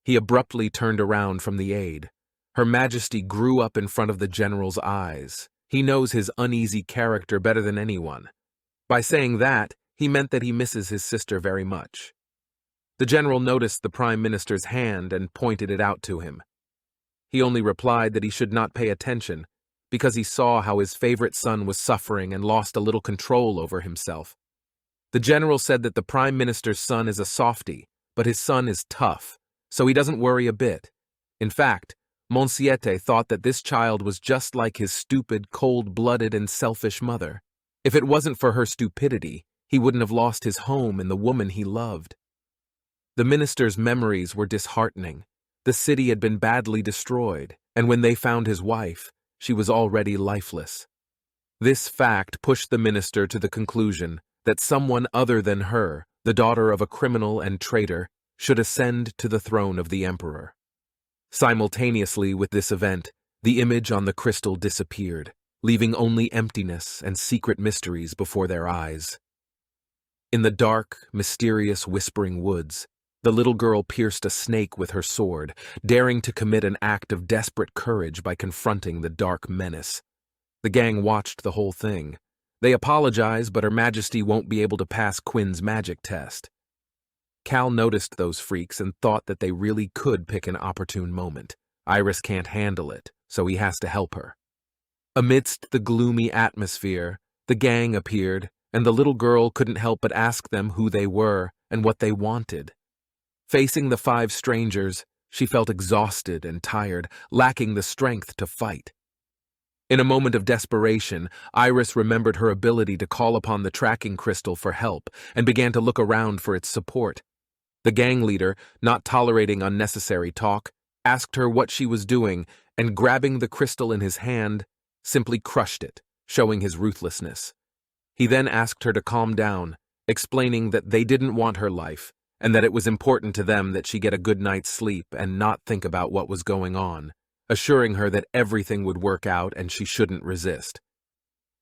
He abruptly turned around from the aide. Her Majesty grew up in front of the general's eyes. He knows his uneasy character better than anyone. By saying that, he meant that he misses his sister very much. The general noticed the Prime Minister's hand and pointed it out to him. He only replied that he should not pay attention, because he saw how his favorite son was suffering and lost a little control over himself. The general said that the Prime Minister's son is a softie, but his son is tough, so he doesn't worry a bit. In fact, Monsiete thought that this child was just like his stupid, cold-blooded, and selfish mother. If it wasn't for her stupidity, he wouldn't have lost his home and the woman he loved. The minister's memories were disheartening. The city had been badly destroyed, and when they found his wife, she was already lifeless. This fact pushed the minister to the conclusion that someone other than her, the daughter of a criminal and traitor, should ascend to the throne of the emperor. Simultaneously with this event, the image on the crystal disappeared, leaving only emptiness and secret mysteries before their eyes. In the dark, mysterious, whispering woods, The little girl pierced a snake with her sword, daring to commit an act of desperate courage by confronting the dark menace. The gang watched the whole thing. They apologize, but Her Majesty won't be able to pass Quinn's magic test. Cal noticed those freaks and thought that they really could pick an opportune moment. Iris can't handle it, so he has to help her. Amidst the gloomy atmosphere, the gang appeared, and the little girl couldn't help but ask them who they were and what they wanted. Facing the 5 strangers, she felt exhausted and tired, lacking the strength to fight. In a moment of desperation, Iris remembered her ability to call upon the tracking crystal for help and began to look around for its support. The gang leader, not tolerating unnecessary talk, asked her what she was doing and, grabbing the crystal in his hand, simply crushed it, showing his ruthlessness. He then asked her to calm down, explaining that they didn't want her life and that it was important to them that she get a good night's sleep and not think about what was going on, assuring her that everything would work out and she shouldn't resist.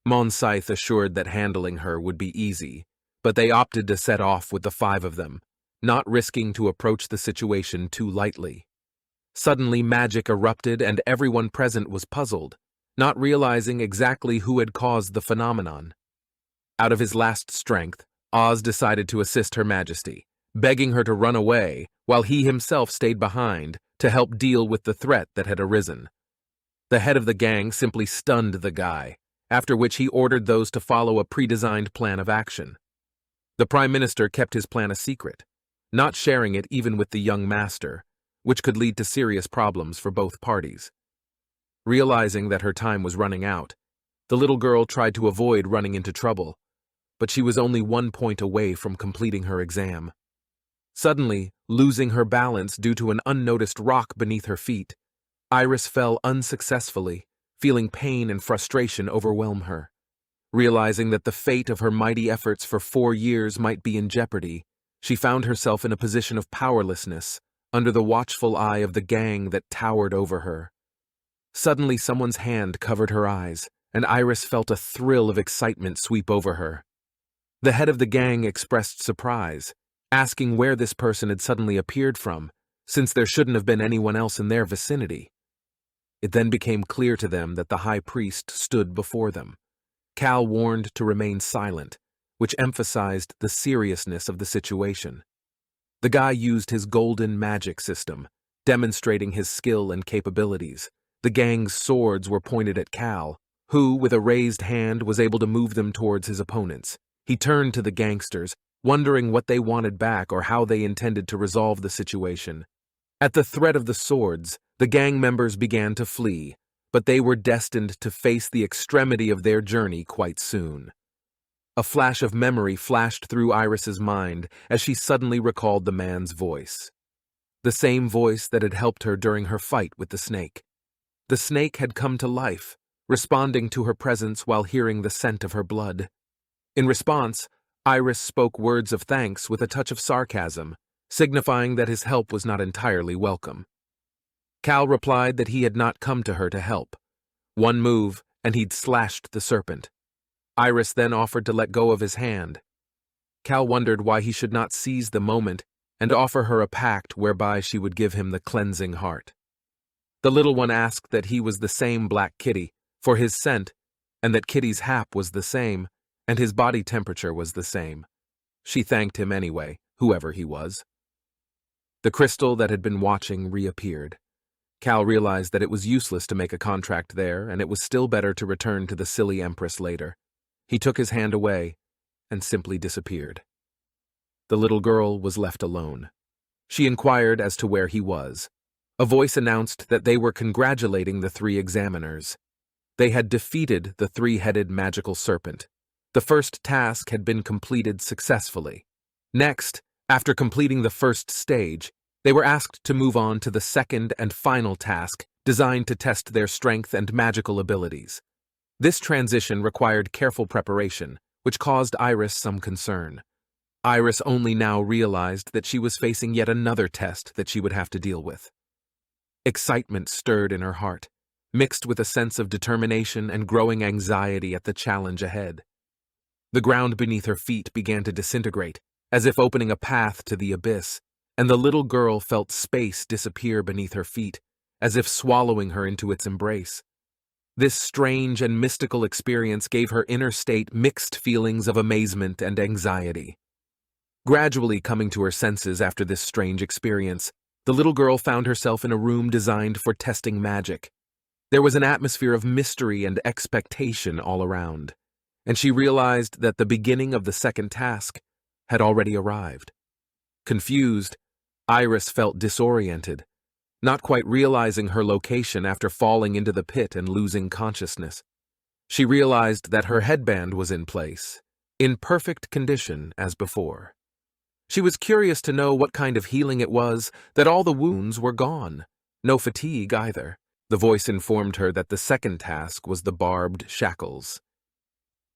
Monsith assured that handling her would be easy, but they opted to set off with the 5 of them, not risking to approach the situation too lightly. Suddenly magic erupted and everyone present was puzzled, not realizing exactly who had caused the phenomenon. Out of his last strength, Oz decided to assist Her Majesty, begging her to run away while he himself stayed behind to help deal with the threat that had arisen. The head of the gang simply stunned the guy, after which he ordered those to follow a pre-designed plan of action. The Prime Minister kept his plan a secret, not sharing it even with the young master, which could lead to serious problems for both parties. Realizing that her time was running out, the little girl tried to avoid running into trouble, but she was only 1 point away from completing her exam. Suddenly, losing her balance due to an unnoticed rock beneath her feet, Iris fell unsuccessfully, feeling pain and frustration overwhelm her. Realizing that the fate of her mighty efforts for 4 years might be in jeopardy, she found herself in a position of powerlessness, under the watchful eye of the gang that towered over her. Suddenly, someone's hand covered her eyes, and Iris felt a thrill of excitement sweep over her. The head of the gang expressed surprise, asking where this person had suddenly appeared from, since there shouldn't have been anyone else in their vicinity. It then became clear to them that the high priest stood before them. Cal warned to remain silent, which emphasized the seriousness of the situation. The guy used his golden magic system, demonstrating his skill and capabilities. The gang's swords were pointed at Cal, who, with a raised hand, was able to move them towards his opponents. He turned to the gangsters, wondering what they wanted back or how they intended to resolve the situation. At the threat of the swords, the gang members began to flee, but they were destined to face the extremity of their journey quite soon. A flash of memory flashed through Iris's mind as she suddenly recalled the man's voice. The same voice that had helped her during her fight with the snake. The snake had come to life, responding to her presence while hearing the scent of her blood. In response, Iris spoke words of thanks with a touch of sarcasm, signifying that his help was not entirely welcome. Cal replied that he had not come to her to help. One move, and he'd slashed the serpent. Iris then offered to let go of his hand. Cal wondered why he should not seize the moment and offer her a pact whereby she would give him the cleansing heart. The little one asked that he was the same black kitty, for his scent, and that Kitty's hap was the same, and his body temperature was the same. She thanked him anyway, whoever he was. The crystal that had been watching reappeared. Cal realized that it was useless to make a contract there, and it was still better to return to the silly Empress later. He took his hand away and simply disappeared. The little girl was left alone. She inquired as to where he was. A voice announced that they were congratulating the 3 examiners. They had defeated the 3-headed magical serpent. The first task had been completed successfully. Next, after completing the first stage, they were asked to move on to the second and final task, designed to test their strength and magical abilities. This transition required careful preparation, which caused Iris some concern. Iris only now realized that she was facing yet another test that she would have to deal with. Excitement stirred in her heart, mixed with a sense of determination and growing anxiety at the challenge ahead. The ground beneath her feet began to disintegrate, as if opening a path to the abyss, and the little girl felt space disappear beneath her feet, as if swallowing her into its embrace. This strange and mystical experience gave her inner state mixed feelings of amazement and anxiety. Gradually coming to her senses after this strange experience, the little girl found herself in a room designed for testing magic. There was an atmosphere of mystery and expectation all around, and she realized that the beginning of the second task had already arrived. Confused, Iris felt disoriented, not quite realizing her location after falling into the pit and losing consciousness. She realized that her headband was in place, in perfect condition as before. She was curious to know what kind of healing it was, that all the wounds were gone. No fatigue either. The voice informed her that the second task was the barbed shackles.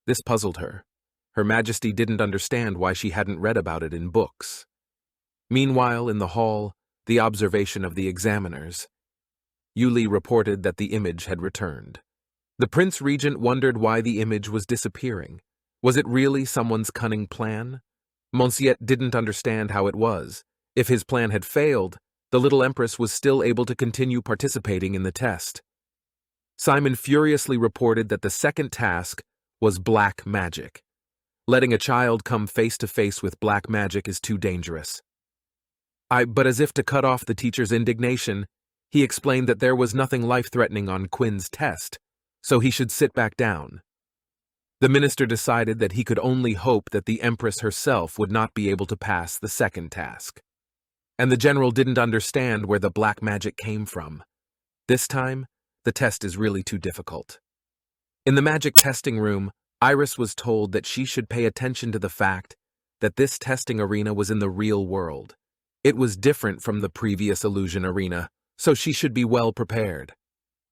This puzzled her. Her Majesty didn't understand why she hadn't read about it in books. Meanwhile, in the hall, the observation of the examiners. Yuli reported that the image had returned. The Prince Regent wondered why the image was disappearing. Was it really someone's cunning plan? Monsieur didn't understand how it was. If his plan had failed, the little Empress was still able to continue participating in the test. Simon furiously reported that the second task was black magic. Letting a child come face to face with black magic is too dangerous. But as if to cut off the teacher's indignation, he explained that there was nothing life-threatening on Quinn's test, so he should sit back down. The minister decided that he could only hope that the Empress herself would not be able to pass the second task. And the general didn't understand where the black magic came from. This time, the test is really too difficult. In the magic testing room, Iris was told that she should pay attention to the fact that this testing arena was in the real world. It was different from the previous illusion arena, so she should be well prepared.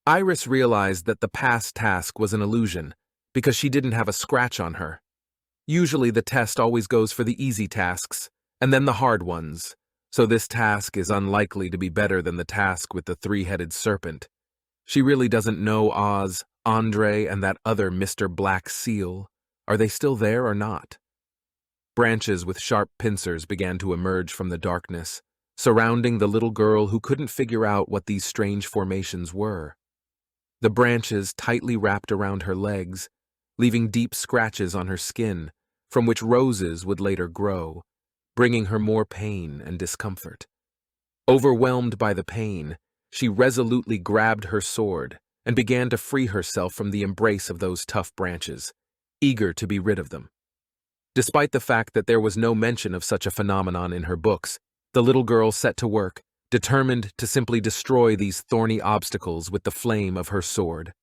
Iris realized that the past task was an illusion because she didn't have a scratch on her. Usually the test always goes for the easy tasks and then the hard ones, so this task is unlikely to be better than the task with the three-headed serpent. She really doesn't know Oz, Andre, and that other Mr. Black Seal. Are they still there or not? Branches with sharp pincers began to emerge from the darkness, surrounding the little girl who couldn't figure out what these strange formations were. The branches tightly wrapped around her legs, leaving deep scratches on her skin, from which roses would later grow, bringing her more pain and discomfort. Overwhelmed by the pain, she resolutely grabbed her sword and began to free herself from the embrace of those tough branches, eager to be rid of them. Despite the fact that there was no mention of such a phenomenon in her books, the little girl set to work, determined to simply destroy these thorny obstacles with the flame of her sword.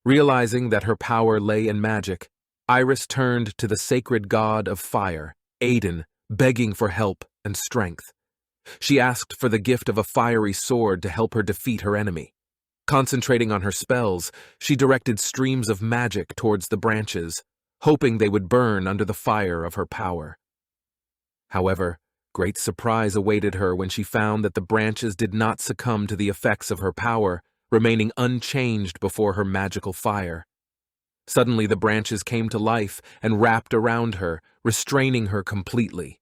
Realizing that her power lay in magic, Iris turned to the sacred god of fire, Aiden, begging for help and strength. She asked for the gift of a fiery sword to help her defeat her enemy. Concentrating on her spells, she directed streams of magic towards the branches, hoping they would burn under the fire of her power. However, great surprise awaited her when she found that the branches did not succumb to the effects of her power, remaining unchanged before her magical fire. Suddenly the branches came to life and wrapped around her, restraining her completely.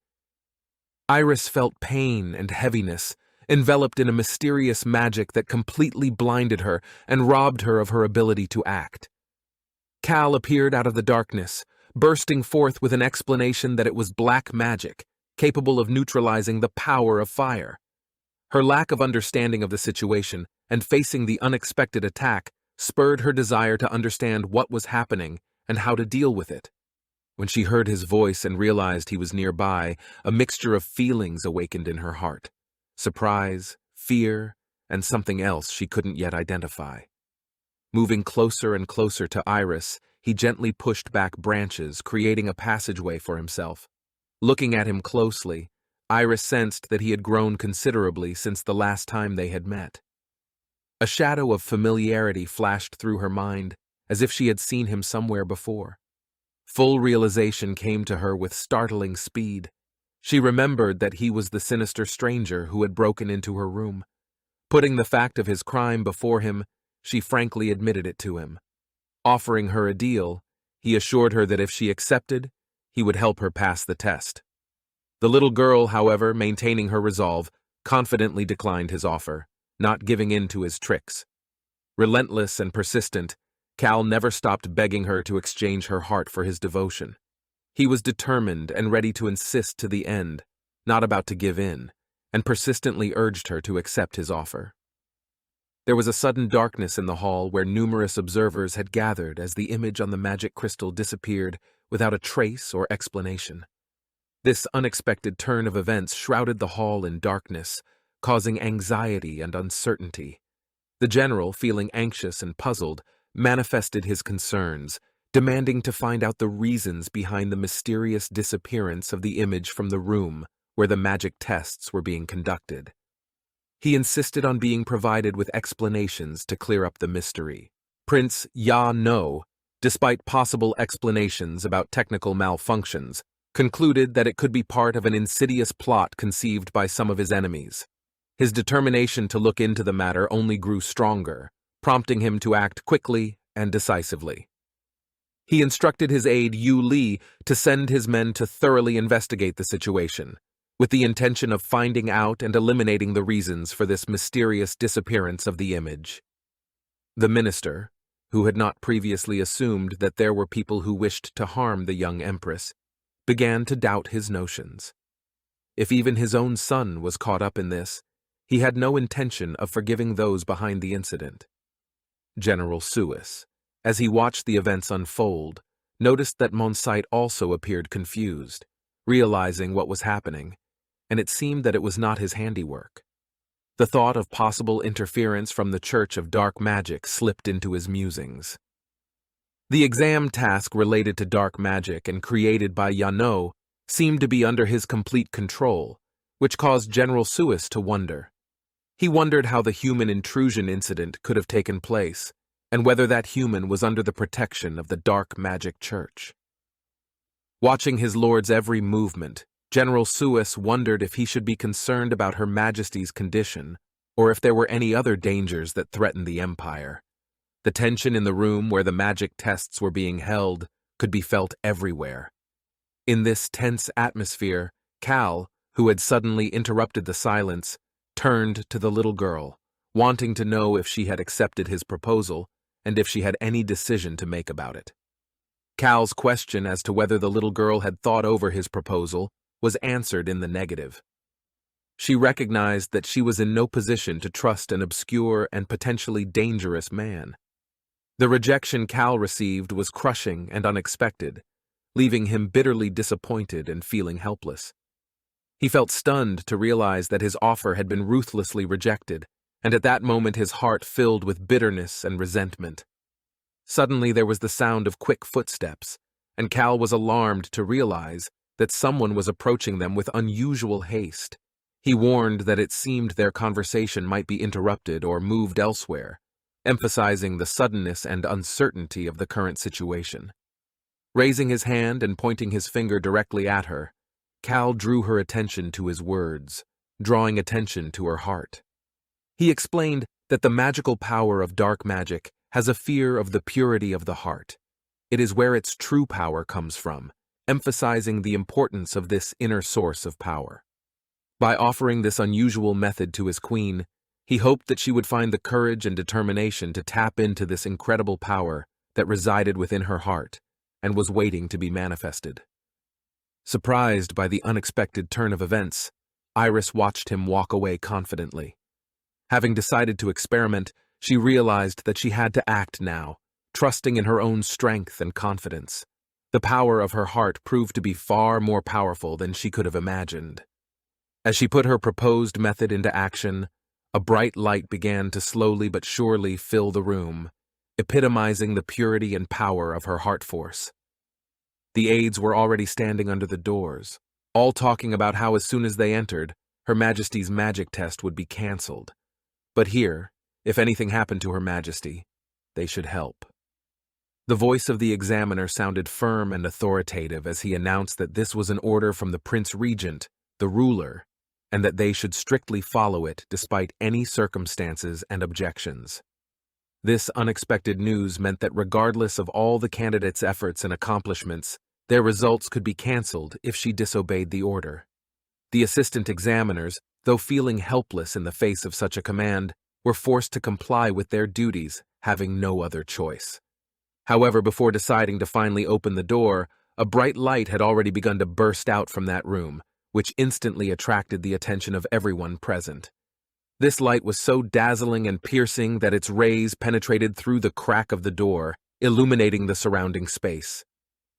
Iris felt pain and heaviness, enveloped in a mysterious magic that completely blinded her and robbed her of her ability to act. Cal appeared out of the darkness, bursting forth with an explanation that it was black magic, capable of neutralizing the power of fire. Her lack of understanding of the situation and facing the unexpected attack spurred her desire to understand what was happening and how to deal with it. When she heard his voice and realized he was nearby, a mixture of feelings awakened in her heart: surprise, fear, and something else she couldn't yet identify. Moving closer and closer to Iris, he gently pushed back branches, creating a passageway for himself. Looking at him closely, Iris sensed that he had grown considerably since the last time they had met. A shadow of familiarity flashed through her mind, as if she had seen him somewhere before. Full realization came to her with startling speed. She remembered that he was the sinister stranger who had broken into her room. Putting the fact of his crime before him, she frankly admitted it to him. Offering her a deal, he assured her that if she accepted, he would help her pass the test. The little girl, however, maintaining her resolve, confidently declined his offer, not giving in to his tricks. Relentless and persistent, Cal never stopped begging her to exchange her heart for his devotion. He was determined and ready to insist to the end, not about to give in, and persistently urged her to accept his offer. There was a sudden darkness in the hall where numerous observers had gathered as the image on the magic crystal disappeared without a trace or explanation. This unexpected turn of events shrouded the hall in darkness, causing anxiety and uncertainty. The general, feeling anxious and puzzled, manifested his concerns, demanding to find out the reasons behind the mysterious disappearance of the image from the room where the magic tests were being conducted. He insisted on being provided with explanations to clear up the mystery. Prince Ya No, despite possible explanations about technical malfunctions, concluded that it could be part of an insidious plot conceived by some of his enemies. His determination to look into the matter only grew stronger, prompting him to act quickly and decisively. He instructed his aide Yu Li to send his men to thoroughly investigate the situation, with the intention of finding out and eliminating the reasons for this mysterious disappearance of the image. The minister, who had not previously assumed that there were people who wished to harm the young empress, began to doubt his notions. If even his own son was caught up in this, he had no intention of forgiving those behind the incident. General Suis, as he watched the events unfold, noticed that Monsite also appeared confused, realizing what was happening, and it seemed that it was not his handiwork. The thought of possible interference from the Church of Dark Magic slipped into his musings. The exam task related to dark magic and created by Yano seemed to be under his complete control, which caused General Suis to wonder. He wondered how the human intrusion incident could have taken place, and whether that human was under the protection of the Dark Magic Church. Watching his lord's every movement, General Suis wondered if he should be concerned about Her Majesty's condition, or if there were any other dangers that threatened the Empire. The tension in the room where the magic tests were being held could be felt everywhere. In this tense atmosphere, Cal, who had suddenly interrupted the silence, turned to the little girl, wanting to know if she had accepted his proposal and if she had any decision to make about it. Cal's question as to whether the little girl had thought over his proposal was answered in the negative. She recognized that she was in no position to trust an obscure and potentially dangerous man. The rejection Cal received was crushing and unexpected, leaving him bitterly disappointed and feeling helpless. He felt stunned to realize that his offer had been ruthlessly rejected, and at that moment his heart filled with bitterness and resentment. Suddenly there was the sound of quick footsteps, and Cal was alarmed to realize that someone was approaching them with unusual haste. He warned that it seemed their conversation might be interrupted or moved elsewhere, emphasizing the suddenness and uncertainty of the current situation. Raising his hand and pointing his finger directly at her, Cal drew her attention to his words, drawing attention to her heart. He explained that the magical power of dark magic has a fear of the purity of the heart. It is where its true power comes from, emphasizing the importance of this inner source of power. By offering this unusual method to his queen, he hoped that she would find the courage and determination to tap into this incredible power that resided within her heart and was waiting to be manifested. Surprised by the unexpected turn of events, Iris watched him walk away confidently. Having decided to experiment, she realized that she had to act now, trusting in her own strength and confidence. The power of her heart proved to be far more powerful than she could have imagined. As she put her proposed method into action, a bright light began to slowly but surely fill the room, epitomizing the purity and power of her heart force. The aides were already standing under the doors, all talking about how as soon as they entered, Her Majesty's magic test would be cancelled. But here, if anything happened to Her Majesty, they should help. The voice of the examiner sounded firm and authoritative as he announced that this was an order from the Prince Regent, the ruler, and that they should strictly follow it despite any circumstances and objections. This unexpected news meant that regardless of all the candidates' efforts and accomplishments, their results could be cancelled if she disobeyed the order. The assistant examiners, though feeling helpless in the face of such a command, were forced to comply with their duties, having no other choice. However, before deciding to finally open the door, a bright light had already begun to burst out from that room, which instantly attracted the attention of everyone present. This light was so dazzling and piercing that its rays penetrated through the crack of the door, illuminating the surrounding space.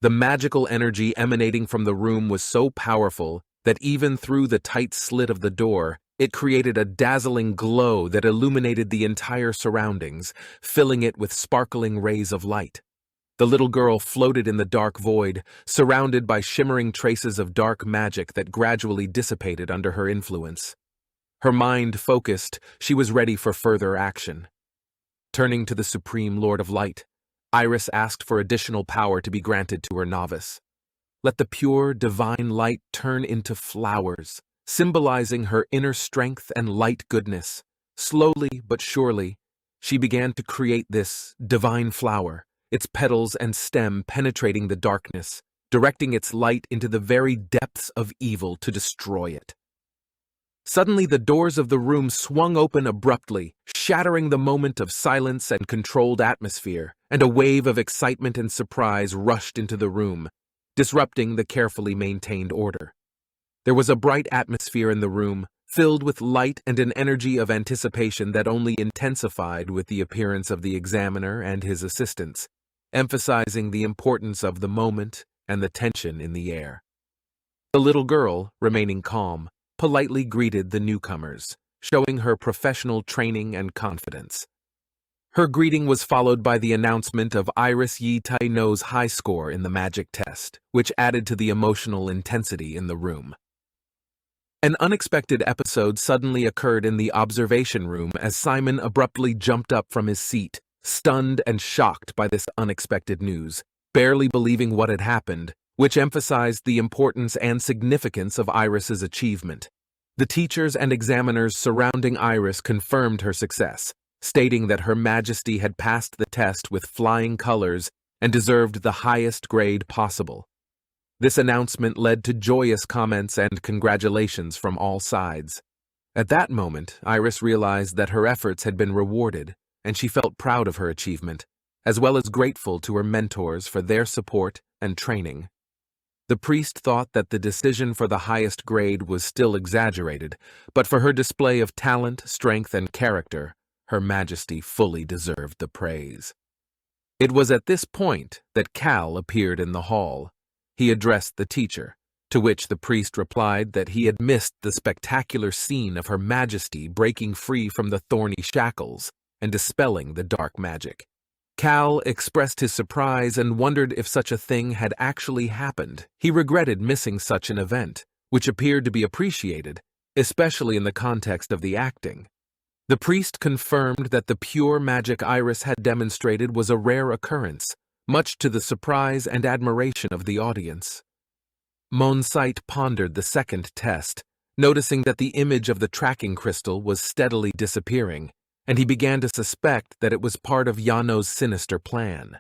The magical energy emanating from the room was so powerful that even through the tight slit of the door, it created a dazzling glow that illuminated the entire surroundings, filling it with sparkling rays of light. The little girl floated in the dark void, surrounded by shimmering traces of dark magic that gradually dissipated under her influence. Her mind focused, she was ready for further action. Turning to the Supreme Lord of Light, Iris asked for additional power to be granted to her novice. Let the pure, divine light turn into flowers, symbolizing her inner strength and light goodness. Slowly but surely, she began to create this divine flower, its petals and stem penetrating the darkness, directing its light into the very depths of evil to destroy it. Suddenly, the doors of the room swung open abruptly, shattering the moment of silence and controlled atmosphere, and a wave of excitement and surprise rushed into the room, disrupting the carefully maintained order. There was a bright atmosphere in the room, filled with light and an energy of anticipation that only intensified with the appearance of the examiner and his assistants, emphasizing the importance of the moment and the tension in the air. The little girl, remaining calm, politely greeted the newcomers, showing her professional training and confidence. Her greeting was followed by the announcement of Iris Yi Tai-no's high score in the magic test, which added to the emotional intensity in the room. An unexpected episode suddenly occurred in the observation room as Simon abruptly jumped up from his seat, stunned and shocked by this unexpected news, barely believing what had happened, which emphasized the importance and significance of Iris's achievement. The teachers and examiners surrounding Iris confirmed her success, stating that Her Majesty had passed the test with flying colors and deserved the highest grade possible. This announcement led to joyous comments and congratulations from all sides. At that moment, Iris realized that her efforts had been rewarded, and she felt proud of her achievement, as well as grateful to her mentors for their support and training. The priest thought that the decision for the highest grade was still exaggerated, but for her display of talent, strength, and character, Her Majesty fully deserved the praise. It was at this point that Cal appeared in the hall. He addressed the teacher, to which the priest replied that he had missed the spectacular scene of Her Majesty breaking free from the thorny shackles and dispelling the dark magic. Cal expressed his surprise and wondered if such a thing had actually happened. He regretted missing such an event, which appeared to be appreciated, especially in the context of the acting. The priest confirmed that the pure magic Iris had demonstrated was a rare occurrence, much to the surprise and admiration of the audience. Monsite pondered the second test, noticing that the image of the tracking crystal was steadily disappearing, and he began to suspect that it was part of Yano's sinister plan.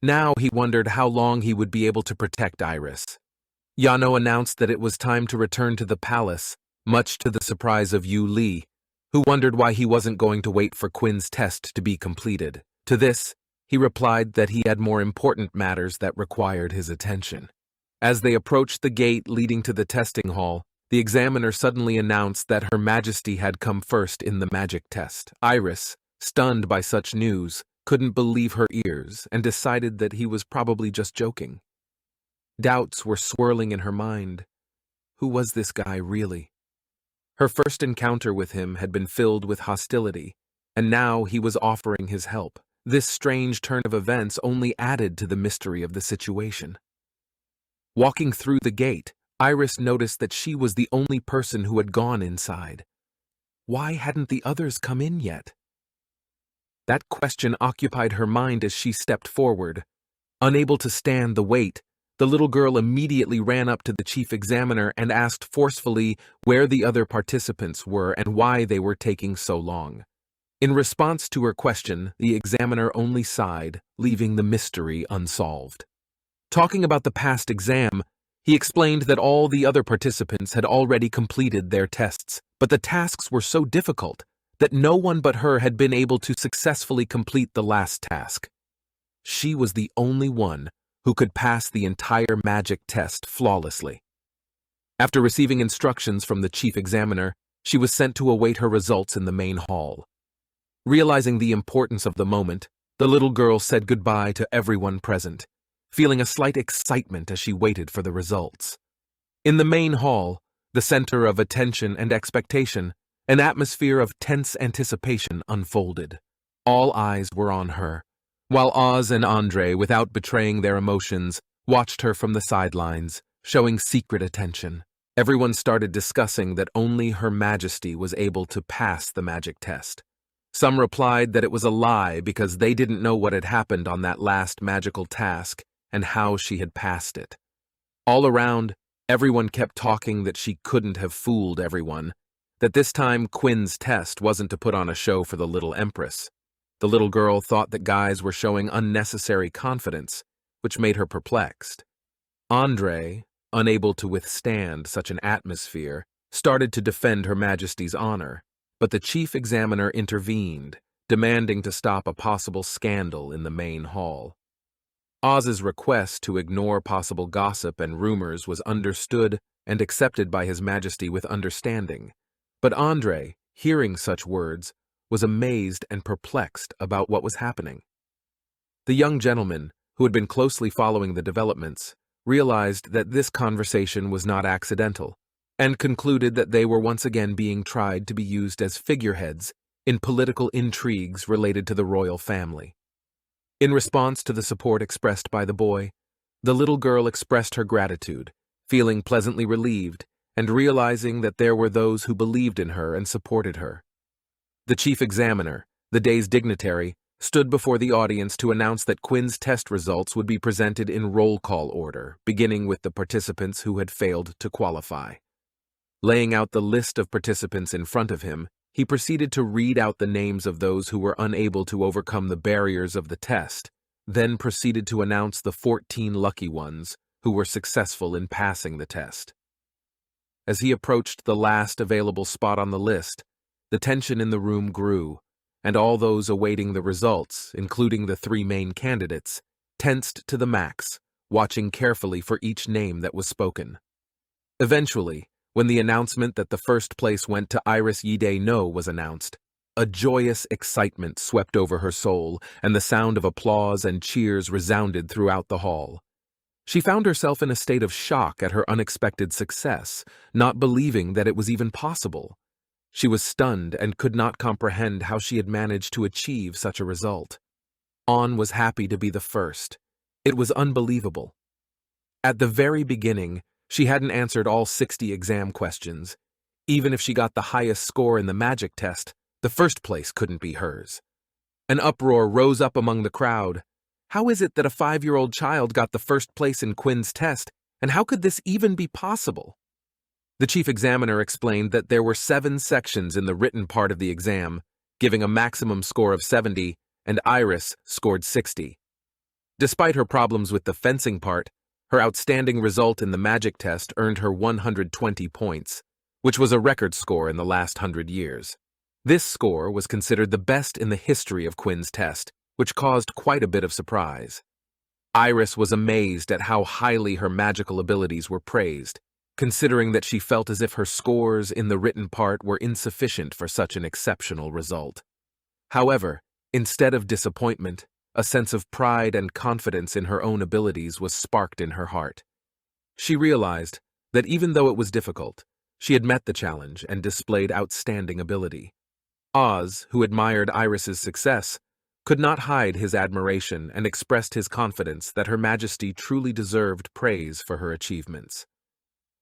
Now he wondered how long he would be able to protect Iris. Yano announced that it was time to return to the palace, much to the surprise of Yu Li, who wondered why he wasn't going to wait for Quinn's test to be completed. To this, he replied that he had more important matters that required his attention. As they approached the gate leading to the testing hall, the examiner suddenly announced that Her Majesty had come first in the magic test. Iris, stunned by such news, couldn't believe her ears and decided that he was probably just joking. Doubts were swirling in her mind. Who was this guy really? Her first encounter with him had been filled with hostility, and now he was offering his help. This strange turn of events only added to the mystery of the situation. Walking through the gate, Iris noticed that she was the only person who had gone inside. Why hadn't the others come in yet? That question occupied her mind as she stepped forward. Unable to stand the weight, the little girl immediately ran up to the chief examiner and asked forcefully where the other participants were and why they were taking so long. In response to her question, the examiner only sighed, leaving the mystery unsolved. Talking about the past exam, He explained that all the other participants had already completed their tests, but the tasks were so difficult that no one but her had been able to successfully complete the last task. She was the only one who could pass the entire magic test flawlessly. After receiving instructions from the chief examiner, she was sent to await her results in the main hall. Realizing the importance of the moment, the little girl said goodbye to everyone present, feeling a slight excitement as she waited for the results. In the main hall, the center of attention and expectation, an atmosphere of tense anticipation unfolded. All eyes were on her, while Oz and Andre, without betraying their emotions, watched her from the sidelines, showing secret attention. Everyone started discussing that only Her Majesty was able to pass the magic test. Some replied that it was a lie because they didn't know what had happened on that last magical task and how she had passed it. All around, everyone kept talking that she couldn't have fooled everyone, that this time Quinn's test wasn't to put on a show for the little empress. The little girl thought that guys were showing unnecessary confidence, which made her perplexed. Andre, unable to withstand such an atmosphere, started to defend Her Majesty's honor, but the chief examiner intervened, demanding to stop a possible scandal in the main hall. Oz's request to ignore possible gossip and rumors was understood and accepted by His Majesty with understanding, but Andre, hearing such words, was amazed and perplexed about what was happening. The young gentleman, who had been closely following the developments, realized that this conversation was not accidental, and concluded that they were once again being tried to be used as figureheads in political intrigues related to the royal family. In response to the support expressed by the boy, the little girl expressed her gratitude, feeling pleasantly relieved and realizing that there were those who believed in her and supported her. The chief examiner, the day's dignitary, stood before the audience to announce that Quinn's test results would be presented in roll call order, beginning with the participants who had failed to qualify. Laying out the list of participants in front of him, he proceeded to read out the names of those who were unable to overcome the barriers of the test, then proceeded to announce the 14 lucky ones who were successful in passing the test. As he approached the last available spot on the list, the tension in the room grew, and all those awaiting the results, including the 3 main candidates, tensed to the max, watching carefully for each name that was spoken. Eventually, when the announcement that the first place went to Iris Yide No was announced, a joyous excitement swept over her soul, and the sound of applause and cheers resounded throughout the hall. She found herself in a state of shock at her unexpected success, not believing that it was even possible. She was stunned and could not comprehend how she had managed to achieve such a result. On was happy to be the first. It was unbelievable. At the very beginning, she hadn't answered all 60 exam questions. Even if she got the highest score in the magic test, the first place couldn't be hers. An uproar rose up among the crowd. How is it that a 5-year-old child got the first place in Quinn's test, and how could this even be possible? The chief examiner explained that there were 7 sections in the written part of the exam, giving a maximum score of 70, and Iris scored 60. Despite her problems with the fencing part, her outstanding result in the magic test earned her 120 points, which was a record score in the last 100 years. This score was considered the best in the history of Quinn's test, which caused quite a bit of surprise. Iris was amazed at how highly her magical abilities were praised, considering that she felt as if her scores in the written part were insufficient for such an exceptional result. However, instead of disappointment, a sense of pride and confidence in her own abilities was sparked in her heart. She realized that even though it was difficult, she had met the challenge and displayed outstanding ability. Oz, who admired Iris's success, could not hide his admiration and expressed his confidence that Her Majesty truly deserved praise for her achievements.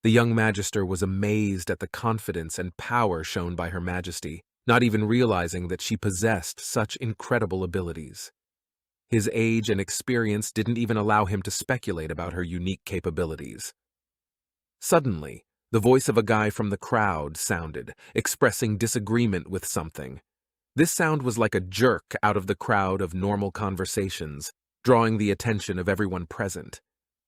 The young magister was amazed at the confidence and power shown by Her Majesty, not even realizing that she possessed such incredible abilities. His age and experience didn't even allow him to speculate about her unique capabilities. Suddenly, the voice of a guy from the crowd sounded, expressing disagreement with something. This sound was like a jerk out of the crowd of normal conversations, drawing the attention of everyone present.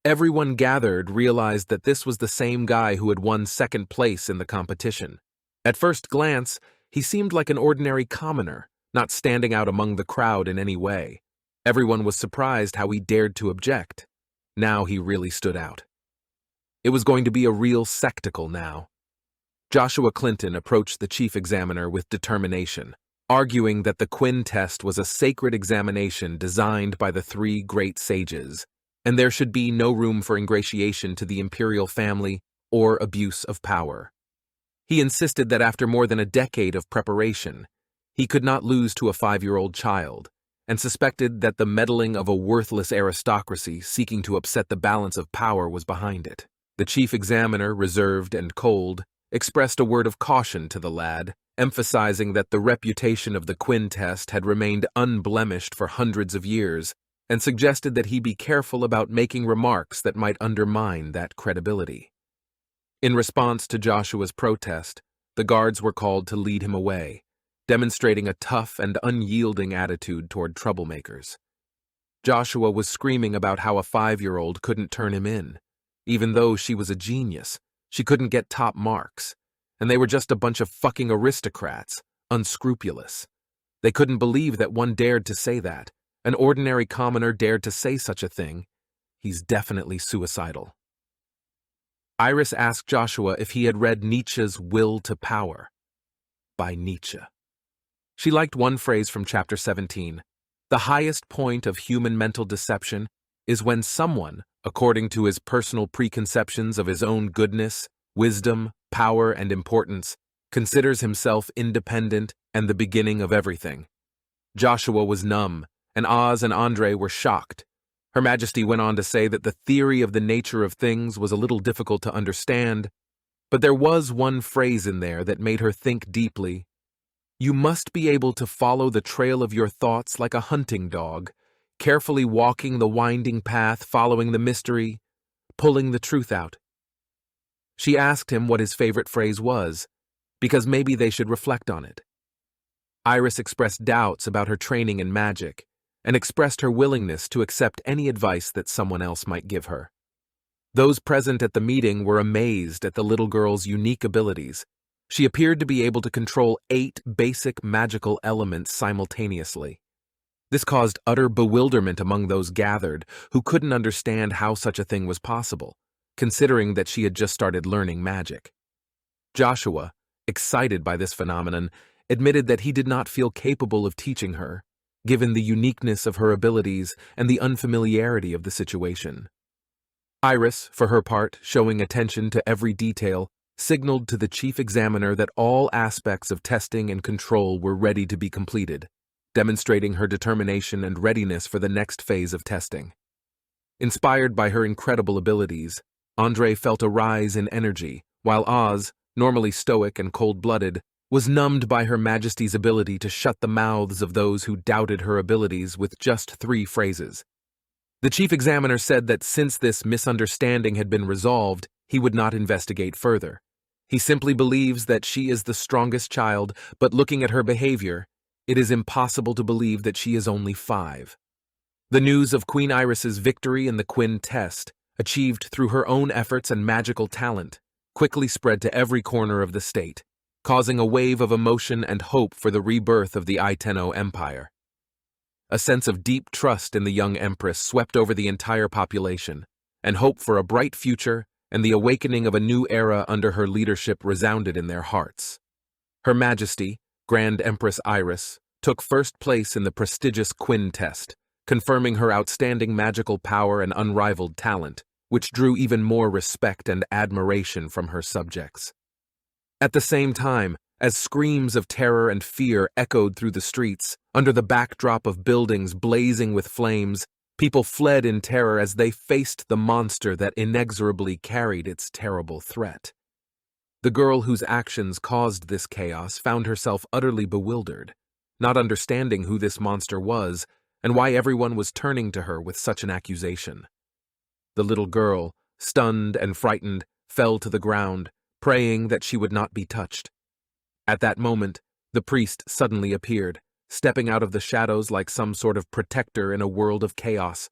Everyone gathered realized that this was the same guy who had won second place in the competition. At first glance, he seemed like an ordinary commoner, not standing out among the crowd in any way. Everyone was surprised how he dared to object. Now he really stood out. It was going to be a real spectacle now. Joshua Clinton approached the chief examiner with determination, arguing that the Quinn test was a sacred examination designed by the three great sages, and there should be no room for ingratiation to the imperial family or abuse of power. He insisted that after more than a decade of preparation, he could not lose to a 5-year-old child, and suspected that the meddling of a worthless aristocracy seeking to upset the balance of power was behind it. The chief examiner, reserved and cold, expressed a word of caution to the lad, emphasizing that the reputation of the Quinn test had remained unblemished for hundreds of years, and suggested that he be careful about making remarks that might undermine that credibility. In response to Joshua's protest, the guards were called to lead him away, demonstrating a tough and unyielding attitude toward troublemakers. Joshua was screaming about how a 5-year-old couldn't turn him in. Even though she was a genius, she couldn't get top marks, and they were just a bunch of fucking aristocrats, unscrupulous. They couldn't believe that one dared to say that. An ordinary commoner dared to say such a thing. He's definitely suicidal. Iris asked Joshua if he had read Nietzsche's Will to Power by Nietzsche. She liked one phrase from chapter 17. The highest point of human mental deception is when someone, according to his personal preconceptions of his own goodness, wisdom, power, and importance, considers himself independent and the beginning of everything. Joshua was numb, and Oz and Andre were shocked. Her Majesty went on to say that the theory of the nature of things was a little difficult to understand, but there was one phrase in there that made her think deeply. You must be able to follow the trail of your thoughts like a hunting dog, carefully walking the winding path, following the mystery, pulling the truth out. She asked him what his favorite phrase was, because maybe they should reflect on it. Iris expressed doubts about her training in magic, and expressed her willingness to accept any advice that someone else might give her. Those present at the meeting were amazed at the little girl's unique abilities. She appeared to be able to control 8 basic magical elements simultaneously. This caused utter bewilderment among those gathered who couldn't understand how such a thing was possible, considering that she had just started learning magic. Joshua, excited by this phenomenon, admitted that he did not feel capable of teaching her, given the uniqueness of her abilities and the unfamiliarity of the situation. Iris, for her part, showing attention to every detail, signaled to the chief examiner that all aspects of testing and control were ready to be completed, demonstrating her determination and readiness for the next phase of testing. Inspired by her incredible abilities, Andre felt a rise in energy, while Oz, normally stoic and cold-blooded, was numbed by Her Majesty's ability to shut the mouths of those who doubted her abilities with just 3 phrases. The chief examiner said that since this misunderstanding had been resolved, he would not investigate further. He simply believes that she is the strongest child, but looking at her behavior, it is impossible to believe that she is only 5. The news of Queen Iris's victory in the Quinn test, achieved through her own efforts and magical talent, quickly spread to every corner of the state, causing a wave of emotion and hope for the rebirth of the I-10 Empire. A sense of deep trust in the young empress swept over the entire population, and hope for a bright future and the awakening of a new era under her leadership resounded in their hearts. Her Majesty, Grand Empress Iris, took first place in the prestigious Quinn test, confirming her outstanding magical power and unrivaled talent, which drew even more respect and admiration from her subjects. At the same time, as screams of terror and fear echoed through the streets, under the backdrop of buildings blazing with flames, people fled in terror as they faced the monster that inexorably carried its terrible threat. The girl whose actions caused this chaos found herself utterly bewildered, not understanding who this monster was and why everyone was turning to her with such an accusation. The little girl, stunned and frightened, fell to the ground, praying that she would not be touched. At that moment, the priest suddenly appeared, stepping out of the shadows like some sort of protector in a world of chaos.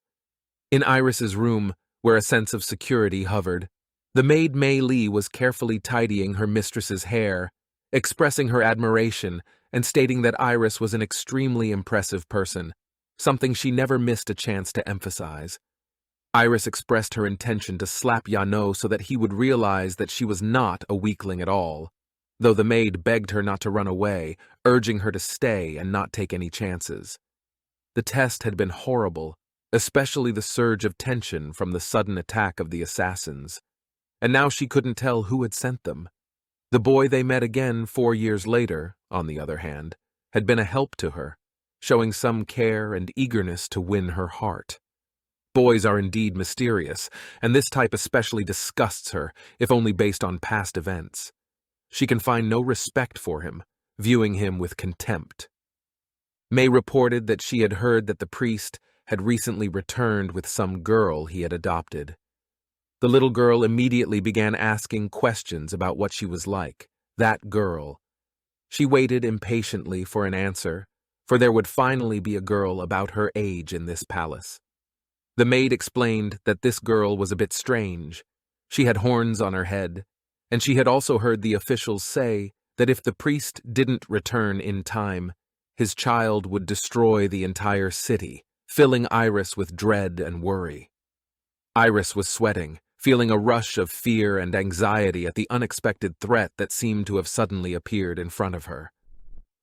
In Iris's room, where a sense of security hovered. The maid Mei Li was carefully tidying her mistress's hair, expressing her admiration and stating that Iris was an extremely impressive person, something she never missed a chance to emphasize. Iris expressed her intention to slap Yano so that he would realize that she was not a weakling at all, though the maid begged her not to run away, urging her to stay and not take any chances. The test had been horrible, especially the surge of tension from the sudden attack of the assassins, and now she couldn't tell who had sent them. The boy they met again 4 years later, on the other hand, had been a help to her, showing some care and eagerness to win her heart. Boys are indeed mysterious, and this type especially disgusts her, if only based on past events. She can find no respect for him, viewing him with contempt. May reported that she had heard that the priest had recently returned with some girl he had adopted. The little girl immediately began asking questions about what she was like, that girl. She waited impatiently for an answer, for there would finally be a girl about her age in this palace. The maid explained that this girl was a bit strange. She had horns on her head, and she had also heard the officials say that if the priest didn't return in time, his child would destroy the entire city, filling Iris with dread and worry. Iris was sweating, feeling a rush of fear and anxiety at the unexpected threat that seemed to have suddenly appeared in front of her.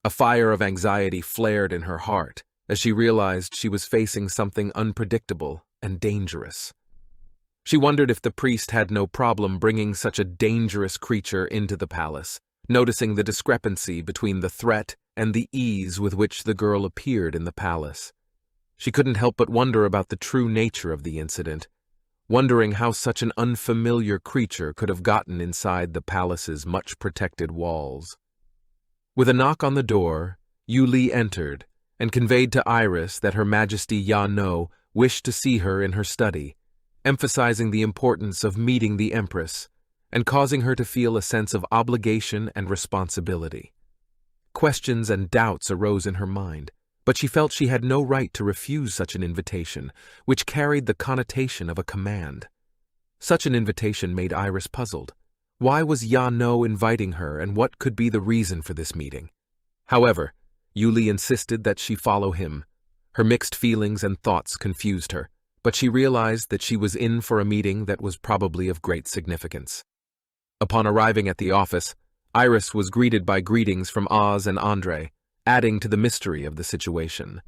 A fire of anxiety flared in her heart as she realized she was facing something unpredictable and dangerous. She wondered if the priest had no problem bringing such a dangerous creature into the palace, noticing the discrepancy between the threat and the ease with which the girl appeared in the palace. She couldn't help but wonder about the true nature of the incident, wondering how such an unfamiliar creature could have gotten inside the palace's much-protected walls. With a knock on the door, Yu Li entered and conveyed to Iris that Her Majesty Ya No wished to see her in her study, emphasizing the importance of meeting the Empress and causing her to feel a sense of obligation and responsibility. Questions and doubts arose in her mind, but she felt she had no right to refuse such an invitation, which carried the connotation of a command. Such an invitation made Iris puzzled. Why was Ya No inviting her, and what could be the reason for this meeting? However, Yu Li insisted that she follow him. Her mixed feelings and thoughts confused her, but she realized that she was in for a meeting that was probably of great significance. Upon arriving at the office, Iris was greeted by greetings from Oz and Andre, adding to the mystery of the situation.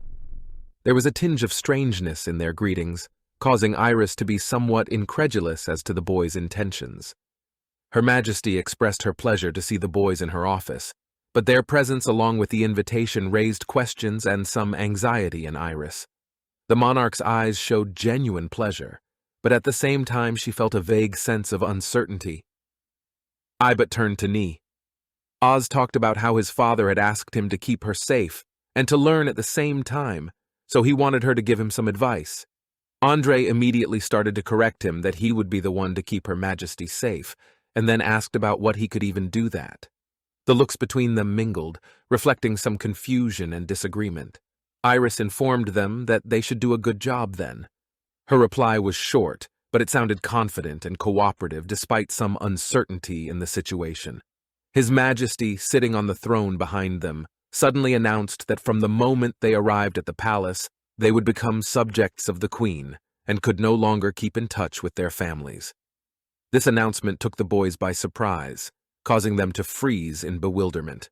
There was a tinge of strangeness in their greetings, causing Iris to be somewhat incredulous as to the boys' intentions. Her Majesty expressed her pleasure to see the boys in her office, but their presence along with the invitation raised questions and some anxiety in Iris. The monarch's eyes showed genuine pleasure, but at the same time she felt a vague sense of uncertainty. Ibet turned to Ni. Oz talked about how his father had asked him to keep her safe and to learn at the same time, so he wanted her to give him some advice. Andre immediately started to correct him that he would be the one to keep Her Majesty safe, and then asked about what he could even do that. The looks between them mingled, reflecting some confusion and disagreement. Iris informed them that they should do a good job then. Her reply was short, but it sounded confident and cooperative despite some uncertainty in the situation. His Majesty, sitting on the throne behind them, suddenly announced that from the moment they arrived at the palace, they would become subjects of the Queen and could no longer keep in touch with their families. This announcement took the boys by surprise, causing them to freeze in bewilderment.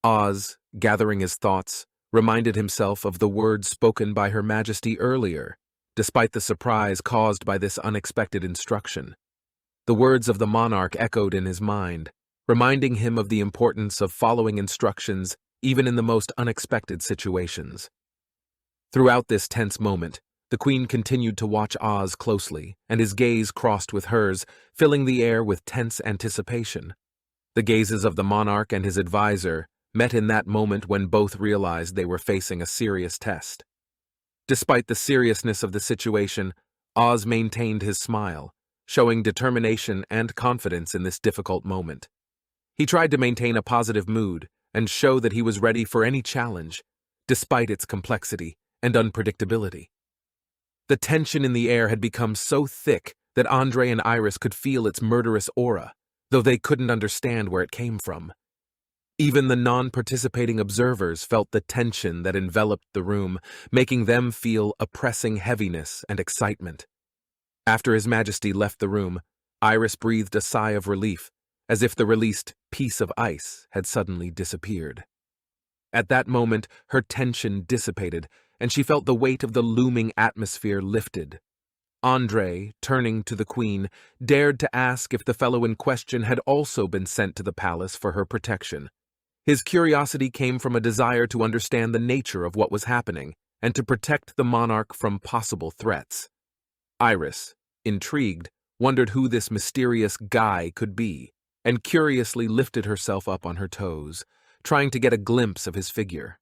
Oz, gathering his thoughts, reminded himself of the words spoken by Her Majesty earlier, despite the surprise caused by this unexpected instruction. The words of the monarch echoed in his mind, reminding him of the importance of following instructions even in the most unexpected situations. Throughout this tense moment, the Queen continued to watch Oz closely, and his gaze crossed with hers, filling the air with tense anticipation. The gazes of the monarch and his advisor met in that moment when both realized they were facing a serious test. Despite the seriousness of the situation, Oz maintained his smile, showing determination and confidence in this difficult moment. He tried to maintain a positive mood and show that he was ready for any challenge, despite its complexity and unpredictability. The tension in the air had become so thick that Andre and Iris could feel its murderous aura, though they couldn't understand where it came from. Even the non-participating observers felt the tension that enveloped the room, making them feel a pressing heaviness and excitement. After His Majesty left the room, Iris breathed a sigh of relief, as if the released piece of ice had suddenly disappeared. At that moment, her tension dissipated, and she felt the weight of the looming atmosphere lifted. Andre, turning to the Queen, dared to ask if the fellow in question had also been sent to the palace for her protection. His curiosity came from a desire to understand the nature of what was happening and to protect the monarch from possible threats. Iris, intrigued, wondered who this mysterious guy could be, and curiously lifted herself up on her toes, trying to get a glimpse of his figure.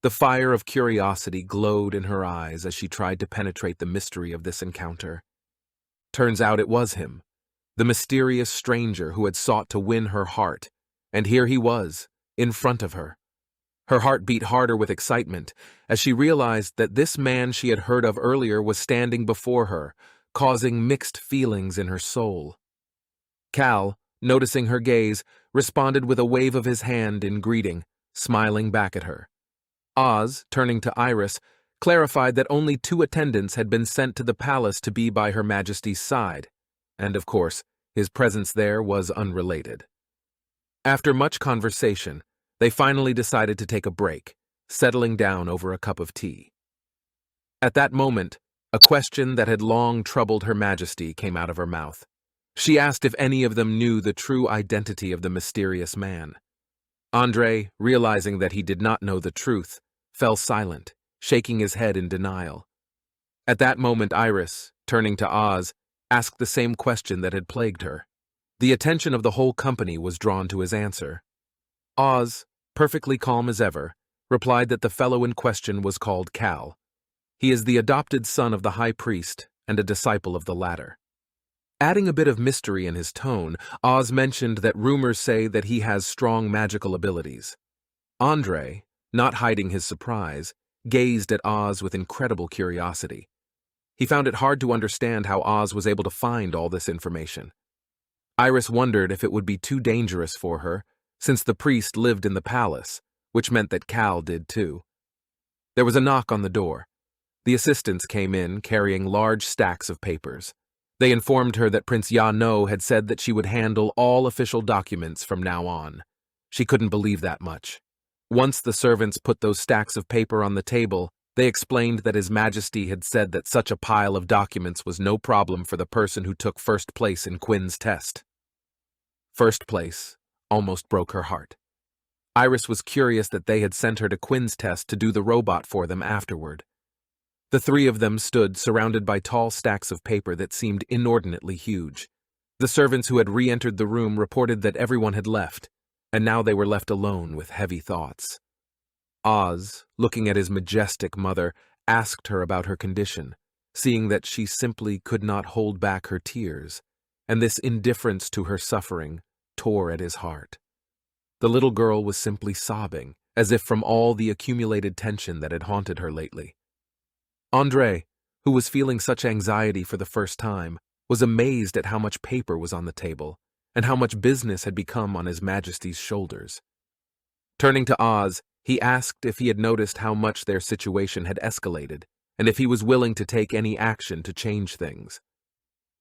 The fire of curiosity glowed in her eyes as she tried to penetrate the mystery of this encounter. Turns out it was him, the mysterious stranger who had sought to win her heart, and here he was, in front of her. Her heart beat harder with excitement as she realized that this man she had heard of earlier was standing before her, causing mixed feelings in her soul. Cal, noticing her gaze, responded with a wave of his hand in greeting, smiling back at her. Oz, turning to Iris, clarified that only 2 attendants had been sent to the palace to be by Her Majesty's side, and of course, his presence there was unrelated. After much conversation, they finally decided to take a break, settling down over a cup of tea. At that moment, a question that had long troubled Her Majesty came out of her mouth. She asked if any of them knew the true identity of the mysterious man. Andre, realizing that he did not know the truth, fell silent, shaking his head in denial. At that moment, Iris, turning to Oz, asked the same question that had plagued her. The attention of the whole company was drawn to his answer. Oz, perfectly calm as ever, replied that the fellow in question was called Cal. He is the adopted son of the high priest and a disciple of the latter. Adding a bit of mystery in his tone, Oz mentioned that rumors say that he has strong magical abilities. Andre, not hiding his surprise, gazed at Oz with incredible curiosity. He found it hard to understand how Oz was able to find all this information. Iris wondered if it would be too dangerous for her, since the priest lived in the palace, which meant that Cal did too. There was a knock on the door. The assistants came in, carrying large stacks of papers. They informed her that Prince Ya-No had said that she would handle all official documents from now on. She couldn't believe that much. Once the servants put those stacks of paper on the table, they explained that His Majesty had said that such a pile of documents was no problem for the person who took first place in Quinn's test. First place almost broke her heart. Iris was curious that they had sent her to Quinn's test to do the robot for them afterward. The 3 of them stood surrounded by tall stacks of paper that seemed inordinately huge. The servants who had re-entered the room reported that everyone had left, and now they were left alone with heavy thoughts. Oz, looking at his majestic mother, asked her about her condition, seeing that she simply could not hold back her tears, and this indifference to her suffering tore at his heart. The little girl was simply sobbing, as if from all the accumulated tension that had haunted her lately. Andre, who was feeling such anxiety for the first time, was amazed at how much paper was on the table, and how much business had become on His Majesty's shoulders. Turning to Oz, he asked if he had noticed how much their situation had escalated, and if he was willing to take any action to change things.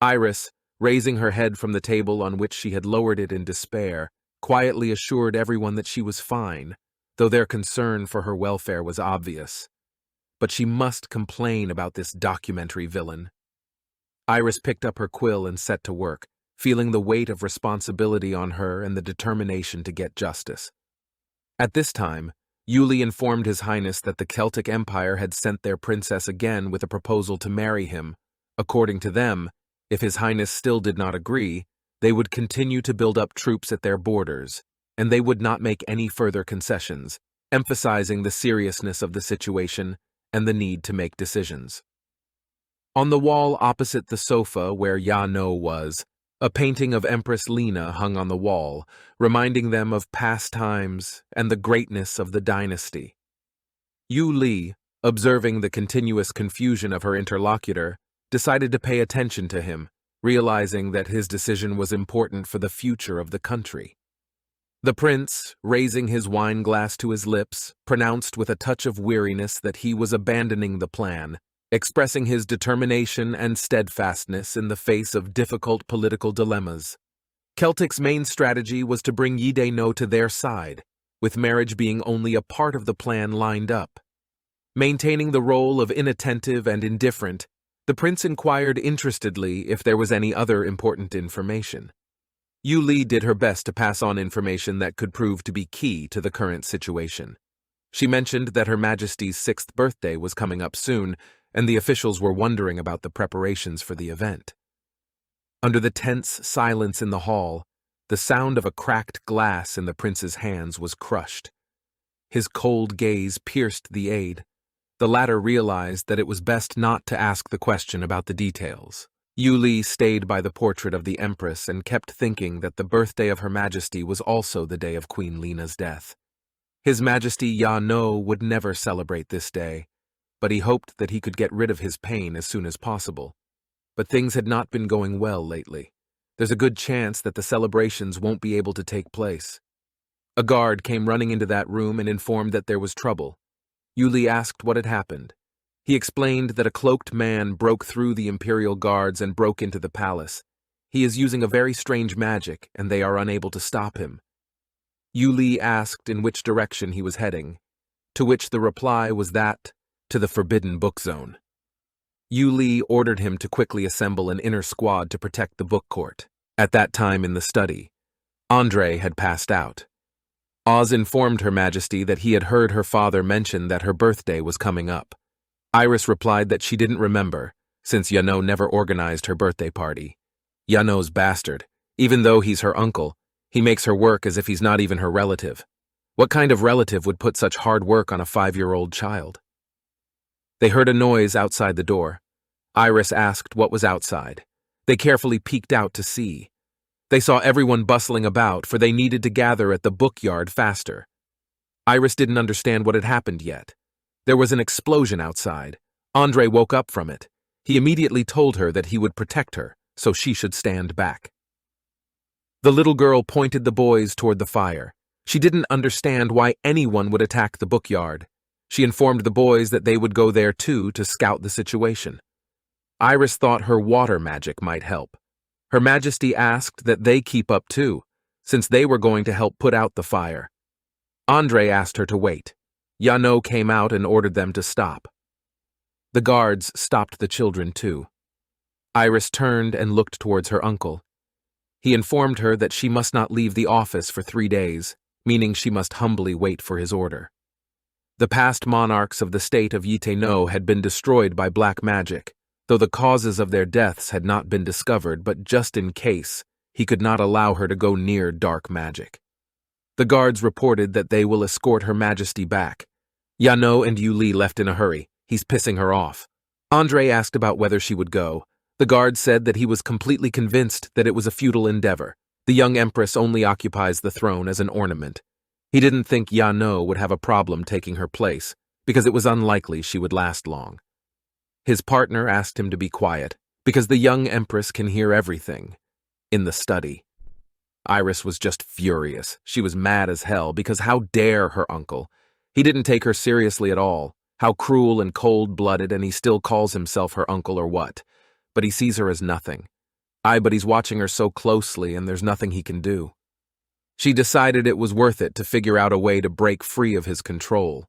Iris, raising her head from the table on which she had lowered it in despair, quietly assured everyone that she was fine, though their concern for her welfare was obvious. But she must complain about this documentary villain. Iris picked up her quill and set to work, feeling the weight of responsibility on her and the determination to get justice. At this time, Yuli informed His Highness that the Celtic Empire had sent their princess again with a proposal to marry him. According to them, if His Highness still did not agree, they would continue to build up troops at their borders, and they would not make any further concessions, emphasizing the seriousness of the situation and the need to make decisions. On the wall opposite the sofa where Ya-No was, a painting of Empress Lena hung on the wall, reminding them of past times and the greatness of the dynasty. Yu Li, observing the continuous confusion of her interlocutor, decided to pay attention to him, realizing that his decision was important for the future of the country. The prince, raising his wine glass to his lips, pronounced with a touch of weariness that he was abandoning the plan, expressing his determination and steadfastness in the face of difficult political dilemmas. Celtic's main strategy was to bring Yide-no to their side, with marriage being only a part of the plan lined up. Maintaining the role of inattentive and indifferent, the prince inquired interestedly if there was any other important information. Yuli did her best to pass on information that could prove to be key to the current situation. She mentioned that Her Majesty's 6th birthday was coming up soon, and the officials were wondering about the preparations for the event. Under the tense silence in the hall, the sound of a cracked glass in the prince's hands was crushed. His cold gaze pierced the aide. The latter realized that it was best not to ask the question about the details. Yuli stayed by the portrait of the Empress and kept thinking that the birthday of Her Majesty was also the day of Queen Lena's death. His Majesty Ya-no would never celebrate this day, but he hoped that he could get rid of his pain as soon as possible. But things had not been going well lately. There's a good chance that the celebrations won't be able to take place. A guard came running into that room and informed that there was trouble. Yuli asked what had happened. He explained that a cloaked man broke through the imperial guards and broke into the palace. He is using a very strange magic, and they are unable to stop him. Yuli asked in which direction he was heading, to which the reply was that, to the Forbidden Book Zone. Yuli ordered him to quickly assemble an inner squad to protect the book court. At that time in the study, Andre had passed out. Oz informed Her Majesty that he had heard her father mention that her birthday was coming up. Iris replied that she didn't remember, since Ya-no never organized her birthday party. Ya-no's bastard. Even though he's her uncle, he makes her work as if he's not even her relative. What kind of relative would put such hard work on a 5-year-old child? They heard a noise outside the door. Iris asked what was outside. They carefully peeked out to see. They saw everyone bustling about, for they needed to gather at the bookyard faster. Iris didn't understand what had happened yet. There was an explosion outside. Andre woke up from it. He immediately told her that he would protect her, so she should stand back. The little girl pointed the boys toward the fire. She didn't understand why anyone would attack the bookyard. She informed the boys that they would go there too to scout the situation. Iris thought her water magic might help. Her Majesty asked that they keep up too, since they were going to help put out the fire. Andre asked her to wait. Ya-no came out and ordered them to stop. The guards stopped the children too. Iris turned and looked towards her uncle. He informed her that she must not leave the office for 3 days, meaning she must humbly wait for his order. The past monarchs of the state of Yide-no had been destroyed by black magic, though the causes of their deaths had not been discovered, but just in case, he could not allow her to go near dark magic. The guards reported that they will escort Her Majesty back. Ya-no and Yuli left in a hurry. He's pissing her off. Andre asked about whether she would go. The guard said that he was completely convinced that it was a futile endeavor. The young empress only occupies the throne as an ornament. He didn't think Ya-no would have a problem taking her place, because it was unlikely she would last long. His partner asked him to be quiet, because the young empress can hear everything. In the study. Iris was just furious. She was mad as hell, because how dare her uncle? He didn't take her seriously at all. How cruel and cold-blooded, and he still calls himself her uncle or what. But he sees her as nothing. But he's watching her so closely, and there's nothing he can do. She decided it was worth it to figure out a way to break free of his control.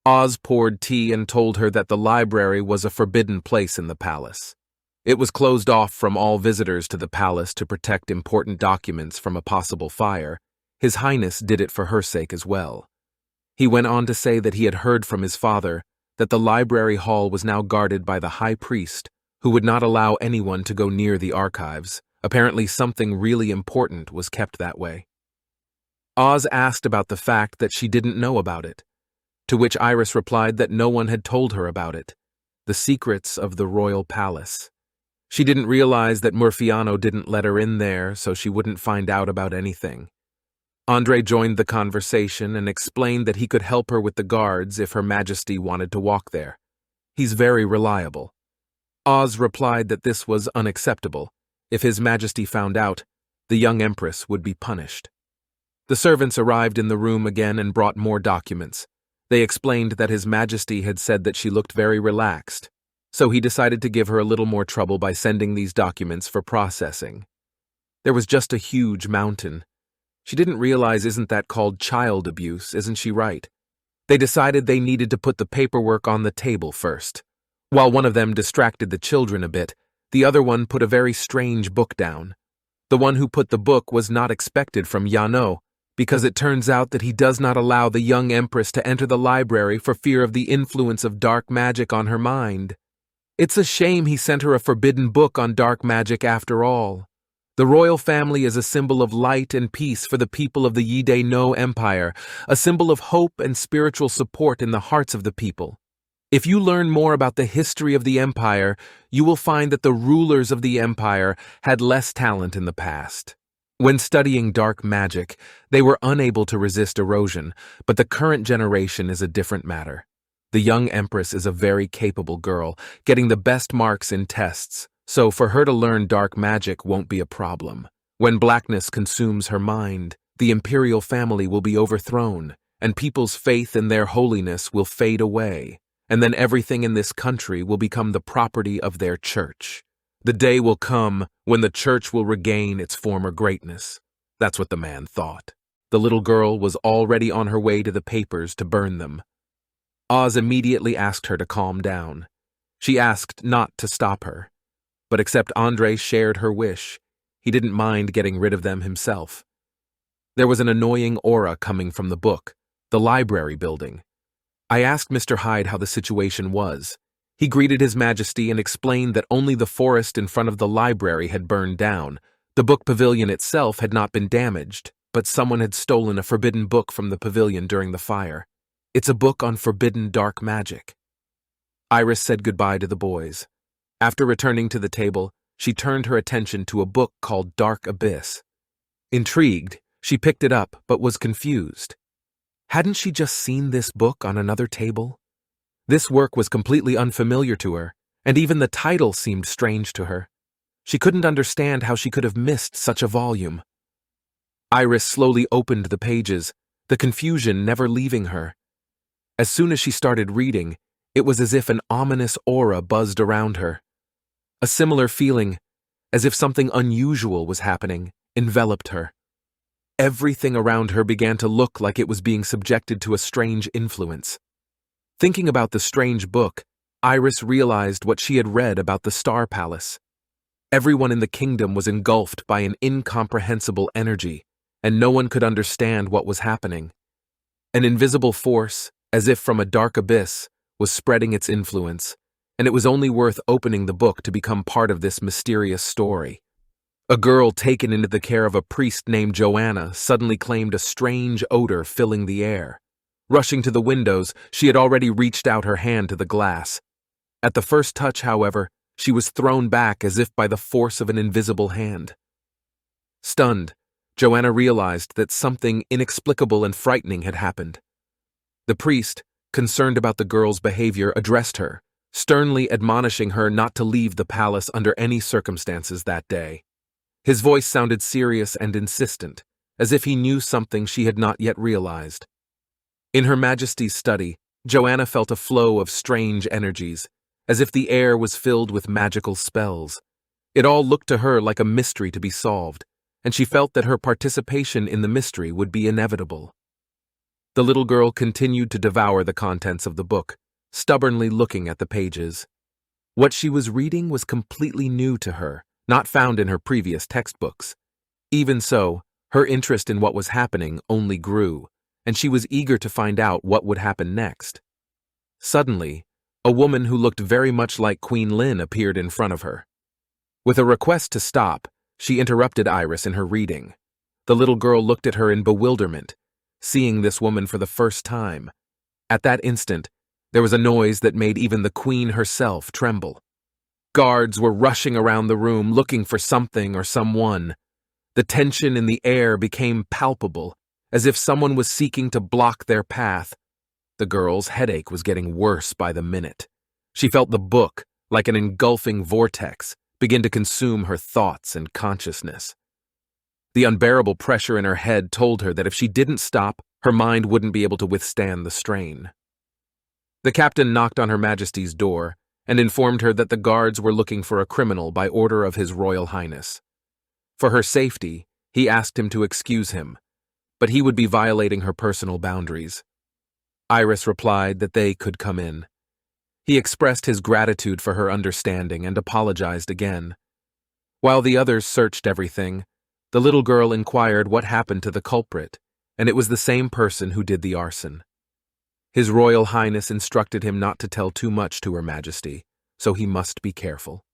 Oz poured tea and told her that the library was a forbidden place in the palace. It was closed off from all visitors to the palace to protect important documents from a possible fire. His Highness did it for her sake as well. He went on to say that he had heard from his father that the library hall was now guarded by the High Priest, who would not allow anyone to go near the archives. Apparently something really important was kept that way. Oz asked about the fact that she didn't know about it, to which Iris replied that no one had told her about it. The secrets of the royal palace. She didn't realize that Murfiano didn't let her in there, so she wouldn't find out about anything. Andre joined the conversation and explained that he could help her with the guards if Her Majesty wanted to walk there. He's very reliable. Oz replied that this was unacceptable. If His Majesty found out, the young Empress would be punished. The servants arrived in the room again and brought more documents. They explained that His Majesty had said that she looked very relaxed, so he decided to give her a little more trouble by sending these documents for processing. There was just a huge mountain. She didn't realize, isn't that called child abuse, isn't she right? They decided they needed to put the paperwork on the table first. While one of them distracted the children a bit, the other one put a very strange book down. The one who put the book was not expected from Yano, because it turns out that he does not allow the young Empress to enter the library for fear of the influence of dark magic on her mind. It's a shame he sent her a forbidden book on dark magic after all. The royal family is a symbol of light and peace for the people of the Yide No Empire, a symbol of hope and spiritual support in the hearts of the people. If you learn more about the history of the empire, you will find that the rulers of the empire had less talent in the past. When studying dark magic, they were unable to resist erosion, but the current generation is a different matter. The young Empress is a very capable girl, getting the best marks in tests, so for her to learn dark magic won't be a problem. When blackness consumes her mind, the imperial family will be overthrown, and people's faith in their holiness will fade away, and then everything in this country will become the property of their church. The day will come when the church will regain its former greatness. That's what the man thought. The little girl was already on her way to the papers to burn them. Oz immediately asked her to calm down. She asked not to stop her. But except Andre shared her wish, he didn't mind getting rid of them himself. There was an annoying aura coming from the book, the library building. I asked Mr. Hyde how the situation was. He greeted His Majesty and explained that only the forest in front of the library had burned down. The book pavilion itself had not been damaged, but someone had stolen a forbidden book from the pavilion during the fire. It's a book on forbidden dark magic. Iris said goodbye to the boys. After returning to the table, she turned her attention to a book called Dark Abyss. Intrigued, she picked it up but was confused. Hadn't she just seen this book on another table? This work was completely unfamiliar to her, and even the title seemed strange to her. She couldn't understand how she could have missed such a volume. Iris slowly opened the pages, the confusion never leaving her. As soon as she started reading, it was as if an ominous aura buzzed around her. A similar feeling, as if something unusual was happening, enveloped her. Everything around her began to look like it was being subjected to a strange influence. Thinking about the strange book, Iris realized what she had read about the Star Palace. Everyone in the kingdom was engulfed by an incomprehensible energy, and no one could understand what was happening. An invisible force, as if from a dark abyss, was spreading its influence, and it was only worth opening the book to become part of this mysterious story. A girl taken into the care of a priest named Joanna suddenly claimed a strange odor filling the air. Rushing to the windows, she had already reached out her hand to the glass. At the first touch, however, she was thrown back as if by the force of an invisible hand. Stunned, Joanna realized that something inexplicable and frightening had happened. The priest, concerned about the girl's behavior, addressed her, sternly admonishing her not to leave the palace under any circumstances that day. His voice sounded serious and insistent, as if he knew something she had not yet realized. In Her Majesty's study, Joanna felt a flow of strange energies, as if the air was filled with magical spells. It all looked to her like a mystery to be solved, and she felt that her participation in the mystery would be inevitable. The little girl continued to devour the contents of the book, stubbornly looking at the pages. What she was reading was completely new to her, not found in her previous textbooks. Even so, her interest in what was happening only grew, and she was eager to find out what would happen next. Suddenly, a woman who looked very much like Queen Lin appeared in front of her. With a request to stop, she interrupted Iris in her reading. The little girl looked at her in bewilderment, seeing this woman for the first time. At that instant, there was a noise that made even the queen herself tremble. Guards were rushing around the room looking for something or someone. The tension in the air became palpable, as if someone was seeking to block their path. The girl's headache was getting worse by the minute. She felt the book, like an engulfing vortex, begin to consume her thoughts and consciousness. The unbearable pressure in her head told her that if she didn't stop, her mind wouldn't be able to withstand the strain. The captain knocked on Her Majesty's door and informed her that the guards were looking for a criminal by order of His Royal Highness. For her safety, he asked him to excuse him, but he would be violating her personal boundaries. Iris replied that they could come in. He expressed his gratitude for her understanding and apologized again. While the others searched everything, the little girl inquired what happened to the culprit, and it was the same person who did the arson. His Royal Highness instructed him not to tell too much to Her Majesty, so he must be careful.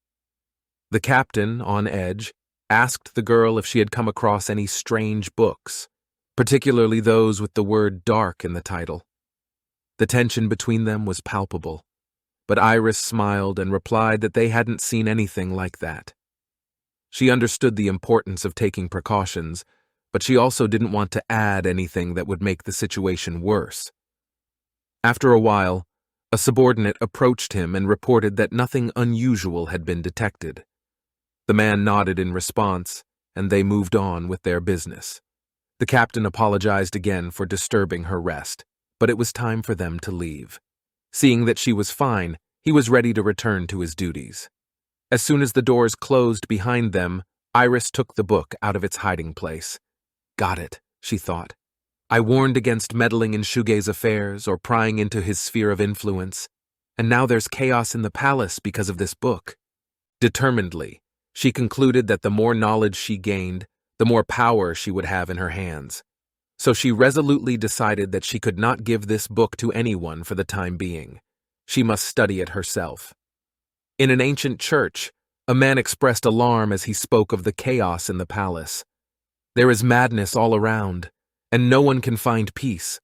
The captain, on edge, asked the girl if she had come across any strange books, particularly those with the word dark in the title. The tension between them was palpable, but Iris smiled and replied that they hadn't seen anything like that. She understood the importance of taking precautions, but she also didn't want to add anything that would make the situation worse. After a while, a subordinate approached him and reported that nothing unusual had been detected. The man nodded in response, and they moved on with their business. The captain apologized again for disturbing her rest, but it was time for them to leave. Seeing that she was fine, he was ready to return to his duties. As soon as the doors closed behind them, Iris took the book out of its hiding place. Got it, she thought. I warned against meddling in Shuge's affairs or prying into his sphere of influence, and now there's chaos in the palace because of this book. Determinedly, she concluded that the more knowledge she gained, the more power she would have in her hands. So she resolutely decided that she could not give this book to anyone for the time being. She must study it herself. In an ancient church, a man expressed alarm as he spoke of the chaos in the palace. There is madness all around, and no one can find peace.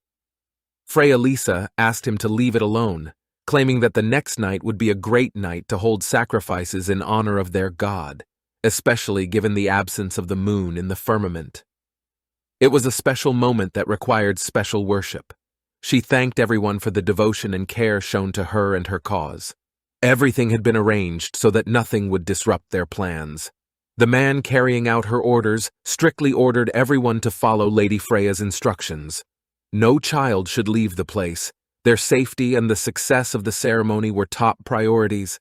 Freya Lisa asked him to leave it alone, claiming that the next night would be a great night to hold sacrifices in honor of their god, especially given the absence of the moon in the firmament. It was a special moment that required special worship. She thanked everyone for the devotion and care shown to her and her cause. Everything had been arranged so that nothing would disrupt their plans. The man carrying out her orders strictly ordered everyone to follow Lady Freya's instructions. No child should leave the place. Their safety and the success of the ceremony were top priorities.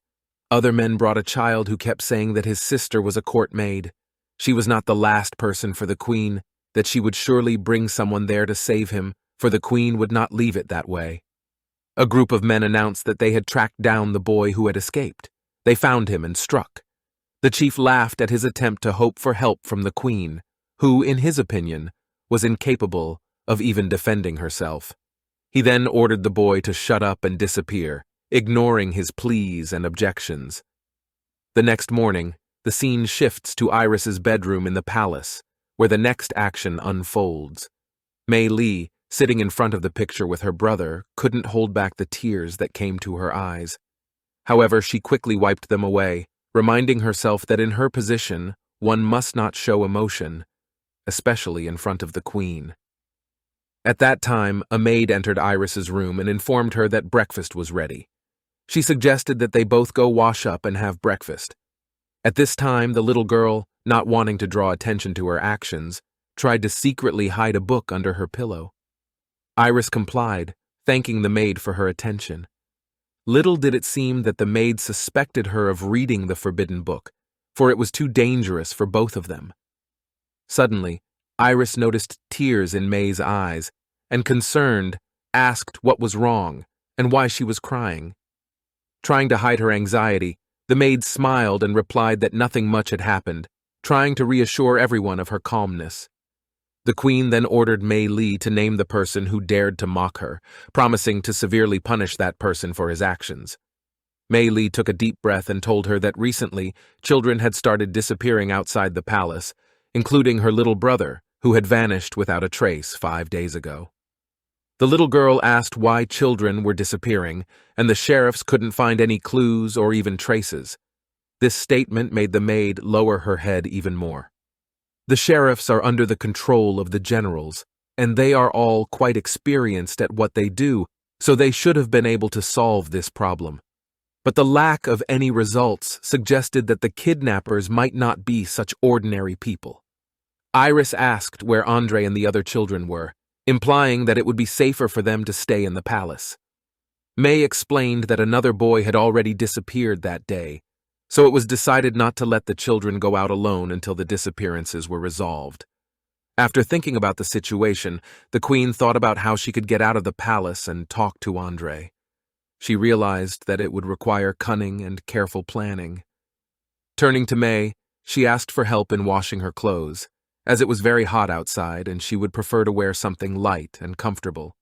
Other men brought a child who kept saying that his sister was a court maid. She was not the last person for the queen, that she would surely bring someone there to save him, for the queen would not leave it that way. A group of men announced that they had tracked down the boy who had escaped. They found him and struck. The chief laughed at his attempt to hope for help from the queen, who, in his opinion, was incapable of even defending herself. He then ordered the boy to shut up and disappear, ignoring his pleas and objections. The next morning, the scene shifts to Iris's bedroom in the palace, where the next action unfolds. Mei Li, sitting in front of the picture with her brother, couldn't hold back the tears that came to her eyes. However, she quickly wiped them away, reminding herself that in her position, one must not show emotion, especially in front of the queen. At that time, a maid entered Iris's room and informed her that breakfast was ready. She suggested that they both go wash up and have breakfast. At this time, the little girl, not wanting to draw attention to her actions, tried to secretly hide a book under her pillow. Iris complied, thanking the maid for her attention. Little did it seem that the maid suspected her of reading the forbidden book, for it was too dangerous for both of them. Suddenly, Iris noticed tears in May's eyes, and concerned, asked what was wrong and why she was crying. Trying to hide her anxiety, the maid smiled and replied that nothing much had happened, trying to reassure everyone of her calmness. The queen then ordered Mei Li to name the person who dared to mock her, promising to severely punish that person for his actions. Mei Li took a deep breath and told her that recently children had started disappearing outside the palace, including her little brother, who had vanished without a trace 5 days ago. The little girl asked why children were disappearing, and the sheriffs couldn't find any clues or even traces. This statement made the maid lower her head even more. The sheriffs are under the control of the generals. and they are all quite experienced at what they do, so they should have been able to solve this problem. But the lack of any results suggested that the kidnappers might not be such ordinary people. Iris asked where Andre and the other children were, implying that it would be safer for them to stay in the palace. May explained that another boy had already disappeared that day, so it was decided not to let the children go out alone until the disappearances were resolved. After thinking about the situation, the queen thought about how she could get out of the palace and talk to Andre. She realized that it would require cunning and careful planning. Turning to May, she asked for help in washing her clothes, as it was very hot outside and she would prefer to wear something light and comfortable.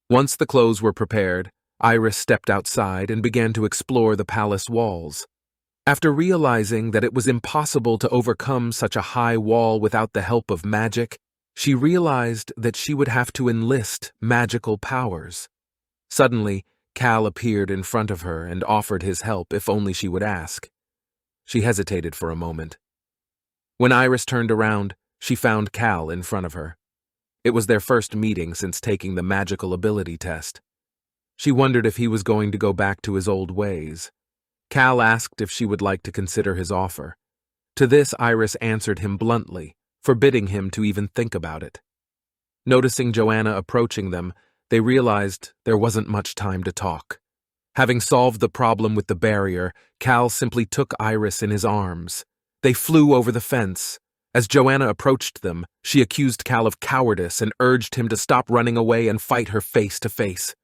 Once the clothes were prepared, Iris stepped outside and began to explore the palace walls. After realizing that it was impossible to overcome such a high wall without the help of magic, she realized that she would have to enlist magical powers. Suddenly, Cal appeared in front of her and offered his help if only she would ask. She hesitated for a moment. When Iris turned around, she found Cal in front of her. It was their first meeting since taking the magical ability test. She wondered if he was going to go back to his old ways. Cal asked if she would like to consider his offer. To this, Iris answered him bluntly, forbidding him to even think about it. Noticing Joanna approaching them, they realized there wasn't much time to talk. Having solved the problem with the barrier, Cal simply took Iris in his arms. They flew over the fence. As Joanna approached them, she accused Cal of cowardice and urged him to stop running away and fight her face to face.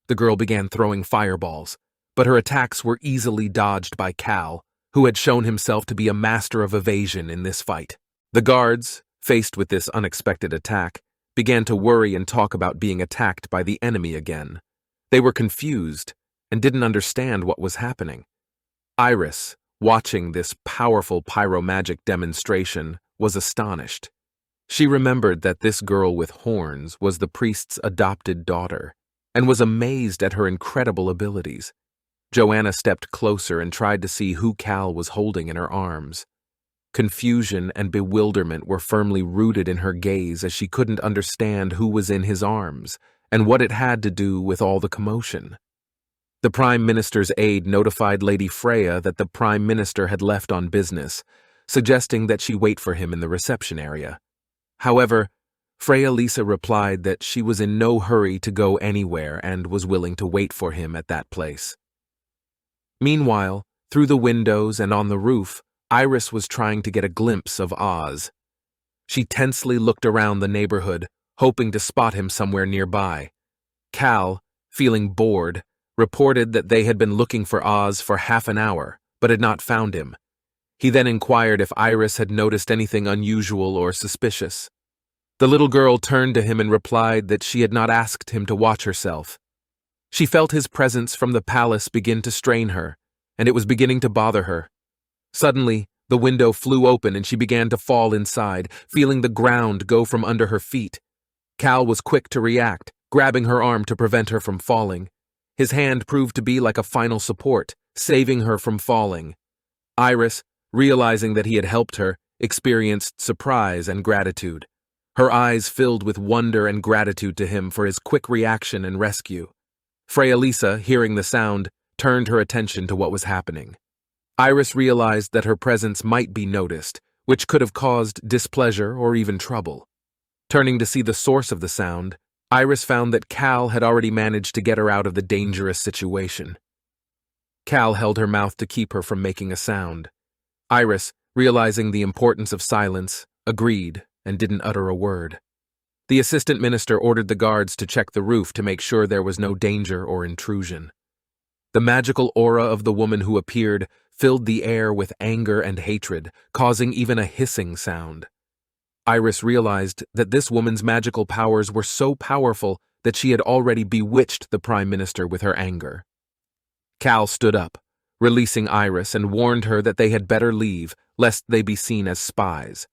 The girl began throwing fireballs, but her attacks were easily dodged by Cal, who had shown himself to be a master of evasion in this fight. The guards, faced with this unexpected attack, began to worry and talk about being attacked by the enemy again. They were confused and didn't understand what was happening. Iris, watching this powerful pyromagic demonstration, was astonished. She remembered that this girl with horns was the priest's adopted daughter, and was amazed at her incredible abilities. Joanna stepped closer and tried to see who Cal was holding in her arms. Confusion and bewilderment were firmly rooted in her gaze as she couldn't understand who was in his arms and what it had to do with all the commotion. The Prime Minister's aide notified Lady Freya that the Prime Minister had left on business, suggesting that she wait for him in the reception area. However, Freya Lisa replied that she was in no hurry to go anywhere and was willing to wait for him at that place. Meanwhile, through the windows and on the roof, Iris was trying to get a glimpse of Oz. She tensely looked around the neighborhood, hoping to spot him somewhere nearby. Cal, feeling bored, reported that they had been looking for Oz for half an hour, but had not found him. He then inquired if Iris had noticed anything unusual or suspicious. The little girl turned to him and replied that she had not asked him to watch herself. She felt his presence from the palace begin to strain her, and it was beginning to bother her. Suddenly, the window flew open and she began to fall inside, feeling the ground go from under her feet. Cal was quick to react, grabbing her arm to prevent her from falling. His hand proved to be like a final support, saving her from falling. Iris, realizing that he had helped her, experienced surprise and gratitude. Her eyes filled with wonder and gratitude to him for his quick reaction and rescue. Freya Lisa, hearing the sound, turned her attention to what was happening. Iris realized that her presence might be noticed, which could have caused displeasure or even trouble. Turning to see the source of the sound, Iris found that Cal had already managed to get her out of the dangerous situation. Cal held her mouth to keep her from making a sound. Iris, realizing the importance of silence, agreed and didn't utter a word. The assistant minister ordered the guards to check the roof to make sure there was no danger or intrusion. The magical aura of the woman who appeared filled the air with anger and hatred, causing even a hissing sound. Iris realized that this woman's magical powers were so powerful that she had already bewitched the Prime Minister with her anger. Cal stood up, releasing Iris, and warned her that they had better leave, lest they be seen as spies.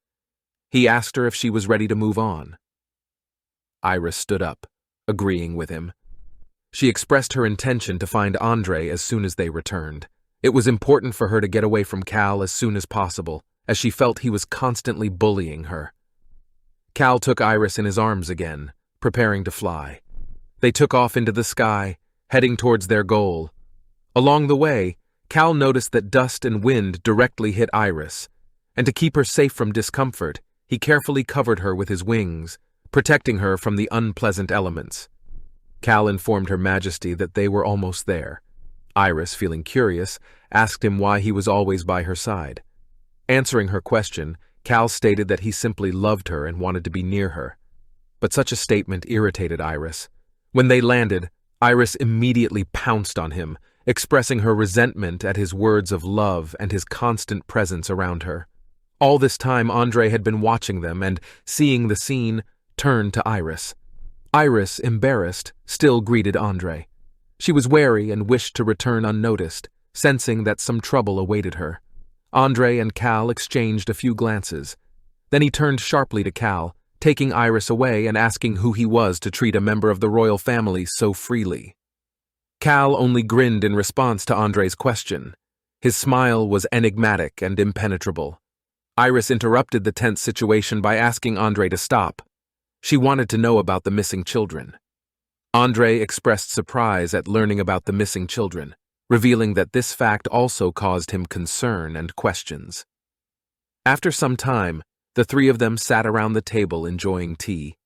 He asked her if she was ready to move on. Iris stood up, agreeing with him. She expressed her intention to find Andre as soon as they returned. It was important for her to get away from Cal as soon as possible, as she felt he was constantly bullying her. Cal took Iris in his arms again, preparing to fly. They took off into the sky, heading towards their goal. Along the way, Cal noticed that dust and wind directly hit Iris, and to keep her safe from discomfort, he carefully covered her with his wings, protecting her from the unpleasant elements. Cal informed Her Majesty that they were almost there. Iris, feeling curious, asked him why he was always by her side. Answering her question, Cal stated that he simply loved her and wanted to be near her. But such a statement irritated Iris. When they landed, Iris immediately pounced on him, expressing her resentment at his words of love and his constant presence around her. All this time, Andre had been watching them and, seeing the scene, turned to Iris. Iris, embarrassed, still greeted Andre. She was wary and wished to return unnoticed, sensing that some trouble awaited her. Andre and Cal exchanged a few glances. Then he turned sharply to Cal, taking Iris away and asking who he was to treat a member of the royal family so freely. Cal only grinned in response to Andre's question. His smile was enigmatic and impenetrable. Iris interrupted the tense situation by asking Andre to stop. She wanted to know about the missing children. Andre expressed surprise at learning about the missing children, revealing that this fact also caused him concern and questions. After some time, the three of them sat around the table enjoying tea.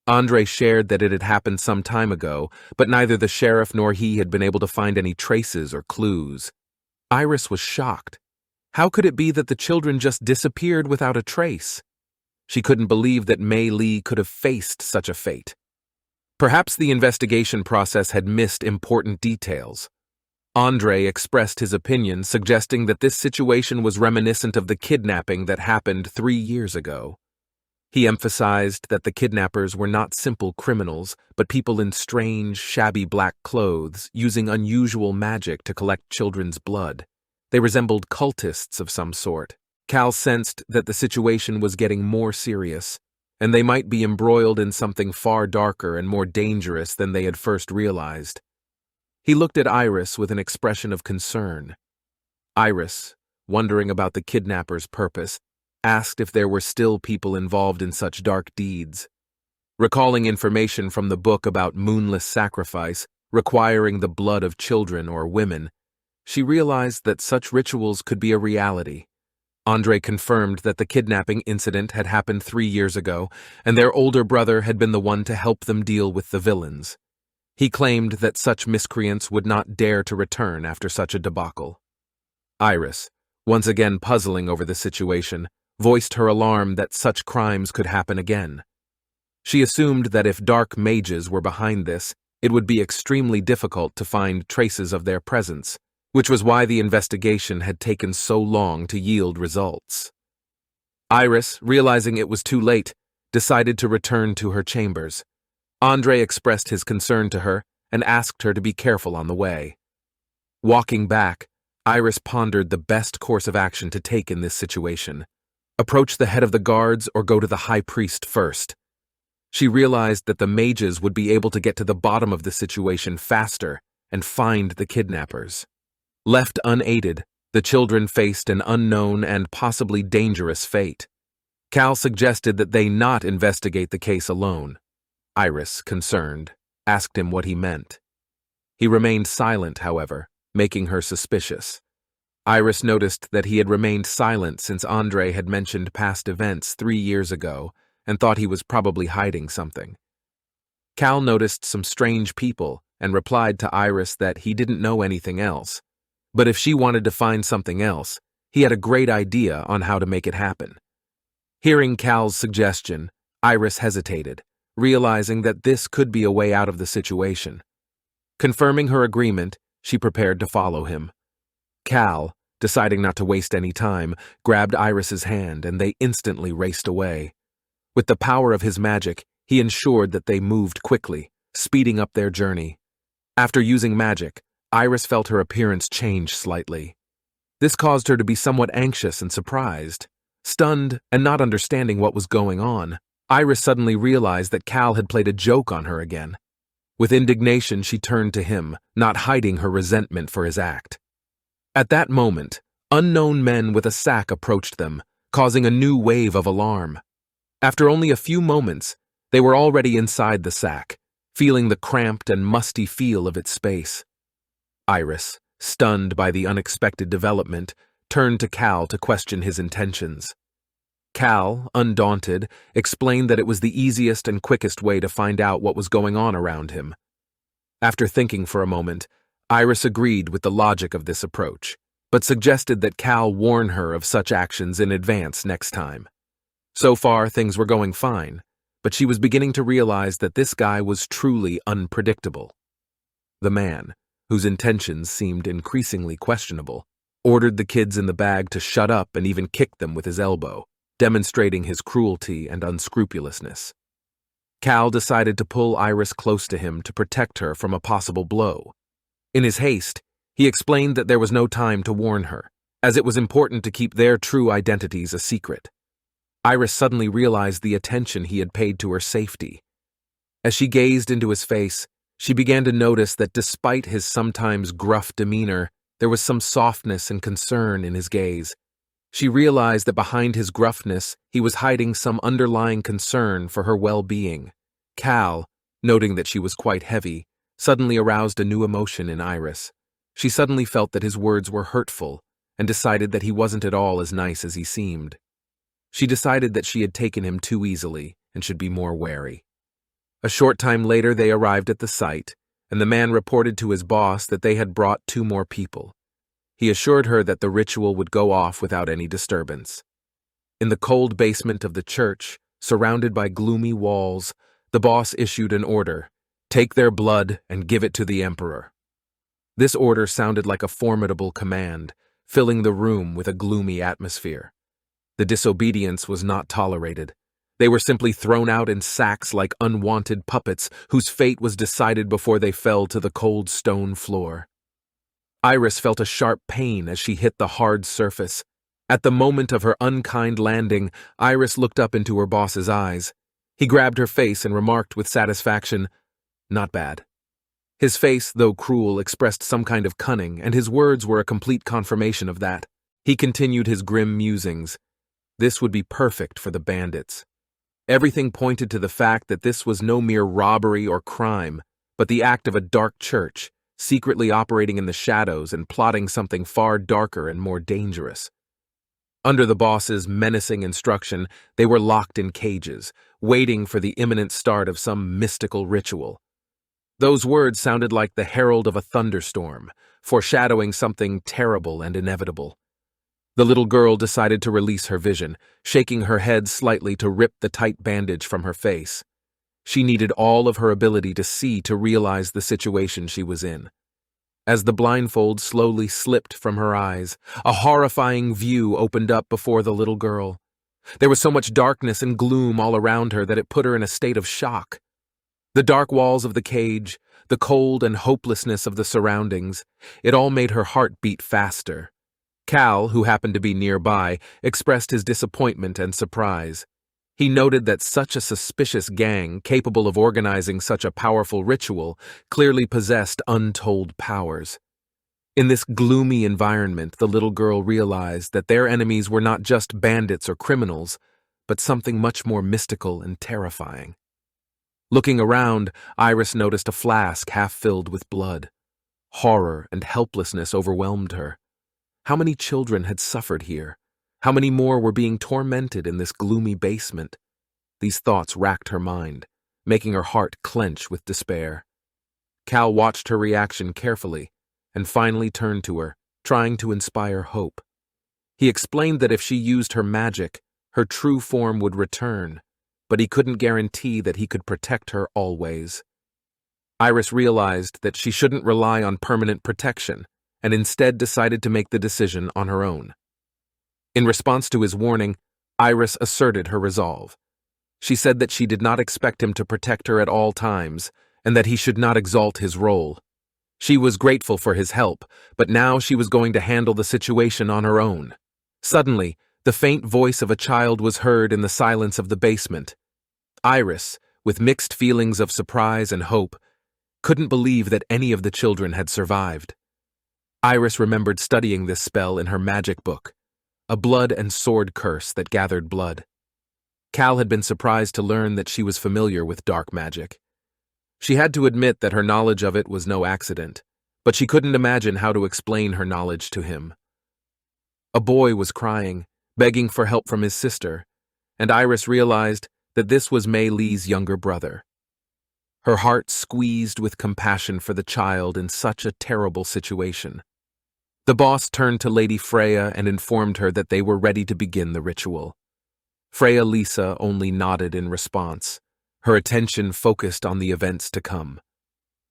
Andre shared that it had happened some time ago, but neither the sheriff nor he had been able to find any traces or clues. Iris was shocked. How could it be that the children just disappeared without a trace? She couldn't believe that Mei Li could have faced such a fate. Perhaps the investigation process had missed important details. Andre expressed his opinion, suggesting that this situation was reminiscent of the kidnapping that happened 3 years ago. He emphasized that the kidnappers were not simple criminals, but people in strange, shabby black clothes, using unusual magic to collect children's blood. They resembled cultists of some sort. Cal sensed that the situation was getting more serious, and they might be embroiled in something far darker and more dangerous than they had first realized. He looked at Iris with an expression of concern. Iris, wondering about the kidnappers' purpose, asked if there were still people involved in such dark deeds. Recalling information from the book about moonless sacrifice, requiring the blood of children or women, she realized that such rituals could be a reality. Andre confirmed that the kidnapping incident had happened 3 years ago, and their older brother had been the one to help them deal with the villains. He claimed that such miscreants would not dare to return after such a debacle. Iris, once again puzzling over the situation, voiced her alarm that such crimes could happen again. She assumed that if dark mages were behind this, it would be extremely difficult to find traces of their presence, which was why the investigation had taken so long to yield results. Iris, realizing it was too late, decided to return to her chambers. Andre expressed his concern to her and asked her to be careful on the way. Walking back, Iris pondered the best course of action to take in this situation. Approach the head of the guards or go to the high priest first. She realized that the mages would be able to get to the bottom of the situation faster and find the kidnappers. Left unaided, the children faced an unknown and possibly dangerous fate. Cal suggested that they not investigate the case alone. Iris, concerned, asked him what he meant. He remained silent, however, making her suspicious. Iris noticed that he had remained silent since Andre had mentioned past events 3 years ago and thought he was probably hiding something. Cal noticed some strange people and replied to Iris that he didn't know anything else. But if she wanted to find something else, he had a great idea on how to make it happen. Hearing Cal's suggestion, Iris hesitated, realizing that this could be a way out of the situation. Confirming her agreement, she prepared to follow him. Cal, deciding not to waste any time, grabbed Iris's hand and they instantly raced away. With the power of his magic, he ensured that they moved quickly, speeding up their journey. After using magic, Iris felt her appearance change slightly. This caused her to be somewhat anxious and surprised. Stunned and not understanding what was going on, Iris suddenly realized that Cal had played a joke on her again. With indignation, she turned to him, not hiding her resentment for his act. At that moment, unknown men with a sack approached them, causing a new wave of alarm. After only a few moments, they were already inside the sack, feeling the cramped and musty feel of its space. Iris, stunned by the unexpected development, turned to Cal to question his intentions. Cal, undaunted, explained that it was the easiest and quickest way to find out what was going on around him. After thinking for a moment, Iris agreed with the logic of this approach, but suggested that Cal warn her of such actions in advance next time. So far, things were going fine, but she was beginning to realize that this guy was truly unpredictable. The man, whose intentions seemed increasingly questionable, ordered the kids in the bag to shut up and even kicked them with his elbow, demonstrating his cruelty and unscrupulousness. Cal decided to pull Iris close to him to protect her from a possible blow. In his haste, he explained that there was no time to warn her, as it was important to keep their true identities a secret. Iris suddenly realized the attention he had paid to her safety. As she gazed into his face, she began to notice that despite his sometimes gruff demeanor, there was some softness and concern in his gaze. She realized that behind his gruffness, he was hiding some underlying concern for her well-being. Cal, noting that she was quite heavy, suddenly aroused a new emotion in Iris. She suddenly felt that his words were hurtful and decided that he wasn't at all as nice as he seemed. She decided that she had taken him too easily and should be more wary. A short time later, they arrived at the site, and the man reported to his boss that they had brought 2 more people. He assured her that the ritual would go off without any disturbance. In the cold basement of the church, surrounded by gloomy walls, the boss issued an order: take their blood and give it to the emperor. This order sounded like a formidable command, filling the room with a gloomy atmosphere. The disobedience was not tolerated. They were simply thrown out in sacks like unwanted puppets whose fate was decided before they fell to the cold stone floor. Iris felt a sharp pain as she hit the hard surface. At the moment of her unkind landing, Iris looked up into her boss's eyes. He grabbed her face and remarked with satisfaction, "Not bad." His face, though cruel, expressed some kind of cunning, and his words were a complete confirmation of that. He continued his grim musings. This would be perfect for the bandits. Everything pointed to the fact that this was no mere robbery or crime, but the act of a dark church, secretly operating in the shadows and plotting something far darker and more dangerous. Under the boss's menacing instruction, they were locked in cages, waiting for the imminent start of some mystical ritual. Those words sounded like the herald of a thunderstorm, foreshadowing something terrible and inevitable. The little girl decided to release her vision, shaking her head slightly to rip the tight bandage from her face. She needed all of her ability to see to realize the situation she was in. As the blindfold slowly slipped from her eyes, a horrifying view opened up before the little girl. There was so much darkness and gloom all around her that it put her in a state of shock. The dark walls of the cage, the cold and hopelessness of the surroundings, it all made her heart beat faster. Cal, who happened to be nearby, expressed his disappointment and surprise. He noted that such a suspicious gang, capable of organizing such a powerful ritual, clearly possessed untold powers. In this gloomy environment, the little girl realized that their enemies were not just bandits or criminals, but something much more mystical and terrifying. Looking around, Iris noticed a flask half filled with blood. Horror and helplessness overwhelmed her. How many children had suffered here? How many more were being tormented in this gloomy basement? These thoughts racked her mind, making her heart clench with despair. Cal watched her reaction carefully, and finally turned to her, trying to inspire hope. He explained that if she used her magic, her true form would return, but he couldn't guarantee that he could protect her always. Iris realized that she shouldn't rely on permanent protection, and instead decided to make the decision on her own. In response to his warning, Iris asserted her resolve. She said that she did not expect him to protect her at all times, and that he should not exalt his role. She was grateful for his help, but now she was going to handle the situation on her own. Suddenly, the faint voice of a child was heard in the silence of the basement. Iris, with mixed feelings of surprise and hope, couldn't believe that any of the children had survived. Iris remembered studying this spell in her magic book, a blood and sword curse that gathered blood. Cal had been surprised to learn that she was familiar with dark magic. She had to admit that her knowledge of it was no accident, but she couldn't imagine how to explain her knowledge to him. A boy was crying, begging for help from his sister, and Iris realized that this was Mei Li's younger brother. Her heart squeezed with compassion for the child in such a terrible situation. The boss turned to Lady Freya and informed her that they were ready to begin the ritual. Freya Lisa only nodded in response, her attention focused on the events to come.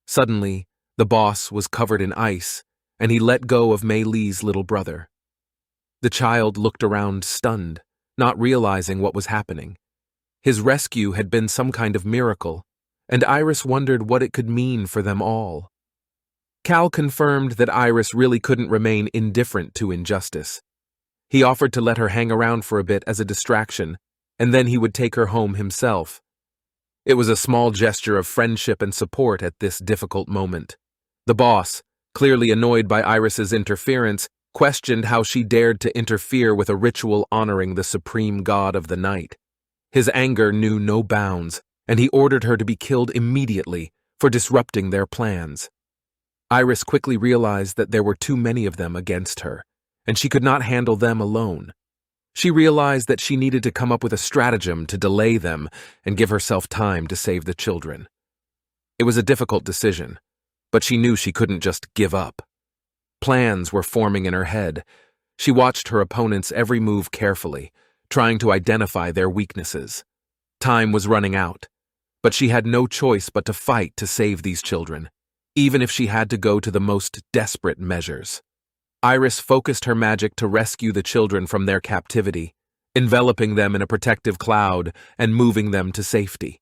Suddenly, the boss was covered in ice, and he let go of Mei Li's little brother. The child looked around stunned, not realizing what was happening. His rescue had been some kind of miracle, and Iris wondered what it could mean for them all. Cal confirmed that Iris really couldn't remain indifferent to injustice. He offered to let her hang around for a bit as a distraction, and then he would take her home himself. It was a small gesture of friendship and support at this difficult moment. The boss, clearly annoyed by Iris's interference, questioned how she dared to interfere with a ritual honoring the supreme god of the night. His anger knew no bounds, and he ordered her to be killed immediately for disrupting their plans. Iris quickly realized that there were too many of them against her, and she could not handle them alone. She realized that she needed to come up with a stratagem to delay them and give herself time to save the children. It was a difficult decision, but she knew she couldn't just give up. Plans were forming in her head. She watched her opponent's every move carefully, trying to identify their weaknesses. Time was running out, but she had no choice but to fight to save these children, even if she had to go to the most desperate measures. Iris focused her magic to rescue the children from their captivity, enveloping them in a protective cloud and moving them to safety.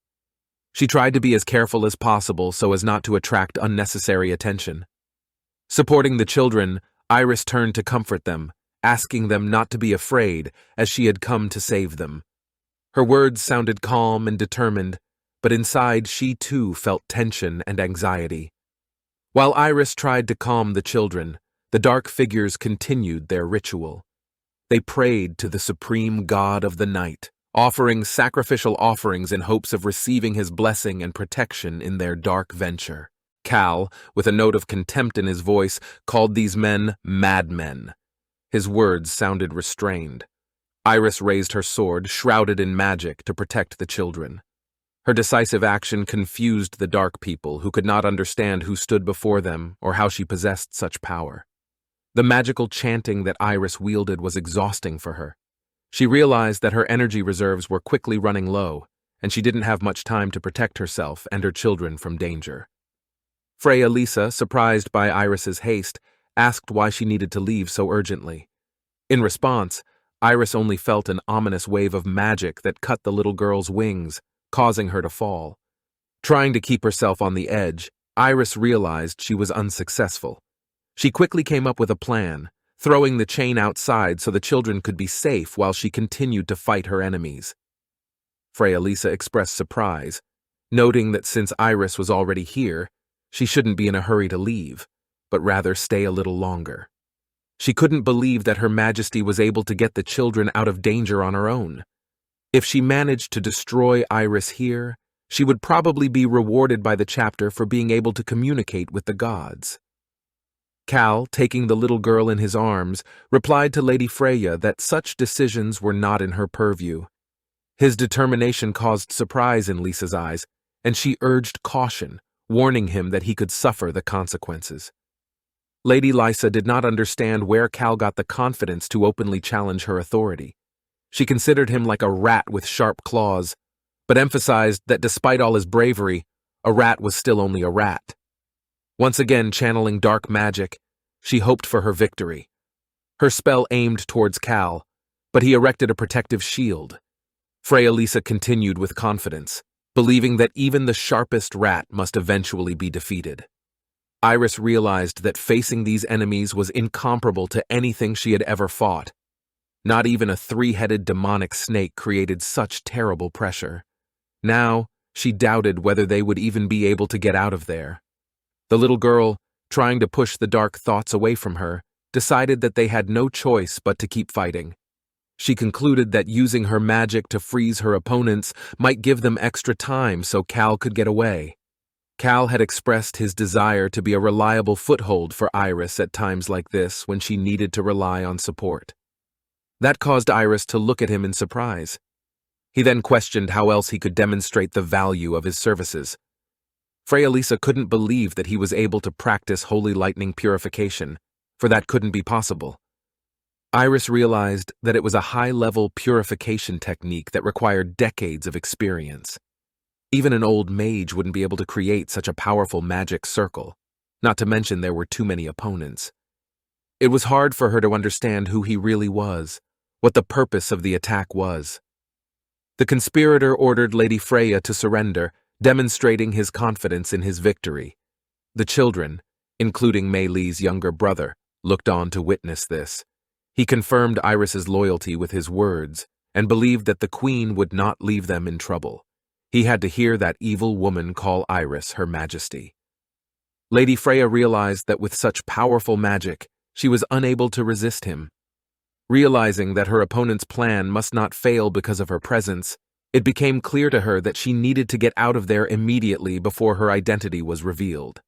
She tried to be as careful as possible so as not to attract unnecessary attention. Supporting the children, Iris turned to comfort them, asking them not to be afraid as she had come to save them. Her words sounded calm and determined, but inside she too felt tension and anxiety. While Iris tried to calm the children, the dark figures continued their ritual. They prayed to the supreme god of the night, offering sacrificial offerings in hopes of receiving his blessing and protection in their dark venture. Cal, with a note of contempt in his voice, called these men madmen. His words sounded restrained. Iris raised her sword, shrouded in magic, to protect the children. Her decisive action confused the dark people who could not understand who stood before them or how she possessed such power. The magical chanting that Iris wielded was exhausting for her. She realized that her energy reserves were quickly running low, and she didn't have much time to protect herself and her children from danger. Freya Lisa, surprised by Iris's haste, asked why she needed to leave so urgently. In response, Iris only felt an ominous wave of magic that cut the little girl's wings, causing her to fall. Trying to keep herself on the edge, Iris realized she was unsuccessful. She quickly came up with a plan, throwing the chain outside so the children could be safe while she continued to fight her enemies. Freya Lisa expressed surprise, noting that since Iris was already here, she shouldn't be in a hurry to leave, but rather stay a little longer. She couldn't believe that Her Majesty was able to get the children out of danger on her own. If she managed to destroy Iris here, she would probably be rewarded by the chapter for being able to communicate with the gods. Cal, taking the little girl in his arms, replied to Lady Freya that such decisions were not in her purview. His determination caused surprise in Lisa's eyes, and she urged caution, warning him that he could suffer the consequences. Lady Lisa did not understand where Cal got the confidence to openly challenge her authority. She considered him like a rat with sharp claws, but emphasized that despite all his bravery, a rat was still only a rat. Once again channeling dark magic, she hoped for her victory. Her spell aimed towards Cal, but he erected a protective shield. Freya Lisa continued with confidence, believing that even the sharpest rat must eventually be defeated. Iris realized that facing these enemies was incomparable to anything she had ever fought. Not even a three-headed demonic snake created such terrible pressure. Now, she doubted whether they would even be able to get out of there. The little girl, trying to push the dark thoughts away from her, decided that they had no choice but to keep fighting. She concluded that using her magic to freeze her opponents might give them extra time so Cal could get away. Cal had expressed his desire to be a reliable foothold for Iris at times like this when she needed to rely on support. That caused Iris to look at him in surprise. He then questioned how else he could demonstrate the value of his services. Freya couldn't believe that he was able to practice holy lightning purification, for that couldn't be possible. Iris realized that it was a high-level purification technique that required decades of experience. Even an old mage wouldn't be able to create such a powerful magic circle, not to mention there were too many opponents. It was hard for her to understand who he really was, what the purpose of the attack was. The conspirator ordered Lady Freya to surrender, demonstrating his confidence in his victory. The children, including Mei Li's younger brother, looked on to witness this. He confirmed Iris's loyalty with his words and believed that the queen would not leave them in trouble. He had to hear that evil woman call Iris her majesty. Lady Freya realized that with such powerful magic, she was unable to resist him. Realizing that her opponent's plan must not fail because of her presence, it became clear to her that she needed to get out of there immediately before her identity was revealed.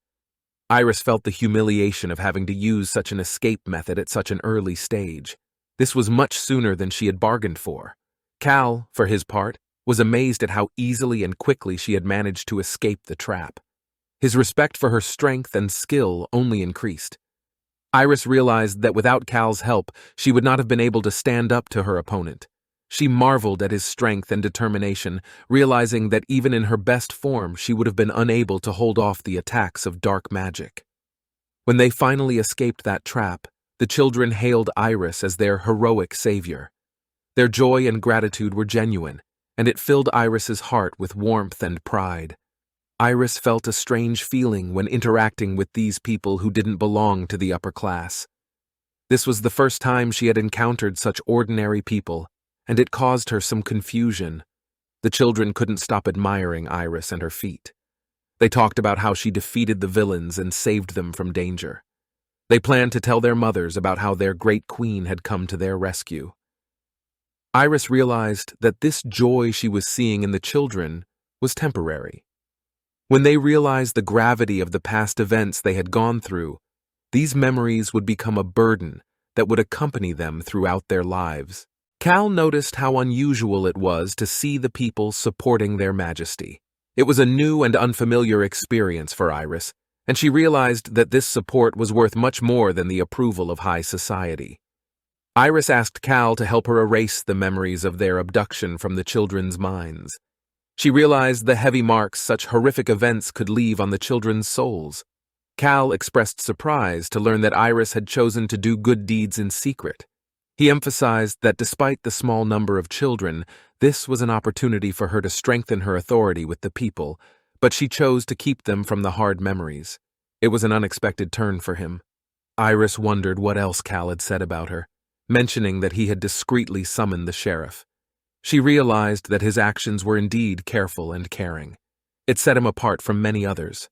Iris felt the humiliation of having to use such an escape method at such an early stage. This was much sooner than she had bargained for. Cal, for his part, was amazed at how easily and quickly she had managed to escape the trap. His respect for her strength and skill only increased. Iris realized that without Cal's help, she would not have been able to stand up to her opponent. She marveled at his strength and determination, realizing that even in her best form, she would have been unable to hold off the attacks of dark magic. When they finally escaped that trap, the children hailed Iris as their heroic savior. Their joy and gratitude were genuine, and it filled Iris's heart with warmth and pride. Iris felt a strange feeling when interacting with these people who didn't belong to the upper class. This was the first time she had encountered such ordinary people, and it caused her some confusion. The children couldn't stop admiring Iris and her feat. They talked about how she defeated the villains and saved them from danger. They planned to tell their mothers about how their great queen had come to their rescue. Iris realized that this joy she was seeing in the children was temporary. When they realized the gravity of the past events they had gone through, these memories would become a burden that would accompany them throughout their lives. Cal noticed how unusual it was to see the people supporting their majesty. It was a new and unfamiliar experience for Iris, and she realized that this support was worth much more than the approval of high society. Iris asked Cal to help her erase the memories of their abduction from the children's minds. She realized the heavy marks such horrific events could leave on the children's souls. Cal expressed surprise to learn that Iris had chosen to do good deeds in secret. He emphasized that despite the small number of children, this was an opportunity for her to strengthen her authority with the people, but she chose to keep them from the hard memories. It was an unexpected turn for him. Iris wondered what else Cal had said about her, mentioning that he had discreetly summoned the sheriff. She realized that his actions were indeed careful and caring. It set him apart from many others.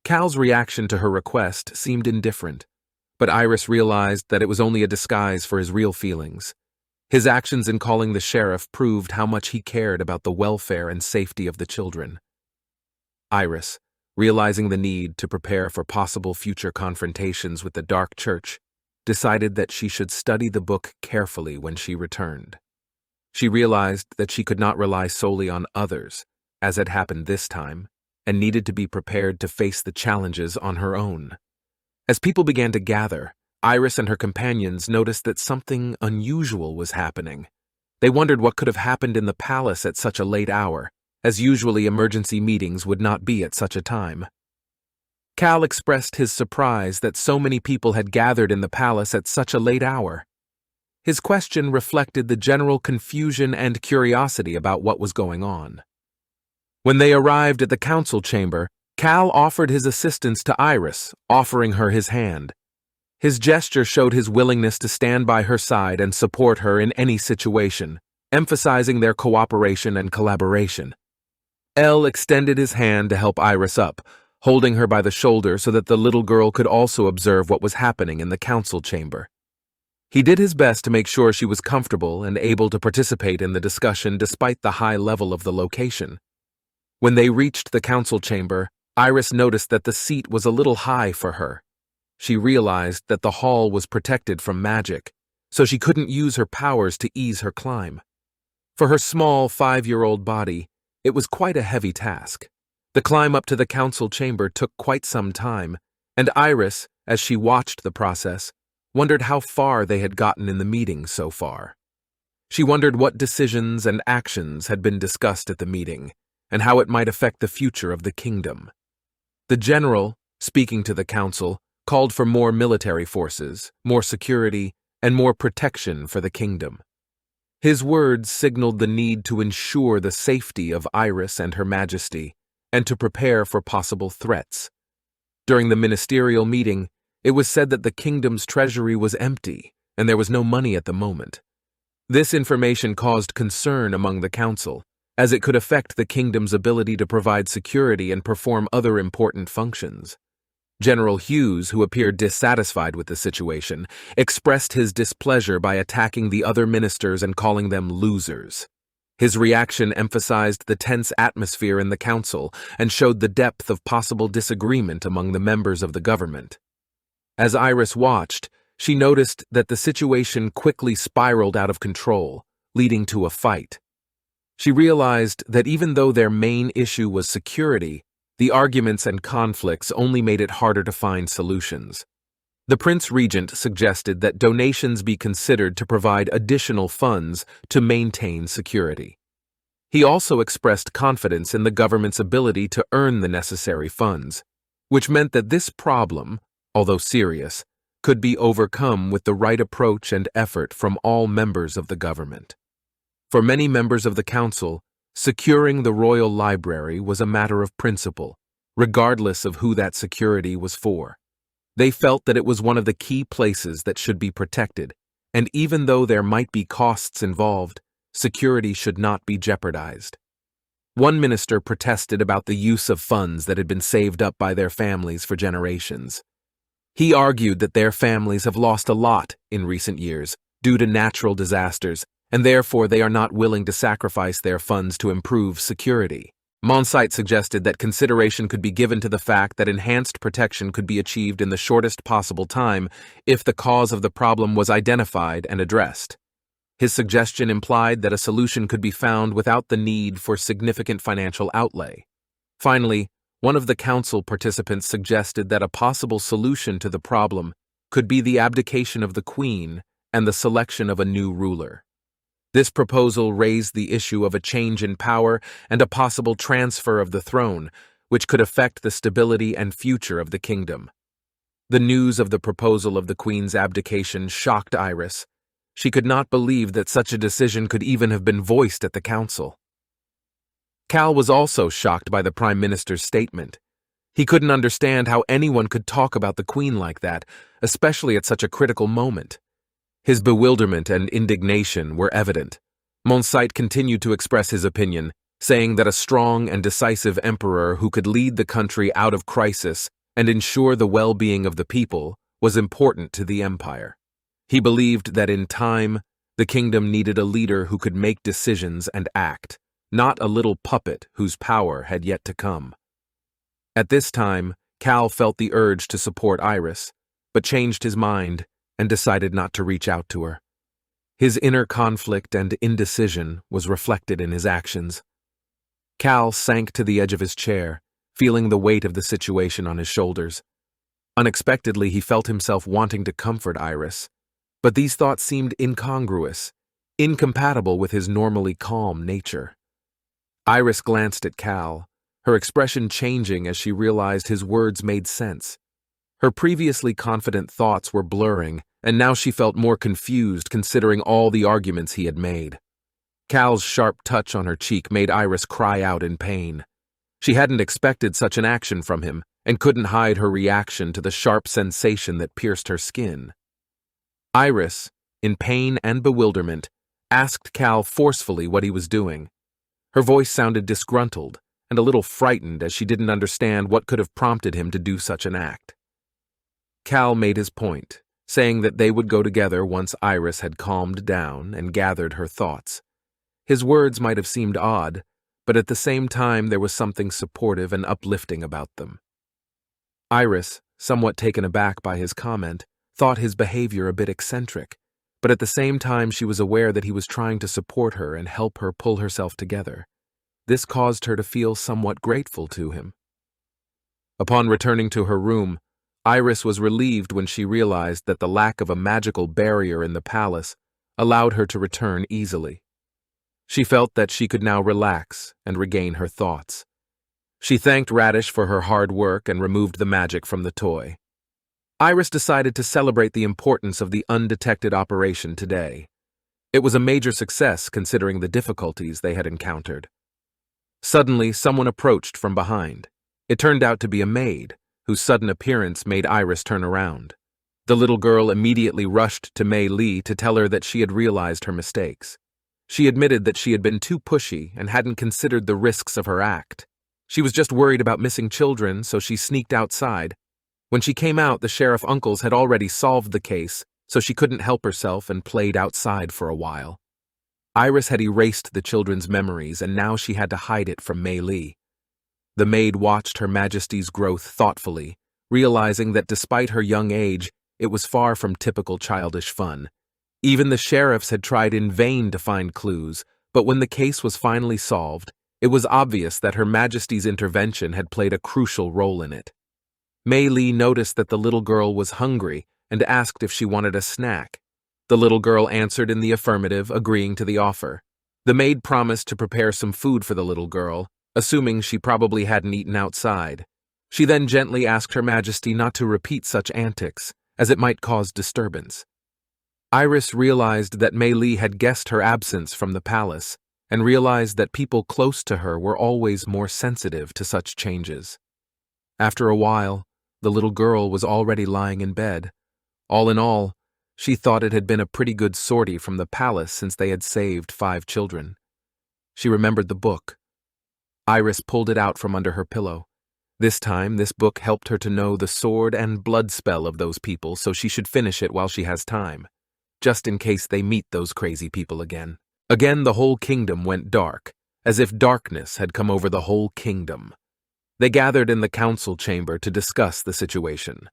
Cal's reaction to her request seemed indifferent, but Iris realized that it was only a disguise for his real feelings. His actions in calling the sheriff proved how much he cared about the welfare and safety of the children. Iris, realizing the need to prepare for possible future confrontations with the Dark Church, decided that she should study the book carefully when she returned. She realized that she could not rely solely on others, as had happened this time, and needed to be prepared to face the challenges on her own. As people began to gather, Iris and her companions noticed that something unusual was happening. They wondered what could have happened in the palace at such a late hour, as usually emergency meetings would not be at such a time. Cal expressed his surprise that so many people had gathered in the palace at such a late hour. His question reflected the general confusion and curiosity about what was going on. When they arrived at the council chamber, Cal offered his assistance to Iris, offering her his hand. His gesture showed his willingness to stand by her side and support her in any situation, emphasizing their cooperation and collaboration. El extended his hand to help Iris up, holding her by the shoulder so that the little girl could also observe what was happening in the council chamber. He did his best to make sure she was comfortable and able to participate in the discussion despite the high level of the location. When they reached the council chamber, Iris noticed that the seat was a little high for her. She realized that the hall was protected from magic, so she couldn't use her powers to ease her climb. For her small 5-year-old body, it was quite a heavy task. The climb up to the council chamber took quite some time, and Iris, as she watched the process, wondered how far they had gotten in the meeting so far. She wondered what decisions and actions had been discussed at the meeting, and how it might affect the future of the kingdom. The general, speaking to the council, called for more military forces, more security, and more protection for the kingdom. His words signaled the need to ensure the safety of Iris and Her Majesty, and to prepare for possible threats. During the ministerial meeting, it was said that the kingdom's treasury was empty, and there was no money at the moment. This information caused concern among the council, as it could affect the kingdom's ability to provide security and perform other important functions. General Hughes, who appeared dissatisfied with the situation, expressed his displeasure by attacking the other ministers and calling them losers. His reaction emphasized the tense atmosphere in the council and showed the depth of possible disagreement among the members of the government. As Iris watched, she noticed that the situation quickly spiraled out of control, leading to a fight. She realized that even though their main issue was security, the arguments and conflicts only made it harder to find solutions. The Prince Regent suggested that donations be considered to provide additional funds to maintain security. He also expressed confidence in the government's ability to earn the necessary funds, which meant that this problem, although serious, could be overcome with the right approach and effort from all members of the government. For many members of the council, securing the royal library was a matter of principle, regardless of who that security was for. They felt that it was one of the key places that should be protected, and even though there might be costs involved, security should not be jeopardized. One minister protested about the use of funds that had been saved up by their families for generations. He argued that their families have lost a lot in recent years due to natural disasters, and therefore they are not willing to sacrifice their funds to improve security. Monsite suggested that consideration could be given to the fact that enhanced protection could be achieved in the shortest possible time if the cause of the problem was identified and addressed. His suggestion implied that a solution could be found without the need for significant financial outlay. Finally, one of the council participants suggested that a possible solution to the problem could be the abdication of the queen and the selection of a new ruler. This proposal raised the issue of a change in power and a possible transfer of the throne, which could affect the stability and future of the kingdom. The news of the proposal of the queen's abdication shocked Iris. She could not believe that such a decision could even have been voiced at the council. Cal was also shocked by the Prime Minister's statement. He couldn't understand how anyone could talk about the Queen like that, especially at such a critical moment. His bewilderment and indignation were evident. Monsite continued to express his opinion, saying that a strong and decisive emperor who could lead the country out of crisis and ensure the well-being of the people was important to the empire. He believed that in time, the kingdom needed a leader who could make decisions and act, not a little puppet whose power had yet to come. At this time, Cal felt the urge to support Iris, but changed his mind and decided not to reach out to her. His inner conflict and indecision was reflected in his actions. Cal sank to the edge of his chair, feeling the weight of the situation on his shoulders. Unexpectedly, he felt himself wanting to comfort Iris, but these thoughts seemed incongruous, incompatible with his normally calm nature. Iris glanced at Cal, her expression changing as she realized his words made sense. Her previously confident thoughts were blurring, and now she felt more confused considering all the arguments he had made. Cal's sharp touch on her cheek made Iris cry out in pain. She hadn't expected such an action from him, and couldn't hide her reaction to the sharp sensation that pierced her skin. Iris, in pain and bewilderment, asked Cal forcefully what he was doing. Her voice sounded disgruntled and a little frightened as she didn't understand what could have prompted him to do such an act. Cal made his point, saying that they would go together once Iris had calmed down and gathered her thoughts. His words might have seemed odd, but at the same time there was something supportive and uplifting about them. Iris, somewhat taken aback by his comment, thought his behavior a bit eccentric, but at the same time she was aware that he was trying to support her and help her pull herself together. This caused her to feel somewhat grateful to him. Upon returning to her room, Iris was relieved when she realized that the lack of a magical barrier in the palace allowed her to return easily. She felt that she could now relax and regain her thoughts. She thanked Radish for her hard work and removed the magic from the toy. Iris decided to celebrate the importance of the undetected operation today. It was a major success considering the difficulties they had encountered. Suddenly, someone approached from behind. It turned out to be a maid, whose sudden appearance made Iris turn around. The little girl immediately rushed to Mei Li to tell her that she had realized her mistakes. She admitted that she had been too pushy and hadn't considered the risks of her act. She was just worried about missing children, so she sneaked outside. When she came out, the sheriff uncles had already solved the case, so she couldn't help herself and played outside for a while. Iris had erased the children's memories, and now she had to hide it from Mei Li. The maid watched Her Majesty's growth thoughtfully, realizing that despite her young age, it was far from typical childish fun. Even the sheriffs had tried in vain to find clues, but when the case was finally solved, it was obvious that Her Majesty's intervention had played a crucial role in it. Mei Li noticed that the little girl was hungry and asked if she wanted a snack. The little girl answered in the affirmative, agreeing to the offer. The maid promised to prepare some food for the little girl, assuming she probably hadn't eaten outside. She then gently asked Her Majesty not to repeat such antics, as it might cause disturbance. Iris realized that Mei Li had guessed her absence from the palace, and realized that people close to her were always more sensitive to such changes. After a while, the little girl was already lying in bed. All in all, she thought it had been a pretty good sortie from the palace since they had saved 5 children. She remembered the book. Iris pulled it out from under her pillow. This time, this book helped her to know the sword and blood spell of those people, so she should finish it while she has time, just in case they meet those crazy people again. Again, the whole kingdom went dark, as if darkness had come over the whole kingdom. They gathered in the council chamber to discuss the situation.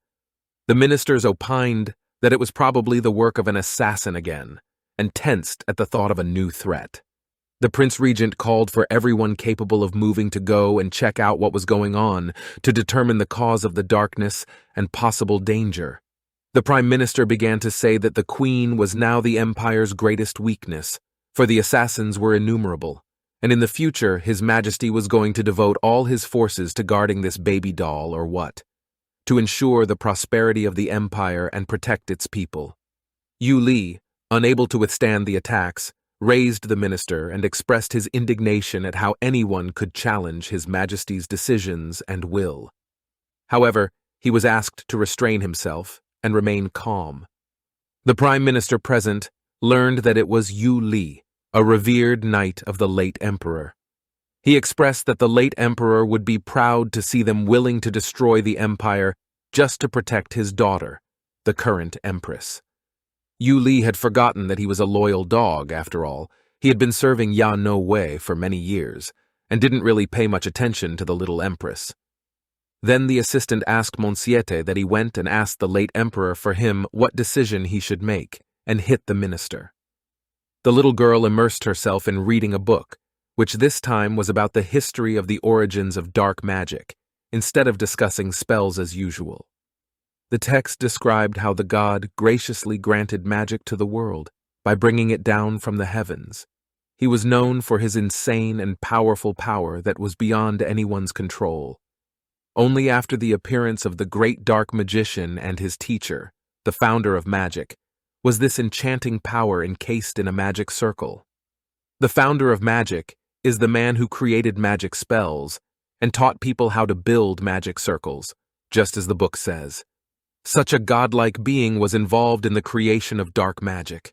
The ministers opined that it was probably the work of an assassin again, and tensed at the thought of a new threat. The Prince Regent called for everyone capable of moving to go and check out what was going on to determine the cause of the darkness and possible danger. The Prime Minister began to say that the Queen was now the Empire's greatest weakness, for the assassins were innumerable, and in the future His Majesty was going to devote all his forces to guarding this baby doll or what, to ensure the prosperity of the Empire and protect its people. Yu Li, unable to withstand the attacks, raised the minister and expressed his indignation at how anyone could challenge His Majesty's decisions and will. However, he was asked to restrain himself and remain calm. The Prime Minister present learned that it was Yu Li, a revered knight of the late Emperor. He expressed that the late Emperor would be proud to see them willing to destroy the Empire just to protect his daughter, the current Empress. Yu Li had forgotten that he was a loyal dog, after all. He had been serving Ya No Wei for many years, and didn't really pay much attention to the little Empress. Then the assistant asked Monsiete that he went and asked the late Emperor for him what decision he should make, and hit the minister. The little girl immersed herself in reading a book, which this time was about the history of the origins of dark magic, instead of discussing spells as usual. The text described how the god graciously granted magic to the world by bringing it down from the heavens. He was known for his insane and powerful power that was beyond anyone's control. Only after the appearance of the great dark magician and his teacher, the founder of magic, was this enchanting power encased in a magic circle. The founder of magic is the man who created magic spells and taught people how to build magic circles, just as the book says. Such a godlike being was involved in the creation of dark magic.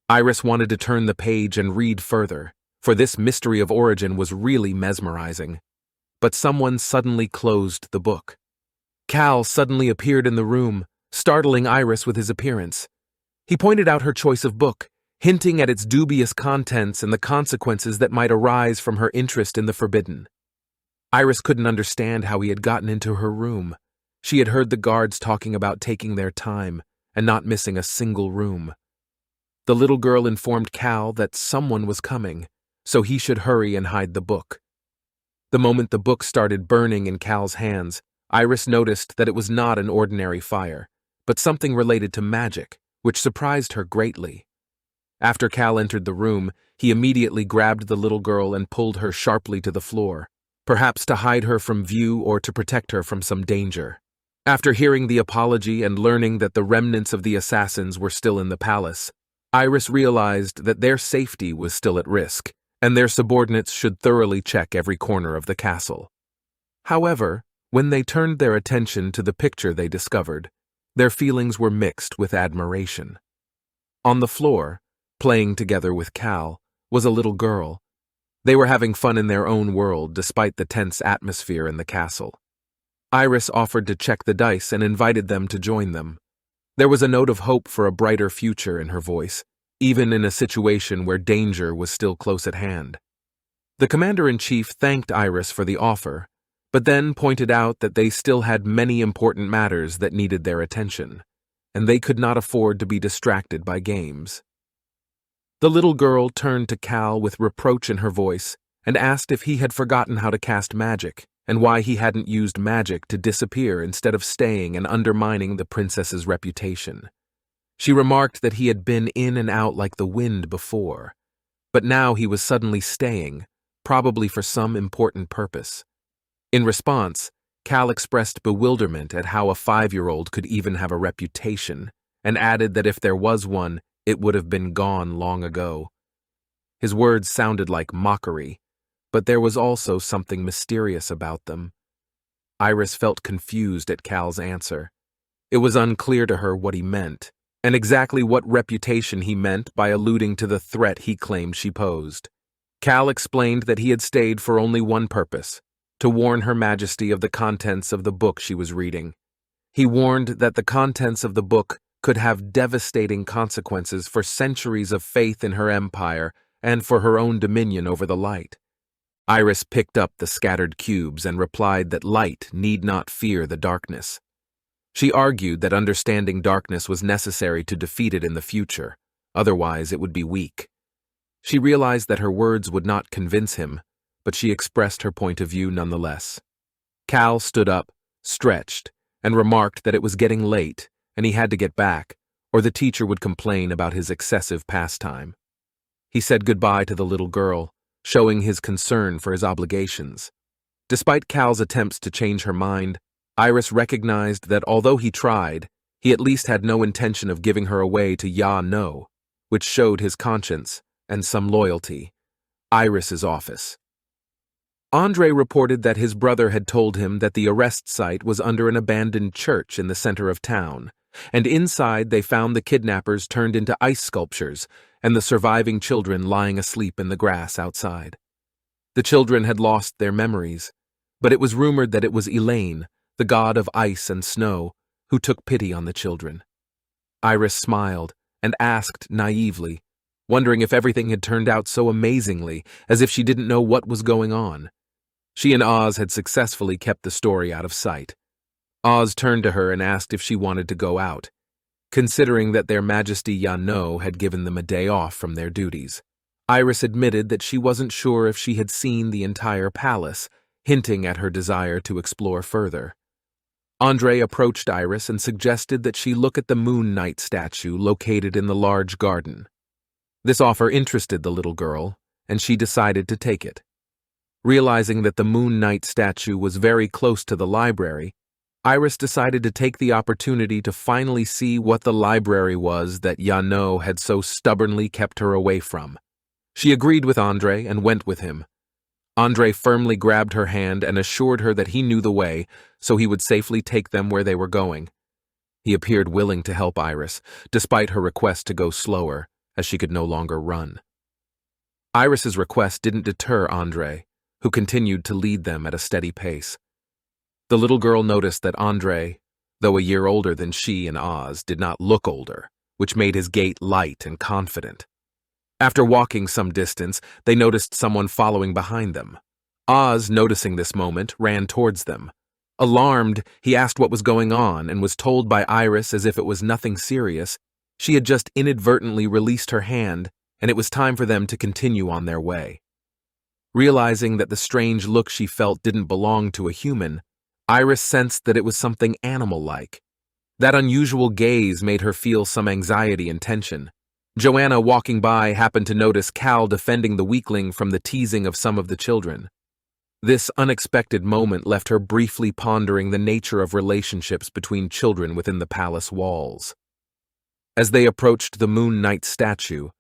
Iris wanted to turn the page and read further, for this mystery of origin was really mesmerizing. But someone suddenly closed the book. Cal suddenly appeared in the room, startling Iris with his appearance. He pointed out her choice of book, hinting at its dubious contents and the consequences that might arise from her interest in the forbidden. Iris couldn't understand how he had gotten into her room. She had heard the guards talking about taking their time and not missing a single room. The little girl informed Cal that someone was coming, so he should hurry and hide the book. The moment the book started burning in Cal's hands, Iris noticed that it was not an ordinary fire, but something related to magic, which surprised her greatly. After Cal entered the room, he immediately grabbed the little girl and pulled her sharply to the floor, perhaps to hide her from view or to protect her from some danger. After hearing the apology and learning that the remnants of the assassins were still in the palace, Iris realized that their safety was still at risk, and their subordinates should thoroughly check every corner of the castle. However, when they turned their attention to the picture they discovered, their feelings were mixed with admiration. On the floor, playing together with Cal, was a little girl. They were having fun in their own world despite the tense atmosphere in the castle. Iris offered to check the dice and invited them to join them. There was a note of hope for a brighter future in her voice, even in a situation where danger was still close at hand. The commander-in-chief thanked Iris for the offer, but then pointed out that they still had many important matters that needed their attention, and they could not afford to be distracted by games. The little girl turned to Cal with reproach in her voice and asked if he had forgotten how to cast magic and why he hadn't used magic to disappear instead of staying and undermining the princess's reputation. She remarked that he had been in and out like the wind before, but now he was suddenly staying, probably for some important purpose. In response, Cal expressed bewilderment at how a 5-year-old could even have a reputation, and added that if there was one, it would have been gone long ago. His words sounded like mockery, but there was also something mysterious about them. Iris felt confused at Cal's answer. It was unclear to her what he meant, and exactly what reputation he meant by alluding to the threat he claimed she posed. Cal explained that he had stayed for only one purpose: to warn Her Majesty of the contents of the book she was reading. He warned that the contents of the book could have devastating consequences for centuries of faith in her empire and for her own dominion over the light. Iris picked up the scattered cubes and replied that light need not fear the darkness. She argued that understanding darkness was necessary to defeat it in the future, otherwise it would be weak. She realized that her words would not convince him, but she expressed her point of view nonetheless. Cal stood up, stretched, and remarked that it was getting late and he had to get back, or the teacher would complain about his excessive pastime. He said goodbye to the little girl, showing his concern for his obligations. Despite Cal's attempts to change her mind, Iris recognized that although he tried, he at least had no intention of giving her away to Ya No, which showed his conscience and some loyalty. Iris's office. Andre reported that his brother had told him that the arrest site was under an abandoned church in the center of town, and inside they found the kidnappers turned into ice sculptures and the surviving children lying asleep in the grass outside. The children had lost their memories, but it was rumored that it was Elaine, the god of ice and snow, who took pity on the children. Iris smiled and asked naively, wondering if everything had turned out so amazingly, as if she didn't know what was going on. She and Oz had successfully kept the story out of sight. Oz turned to her and asked if she wanted to go out, considering that their Majesty Ya No had given them a day off from their duties. Iris admitted that she wasn't sure if she had seen the entire palace, hinting at her desire to explore further. Andre approached Iris and suggested that she look at the Moon Knight statue located in the large garden. This offer interested the little girl, and she decided to take it. Realizing that the Moon Knight statue was very close to the library, Iris decided to take the opportunity to finally see what the library was that Ya No had so stubbornly kept her away from. She agreed with Andre and went with him. Andre firmly grabbed her hand and assured her that he knew the way, so he would safely take them where they were going. He appeared willing to help Iris, despite her request to go slower, as she could no longer run. Iris's request didn't deter Andre, who continued to lead them at a steady pace. The little girl noticed that Andre, though a year older than she and Oz, did not look older, which made his gait light and confident. After walking some distance, they noticed someone following behind them. Oz, noticing this moment, ran towards them. Alarmed, he asked what was going on and was told by Iris, as if it was nothing serious, she had just inadvertently released her hand and it was time for them to continue on their way. Realizing that the strange look she felt didn't belong to a human, Iris sensed that it was something animal-like. That unusual gaze made her feel some anxiety and tension. Joanna, walking by, happened to notice Cal defending the weakling from the teasing of some of the children. This unexpected moment left her briefly pondering the nature of relationships between children within the palace walls. As they approached the Moon Knight statue,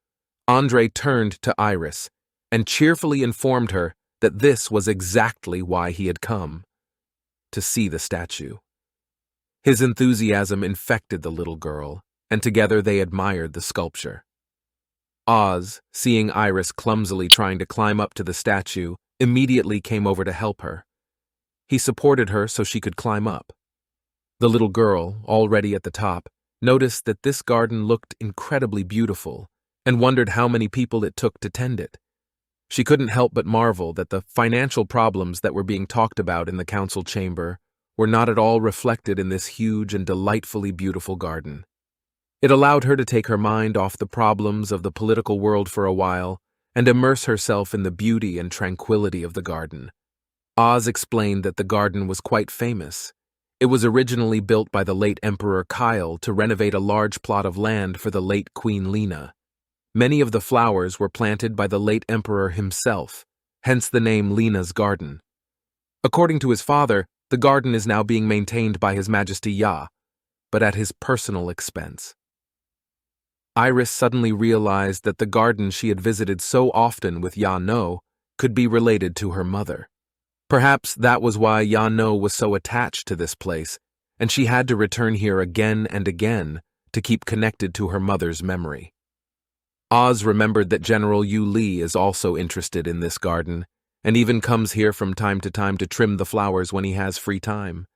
Andre turned to Iris and cheerfully informed her that this was exactly why he had come: to see the statue. His enthusiasm infected the little girl, and together they admired the sculpture. Oz, seeing Iris clumsily trying to climb up to the statue, immediately came over to help her. He supported her so she could climb up. The little girl, already at the top, noticed that this garden looked incredibly beautiful and wondered how many people it took to tend it. She couldn't help but marvel that the financial problems that were being talked about in the council chamber were not at all reflected in this huge and delightfully beautiful garden. It allowed her to take her mind off the problems of the political world for a while and immerse herself in the beauty and tranquility of the garden. Oz explained that the garden was quite famous. It was originally built by the late Emperor Kyle to renovate a large plot of land for the late Queen Lena. Many of the flowers were planted by the late Emperor himself, hence the name Lena's Garden. According to his father, the garden is now being maintained by His Majesty Ya, but at his personal expense. Iris suddenly realized that the garden she had visited so often with Ya No could be related to her mother. Perhaps that was why Ya No was so attached to this place, and she had to return here again and again to keep connected to her mother's memory. Oz remembered that General Yu Li is also interested in this garden, and even comes here from time to trim the flowers when he has free time.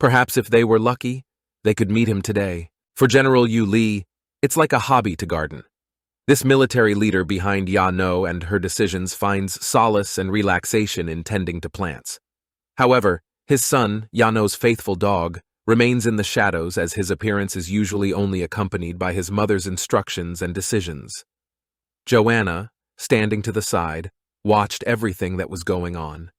Perhaps if they were lucky, they could meet him today. For General Yu Li, it's like a hobby to garden. This military leader behind Ya No and her decisions finds solace and relaxation in tending to plants. However, his son, Ya No's faithful dog, remains in the shadows, as his appearance is usually only accompanied by his mother's instructions and decisions. Joanna, standing to the side, watched everything that was going on.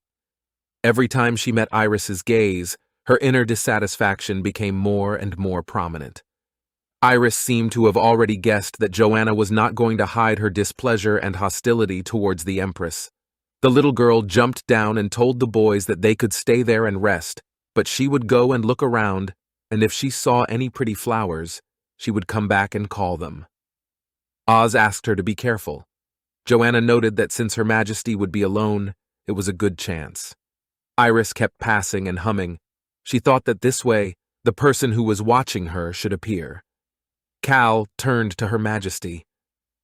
Every time she met Iris's gaze, her inner dissatisfaction became more and more prominent. Iris seemed to have already guessed that Joanna was not going to hide her displeasure and hostility towards the Empress. The little girl jumped down and told the boys that they could stay there and rest, but she would go and look around, and if she saw any pretty flowers, she would come back and call them. Oz asked her to be careful. Joanna noted that since Her Majesty would be alone, it was a good chance. Iris kept passing and humming. She thought that this way, the person who was watching her should appear. Cal turned to Her Majesty.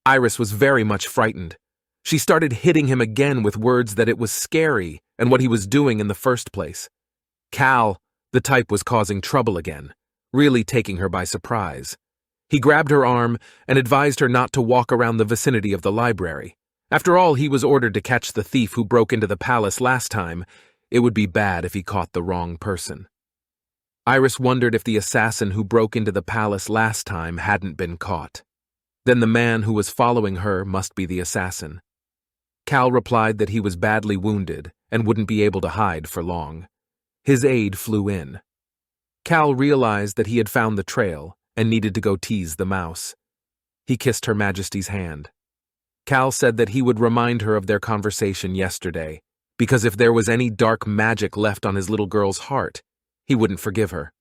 Iris was very much frightened. She started hitting him again with words that it was scary and what he was doing in the first place. Cal, the type, was causing trouble again, really taking her by surprise. He grabbed her arm and advised her not to walk around the vicinity of the library. After all, he was ordered to catch the thief who broke into the palace last time. It would be bad if he caught the wrong person. Iris wondered if the assassin who broke into the palace last time hadn't been caught. Then the man who was following her must be the assassin. Cal replied that he was badly wounded and wouldn't be able to hide for long. His aide flew in. Cal realized that he had found the trail and needed to go tease the mouse. He kissed Her Majesty's hand. Cal said that he would remind her of their conversation yesterday, because if there was any dark magic left on his little girl's heart, he wouldn't forgive her.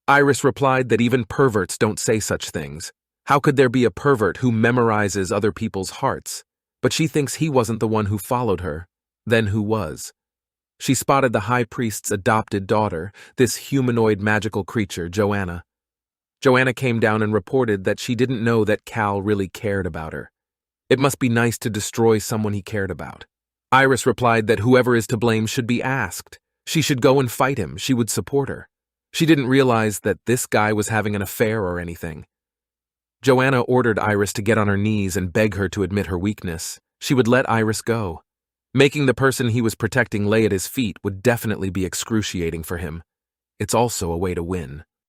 Iris replied that even perverts don't say such things. How could there be a pervert who memorizes other people's hearts? But she thinks he wasn't the one who followed her. Then who was? She spotted the high priest's adopted daughter, this humanoid magical creature, Joanna. Joanna came down and reported that she didn't know that Cal really cared about her. It must be nice to destroy someone he cared about. Iris replied that whoever is to blame should be asked. She should go and fight him. She would support her. She didn't realize that this guy was having an affair or anything. Joanna ordered Iris to get on her knees and beg her to admit her weakness. She would let Iris go. Making the person he was protecting lay at his feet would definitely be excruciating for him. It's also a way to win.